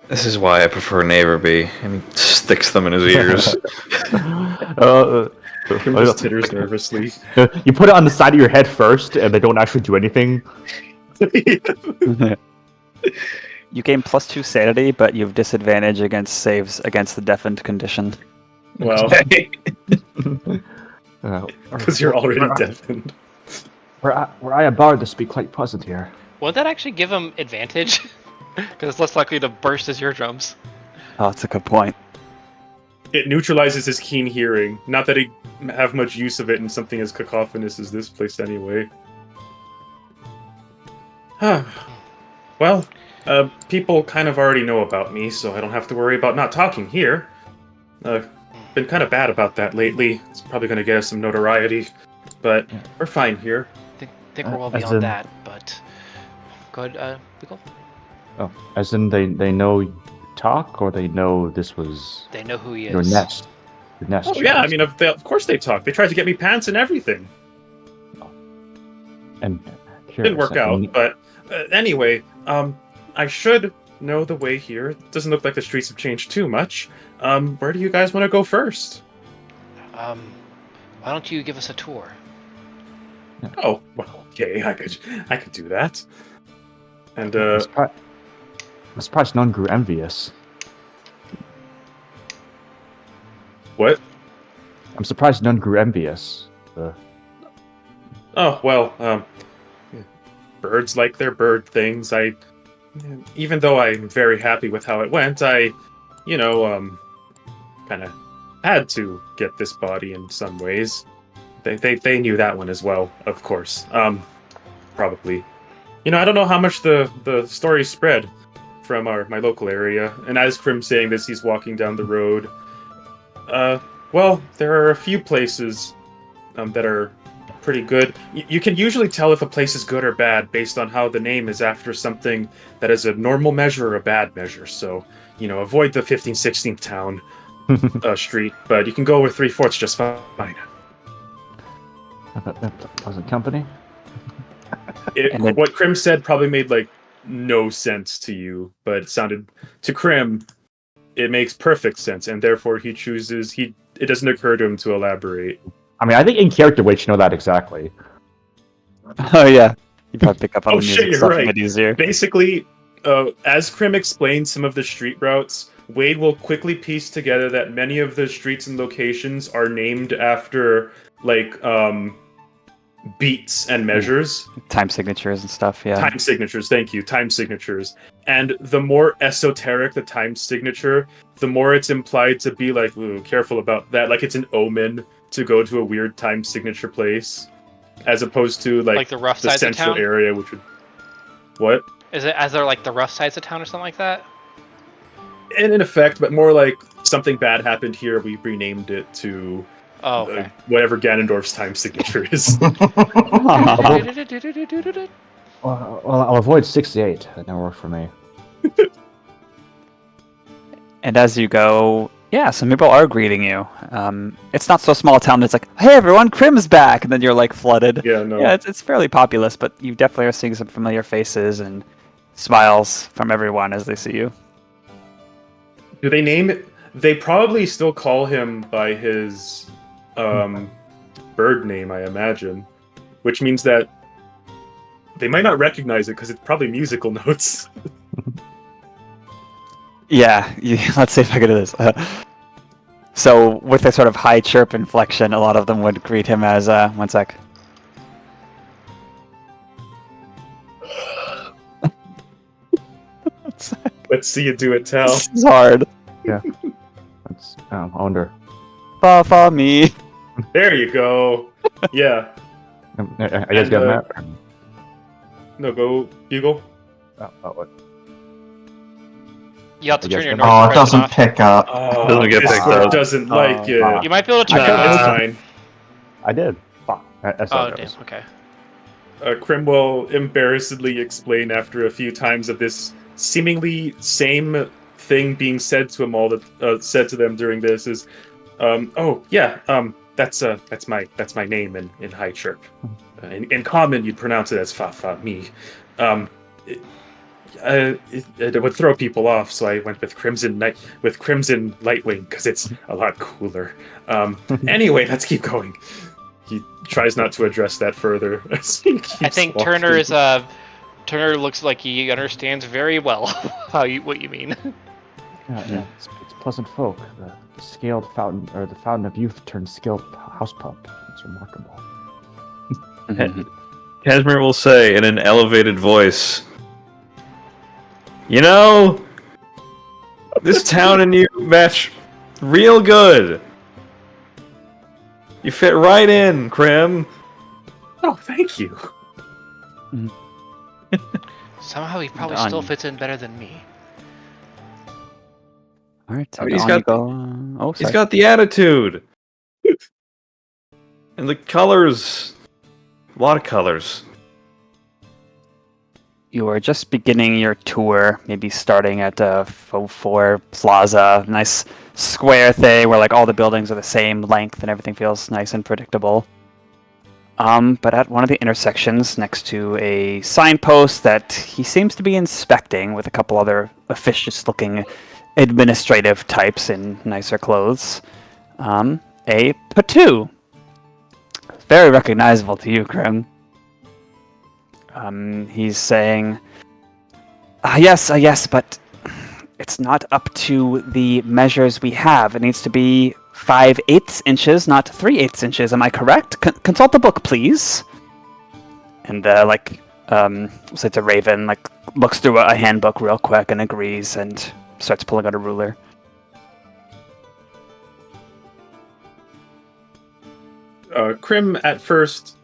This is why I prefer Neighborby, and he sticks them in his ears. Crim just titters nervously. You put it on the side of your head first, and they don't actually do anything. You gain +2 sanity, but you have disadvantage against saves against the deafened condition. Well, Uh, because you're already deafened. Were I a bard, this would be quite pleasant here. Would that actually give him advantage? Because it's less likely to burst his eardrums. Oh, that's a good point. it neutralizes his keen hearing. Not that he'd have much use of it in something as cacophonous as this place anyway. Well, people kind of already know about me, so I don't have to worry about not talking here. Been kind of bad about that lately. It's probably going to get us some notoriety, but we're fine here. I think we're well beyond that, but... Go ahead, Pickle. Oh, as in they know you talk, or they know this was... They know who he is. Your nest. Your nest. Oh, yeah, I mean, of course they talk. They tried to get me pants and everything. And didn't work out, but anyway, I should know the way here. It doesn't look like the streets have changed too much. Where do you guys want to go first? Why don't you give us a tour? Oh, well, okay, I could do that. And I'm surprised none grew envious. What? I'm surprised none grew envious. Oh, well, birds like their bird things. Even though I'm very happy with how it went, kind of had to get this body in some ways. They knew that one as well, of course. Probably. I don't know how much the story spread from my local area. And as Crim's saying this, he's walking down the road. Well, there are a few places that are pretty good. You can usually tell if a place is good or bad based on how the name is after something that is a normal measure or a bad measure. So, avoid the 15th, 16th town street, but you can go with 3/4 just fine. Pleasant company? What Crim said probably made, no sense to you, but it sounded... To Crim, it makes perfect sense, and therefore he chooses... It doesn't occur to him to elaborate. I mean, I think in character Witch know that exactly. Oh, yeah. You probably pick up on the shit, music you're stuff right. a bit easier. Basically, as Crim explains some of the street routes, Wade will quickly piece together that many of the streets and locations are named after, beats and measures. Time signatures and stuff, yeah. Time signatures, thank you. Time signatures. And the more esoteric the time signature, the more it's implied to be ooh, careful about that. Like it's an omen to go to a weird time signature place. As opposed to, the rough the sides of central town? area, which would... What? Is it as they're the rough sides of town or something like that? In effect, but more like something bad happened here, we renamed it to... Oh, okay. Whatever Ganondorf's time signature is. Well, I'll avoid 68. That never worked for me. And as you go, yeah, some people are greeting you. It's not so small a town. It's like, hey everyone, Crim's back, and then you're flooded. Yeah, no. Yeah, it's fairly populous, but you definitely are seeing some familiar faces and smiles from everyone as they see you. Do they name it? They probably still call him by his bird name, I imagine. Which means that they might not recognize it because it's probably musical notes. Yeah, let's see if I can do this. So, with a sort of high chirp inflection, a lot of them would greet him as, one sec. Let's see you do it, Tal. This is hard. Yeah. I wonder. Fa me. There you go. Yeah. Are you guys getting that? No, go Bugle. What? You have to turn your Oh, North it doesn't off. pick up. Oh, Doesn't get picked Discord up. doesn't like it. You might be able to turn No, it it's on. fine. I did. Fuck. That's Oh, how it damn. goes. Okay. Crim will embarrassedly explain after a few times of this seemingly same thing being said to him said to them during this is, that's my name in high chirp. In common, you'd pronounce it as fa me. It would throw people off, so I went with Crimson Lightwing because it's a lot cooler. Anyway, let's keep going. He tries not to address that further. I think Turner looks like he understands very well what you mean. Yeah. It's pleasant folk. The scaled fountain, or the fountain of youth turned skilled house pup. It's remarkable. Cashmere will say in an elevated voice, this town and you match real good. You fit right in, Crim. Oh, thank you. Somehow he probably Done. still fits in better than me. All right, so I mean, he's on you got the- go. Oh, He's sorry. got the attitude. And the colors. A lot of colors. You are just beginning your tour, maybe starting at Four Plaza, nice square thing where like all the buildings are the same length and everything feels nice and predictable. But at one of the intersections, next to a signpost that he seems to be inspecting with a couple other officious-looking administrative types in nicer clothes, a Patu. Very recognizable to you, Crim. He's saying, yes, but it's not up to the measures we have. It needs to be 5/8 inches, not 3/8 inches. Am I correct? Consult the book, please. And so it's a raven, like looks through a handbook real quick and agrees and starts pulling out a ruler. Crim at first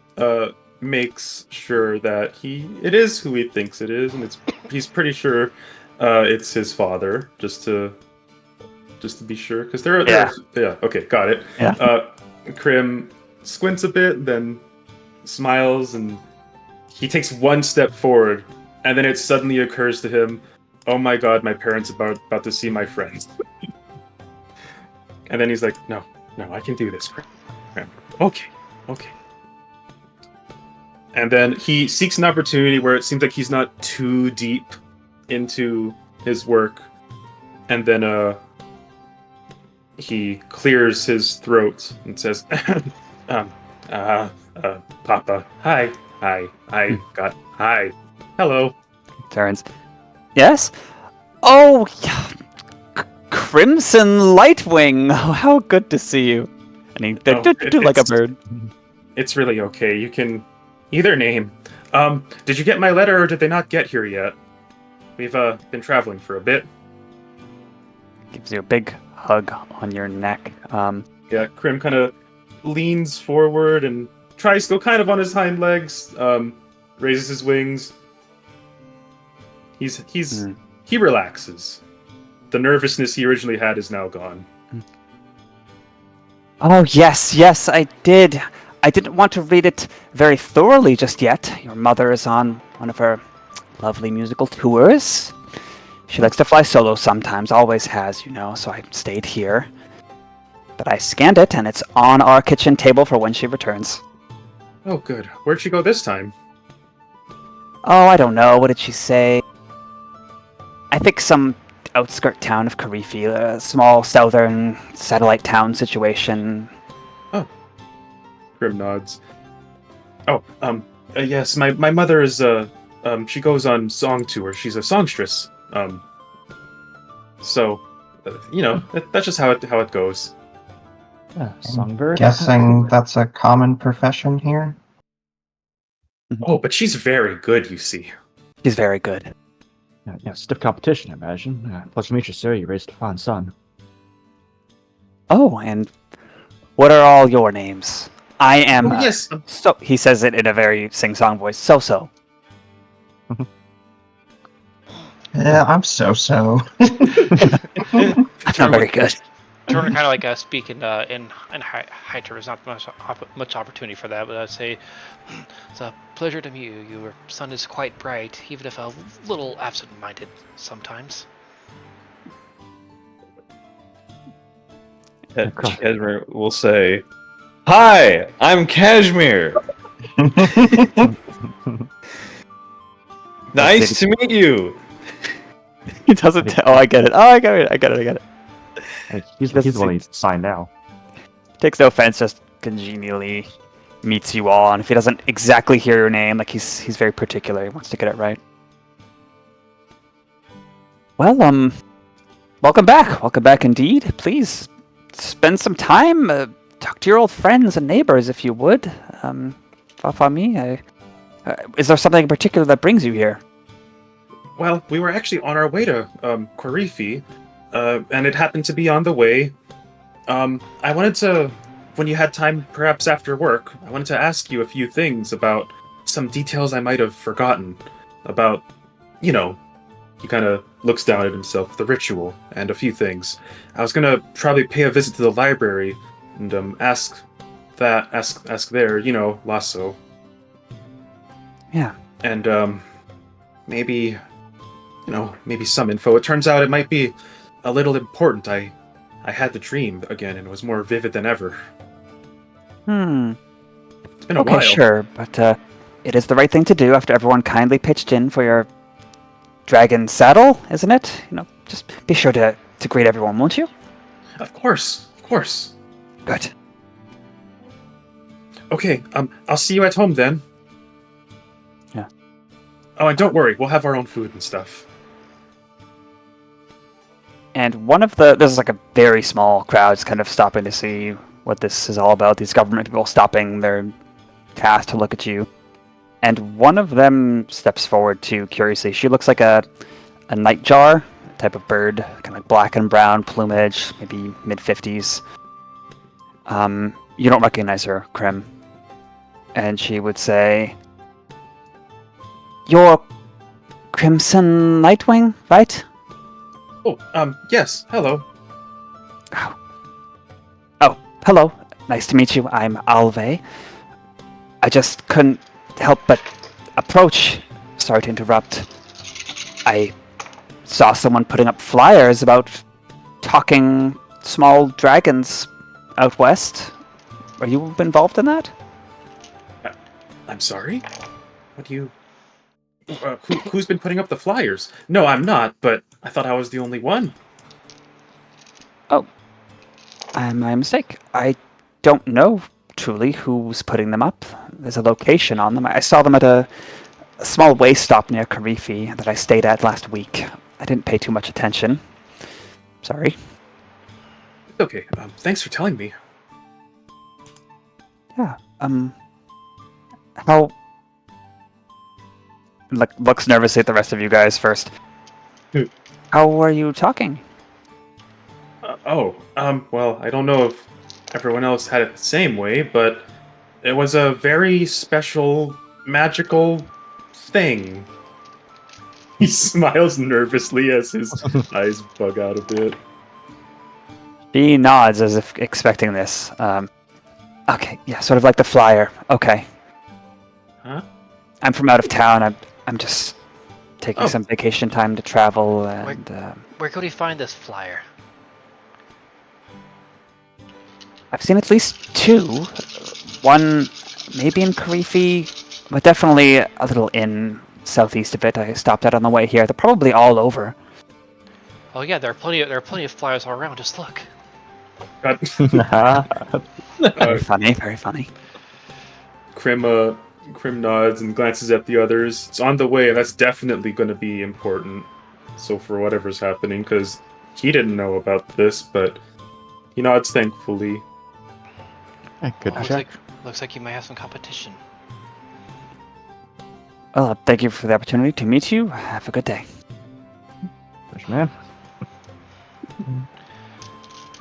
makes sure that it is who he thinks it is, and he's pretty sure it's his father, just to be sure, because yeah, okay, got it. Yeah. Crim squints a bit, then smiles, and he takes one step forward, and then it suddenly occurs to him, oh my god, my parents about to see my friends. And then he's like, no, I can do this, Crim. Okay. And then he seeks an opportunity where it seems like he's not too deep into his work, and then he clears his throat and says, Papa, hi, hello. Turns. Yes? Oh, yeah. Crimson Lightwing. Oh, how good to see you. And he do like a bird. It's really okay. You can either name. Did you get my letter, or did they not get here yet? We've been traveling for a bit. Gives you a big hug on your neck. Yeah, Crim kind of leans forward and tries to go kind of on his hind legs. Raises his wings. He relaxes. The nervousness he originally had is now gone. Oh, yes, I did. I didn't want to read it very thoroughly just yet. Your mother is on one of her lovely musical tours. She likes to fly solo sometimes, always has, so I stayed here. But I scanned it, and it's on our kitchen table for when she returns. Oh, good. Where'd she go this time? Oh, I don't know. What did she say? I think some outskirt town of Karifi, a small southern satellite town situation. Oh. Crim nods. Oh, yes, my mother is, she goes on song tour. She's a songstress. So, that's just how it goes. Songbird? Guessing that's a common profession here? Oh, but she's very good, you see. She's very good. Yeah, stiff competition, I imagine. Pleasure to meet you, sir. You raised a fine son. Oh, and what are all your names? I am. Oh, yes. So he says it in a very sing-song voice. So. Yeah, I'm so. Not very good. Jordan kind of like speak in high terms. Not much opportunity for that, but I'd say it's a pleasure to meet you. Your son is quite bright, even if a little absent-minded sometimes. Cashmere will say, "Hi, I'm Cashmere. Nice to meet you." He doesn't. Oh, I get it. Oh, I get it. He's the one who's signed now. Takes no offense, just congenially meets you all, and if he doesn't exactly hear your name, like he's very particular. He wants to get it right. Well, welcome back. Welcome back indeed. Please spend some time. Talk to your old friends and neighbors if you would. Fafami, is there something in particular that brings you here? Well, we were actually on our way to Karifi, and it happened to be on the way I wanted to, when you had time, perhaps after work, I wanted to ask you a few things about some details I might have forgotten. About, he kind of looks down at himself, the ritual, and a few things. I was gonna probably pay a visit to the library and ask there, Lasso. Yeah. And maybe some info. It turns out it might be a little important. I had the dream again, and it was more vivid than ever. It's been a while. Okay, sure, but it is the right thing to do after everyone kindly pitched in for your dragon saddle, isn't it? Just be sure to greet everyone, won't you? Of course. Good. Okay, I'll see you at home then. Yeah. Oh, and don't worry, we'll have our own food and stuff. And there's like a very small crowd's kind of stopping to see what this is all about. These government people stopping their task to look at you. And one of them steps forward too, curiously. She looks like a nightjar type of bird, kind of like black and brown plumage, maybe mid-50s. You don't recognize her, Crim. And she would say, "You're Crimson Nightwing, right?" Oh, yes, hello. Oh, hello. Nice to meet you. I'm Alve. I just couldn't help but approach. Sorry to interrupt. I saw someone putting up flyers about talking small dragons out west. Are you involved in that? I'm sorry? What do you... who's been putting up the flyers? No, I'm not, but I thought I was the only one. Oh, my mistake. I don't know truly who's putting them up. There's a location on them. I saw them at a small way stop near Karifi that I stayed at last week. I didn't pay too much attention. Sorry. It's okay. Thanks for telling me. Yeah. How... looks nervously at the rest of you guys first. How were you talking? Well, I don't know if everyone else had it the same way, but it was a very special, magical thing. He smiles nervously as his eyes bug out a bit. She nods as if expecting this. Okay, yeah, sort of like the flyer. Okay. Huh? I'm from out of town. I'm just taking some vacation time to travel, and... Where could we find this flyer? I've seen at least two. One maybe in Karifi, but definitely a little in southeast of it. I stopped at on the way here. They're probably all over. Oh yeah, there are plenty of flyers all around. Just look. Very funny, very funny. Crim nods and glances at the others. It's on the way, and that's definitely going to be important. So for whatever's happening, because he didn't know about this, but he nods thankfully. Good check. Looks like you might have some competition. Well, thank you for the opportunity to meet you. Have a good day. Yes, man.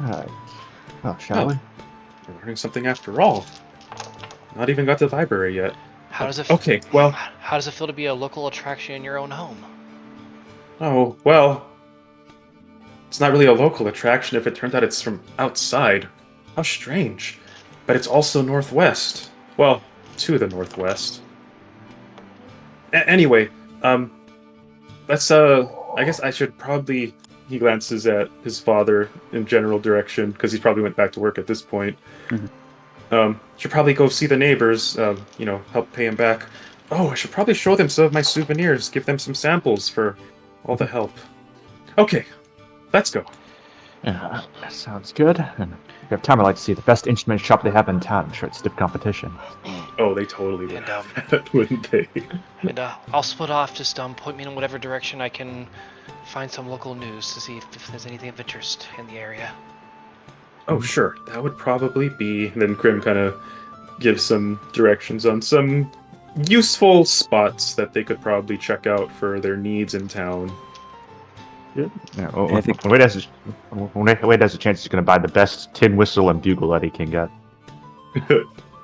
Alright. Well, shall we? We're learning something after all. Not even got to the library yet. How does it? Okay, well... How does it feel to be a local attraction in your own home? Oh, well... It's not really a local attraction if it turns out it's from outside. How strange. But it's also northwest. Well, to the northwest. Anyway, let's, I guess I should probably... He glances at his father in general direction, because he probably went back to work at this point. Mm-hmm. Should probably go see the neighbors, help pay him back. Oh, I should probably show them some of my souvenirs, give them some samples for all the help. Okay, let's go. Yeah, that sounds good. And if you have time, I'd like to see the best instrument shop they have in town. I'm sure it's stiff competition. Oh, they totally would And, have that, wouldn't they? And I'll split off. Just point me in whatever direction I can find some local news to see if there's anything of interest in the area. Oh, sure. That would probably be... Then Crim kind of gives some directions on some useful spots that they could probably check out for their needs in town. good. Yeah, well, I think- Wade has a chance he's going to buy the best tin whistle and bugle that he can get.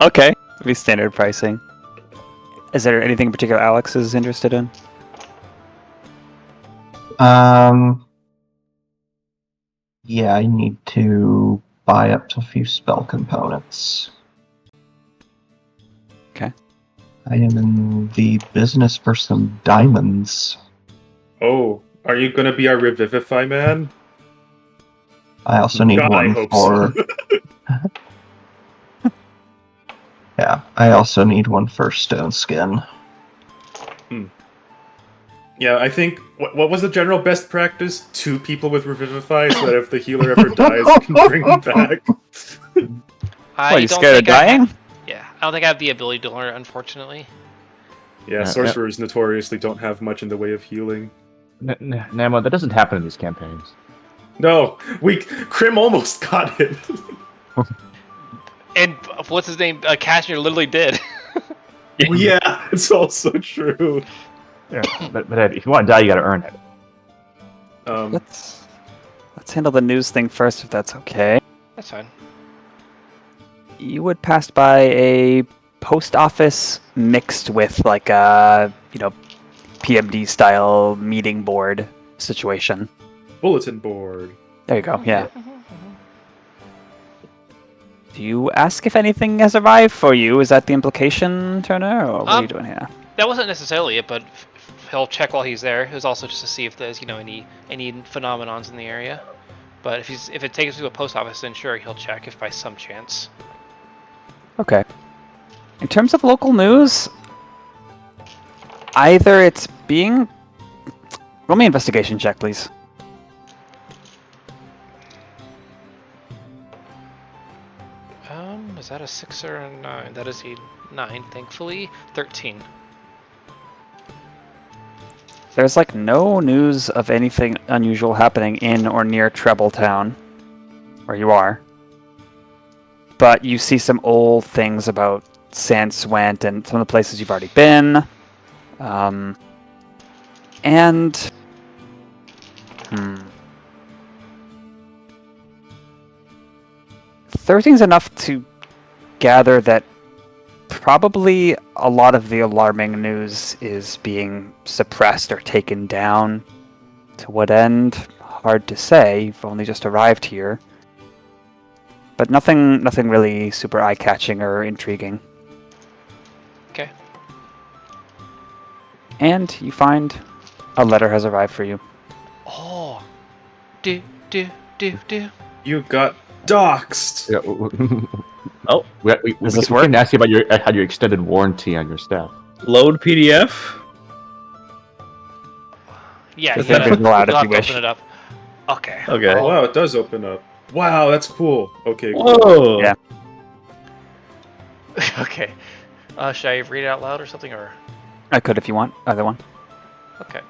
Okay, it'll be standard pricing. Is there anything in particular Alex is interested in? Yeah, I need to buy up to a few spell components. Okay. I am in the business for some diamonds. Oh, are you gonna be our Revivify man? I also need God, I one hope for. so. Yeah, I also need one for stone skin. Yeah, I think what was the general best practice? 2 people with Revivify, so that if the healer ever dies, we can bring them back. What, you don't scared of think I dying? Yeah, I don't think I have the ability to learn, unfortunately. Yeah, sorcerers notoriously don't have much in the way of healing. Namo, that doesn't happen in these campaigns. No, Crim almost got it. And what's his name? Cashmere literally did. Yeah, it's also true. Yeah, but if you want to die, you got to earn it. Let's handle the news thing first, if that's okay. That's fine. You would pass by a post office mixed with like a PMD style meeting board situation. Bulletin board. There you go. Yeah. Do you ask if anything has arrived for you? Is that the implication, Turner, or what are you doing here? That wasn't necessarily it, but he'll check while he's there. It was also just to see if there's any phenomenons in the area. But if it takes us to a post office, then sure, he'll check if by some chance. Okay. In terms of local news, either it's being... Roll me an investigation check, please. Is that a 6 or a 9? That is a 9, thankfully. 13. There's like no news of anything unusual happening in or near Trebletown, where you are. But you see some old things about Sandswent and some of the places you've already been. And... 13's enough to gather that probably a lot of the alarming news is being suppressed or taken down. To what end? Hard to say. You've only just arrived here. But nothing really super eye-catching or intriguing. Okay. And you find a letter has arrived for you. Oh. You got doxed. Yeah. Oh, Does this we work? can ask you about your extended warranty on your stuff. load PDF. Yeah, Just you let it go out if you'll you have to wish. open it up. Okay. Okay. Oh, wow, it does open up. Wow, that's cool. Okay, cool. Whoa. Yeah. Okay. Should I read it out loud or something, or? I could if you want. Either one. Okay.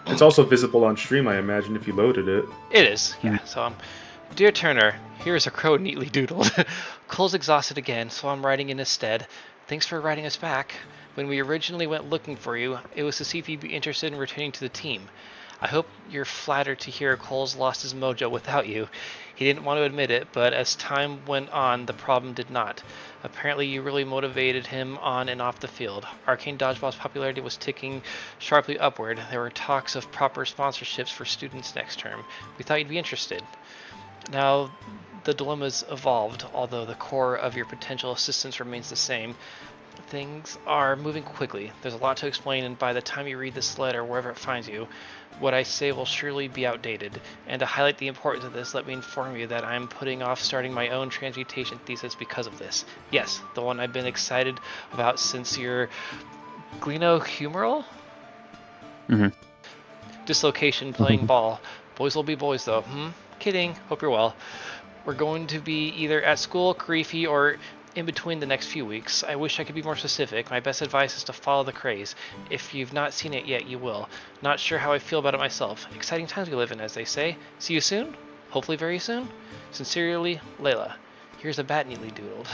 It's also visible on stream, I imagine, if you loaded it. It is, yeah. So, Dear Turner, here's a crow neatly doodled. Cole's exhausted again, so I'm writing in his stead. Thanks for writing us back. When we originally went looking for you, it was to see if you'd be interested in returning to the team. I hope you're flattered to hear Cole's lost his mojo without you. He didn't want to admit it, but as time went on, the problem did not. Apparently you really motivated him on and off the field. Arcane Dodgeball's popularity was ticking sharply upward. There were talks of proper sponsorships for students next term. We thought you'd be interested. Now, the dilemma's evolved, although the core of your potential assistance remains the same. Things are moving quickly. There's a lot to explain, and by the time you read this letter, wherever it finds you, what I say will surely be outdated. And to highlight the importance of this, let me inform you that I'm putting off starting my own transmutation thesis because of this. Yes, the one I've been excited about since your glenohumeral? Dislocation playing ball. Boys will be boys, though. Kidding. Hope you're well. We're going to be either at school, Karifi, or in between the next few weeks. I wish I could be more specific. My best advice is to follow the craze. If you've not seen it yet, you will. Not sure how I feel about it myself. Exciting times we live in, as they say. See you soon? Hopefully very soon? Sincerely, Layla. Here's a bat neatly doodled.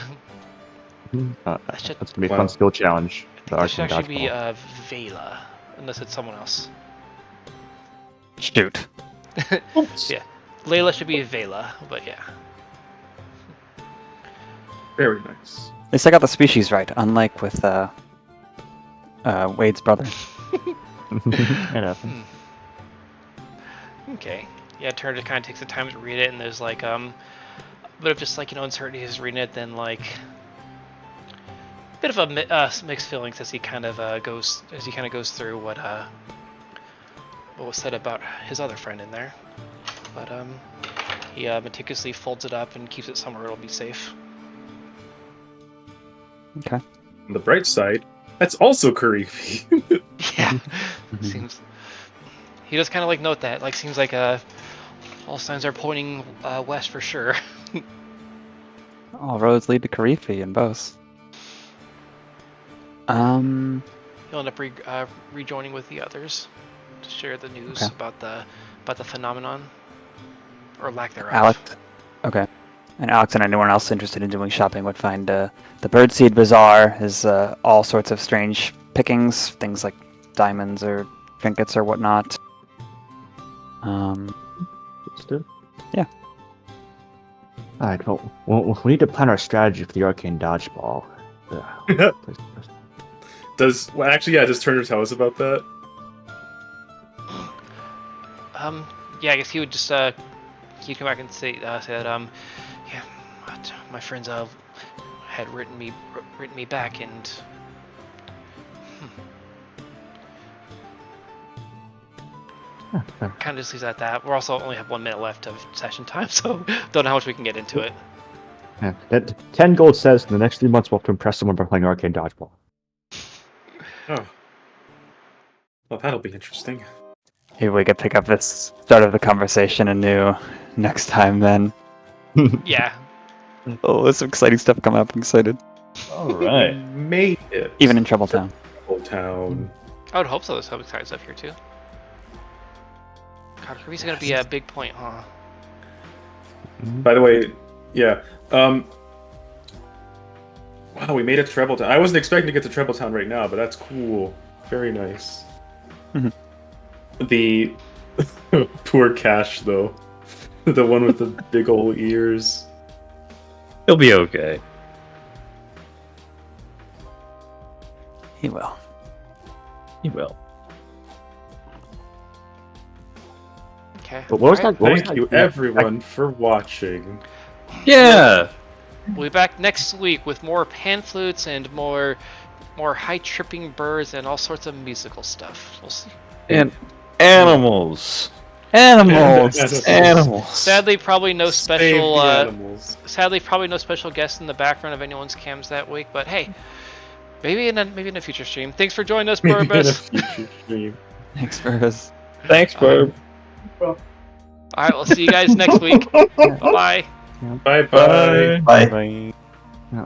That's going to be a fun skill challenge. I think this should actually be Vela, unless it's someone else. Shoot. Yeah, Layla should be Vela, but yeah. Very nice. At least I got the species right, unlike with Wade's brother. It happens. Okay. Yeah, Turner just kind of takes the time to read it, and there's like a bit of just like uncertainty as reading it, then like bit of a mixed feelings as he kind of goes through what was said about his other friend in there. But he meticulously folds it up and keeps it somewhere it'll be safe. Okay. On the bright side, that's also Karifi. Yeah, seems. He does kind of like note that. Like, seems like all signs are pointing west for sure. All roads lead to Karifi and Bose. He'll end up rejoining with the others to share the news about the phenomenon or lack thereof. Alex. Okay. And Alex and anyone else interested in doing shopping would find the Birdseed Bazaar is all sorts of strange pickings, things like diamonds or trinkets or whatnot. Understood. Yeah. Alright, well, we need to plan our strategy for the arcane dodgeball. Does Turner tell us about that? Yeah, I guess he would just he'd come back and say that yeah, my friends had written me back, and kind of just leaves it at that. We're also only have 1 minute left of session time, so don't know how much we can get into it. Yeah, that 10 gold says in the next 3 months we'll have to impress someone by playing arcane dodgeball. Oh. Well, that'll be interesting. Maybe we could pick up this start of the conversation anew next time then. Yeah. Oh, there's some exciting stuff coming up. I'm excited. All right. Made it. Even in Trouble Town. Trouble Town. I would hope so. There's some exciting stuff here too. God, Kirby's gonna be a big point, huh? By the way, yeah. Wow, we made it to Trouble Town. I wasn't expecting to get to Trouble Town right now, but that's cool. Very nice. Mhm. The poor Cash, though. The one with the big old ears. He'll be okay. He will. He will. Okay. But what was Alright. that? What was Thank that? you, everyone, for watching. Yeah. We'll be back next week with more pan flutes and more high tripping birds and all sorts of musical stuff. We'll see. And animals. Animals! Animals. Sadly, probably no Save special. the animals. Sadly, probably no special guest in the background of anyone's cams that week. But hey, maybe in a future stream. Thanks for joining us, Maybe in a Burbus. future stream. Thanks, Burris. Thanks, Burb. All right, we'll see you guys next week. Bye bye. Bye-bye. Bye. Yeah.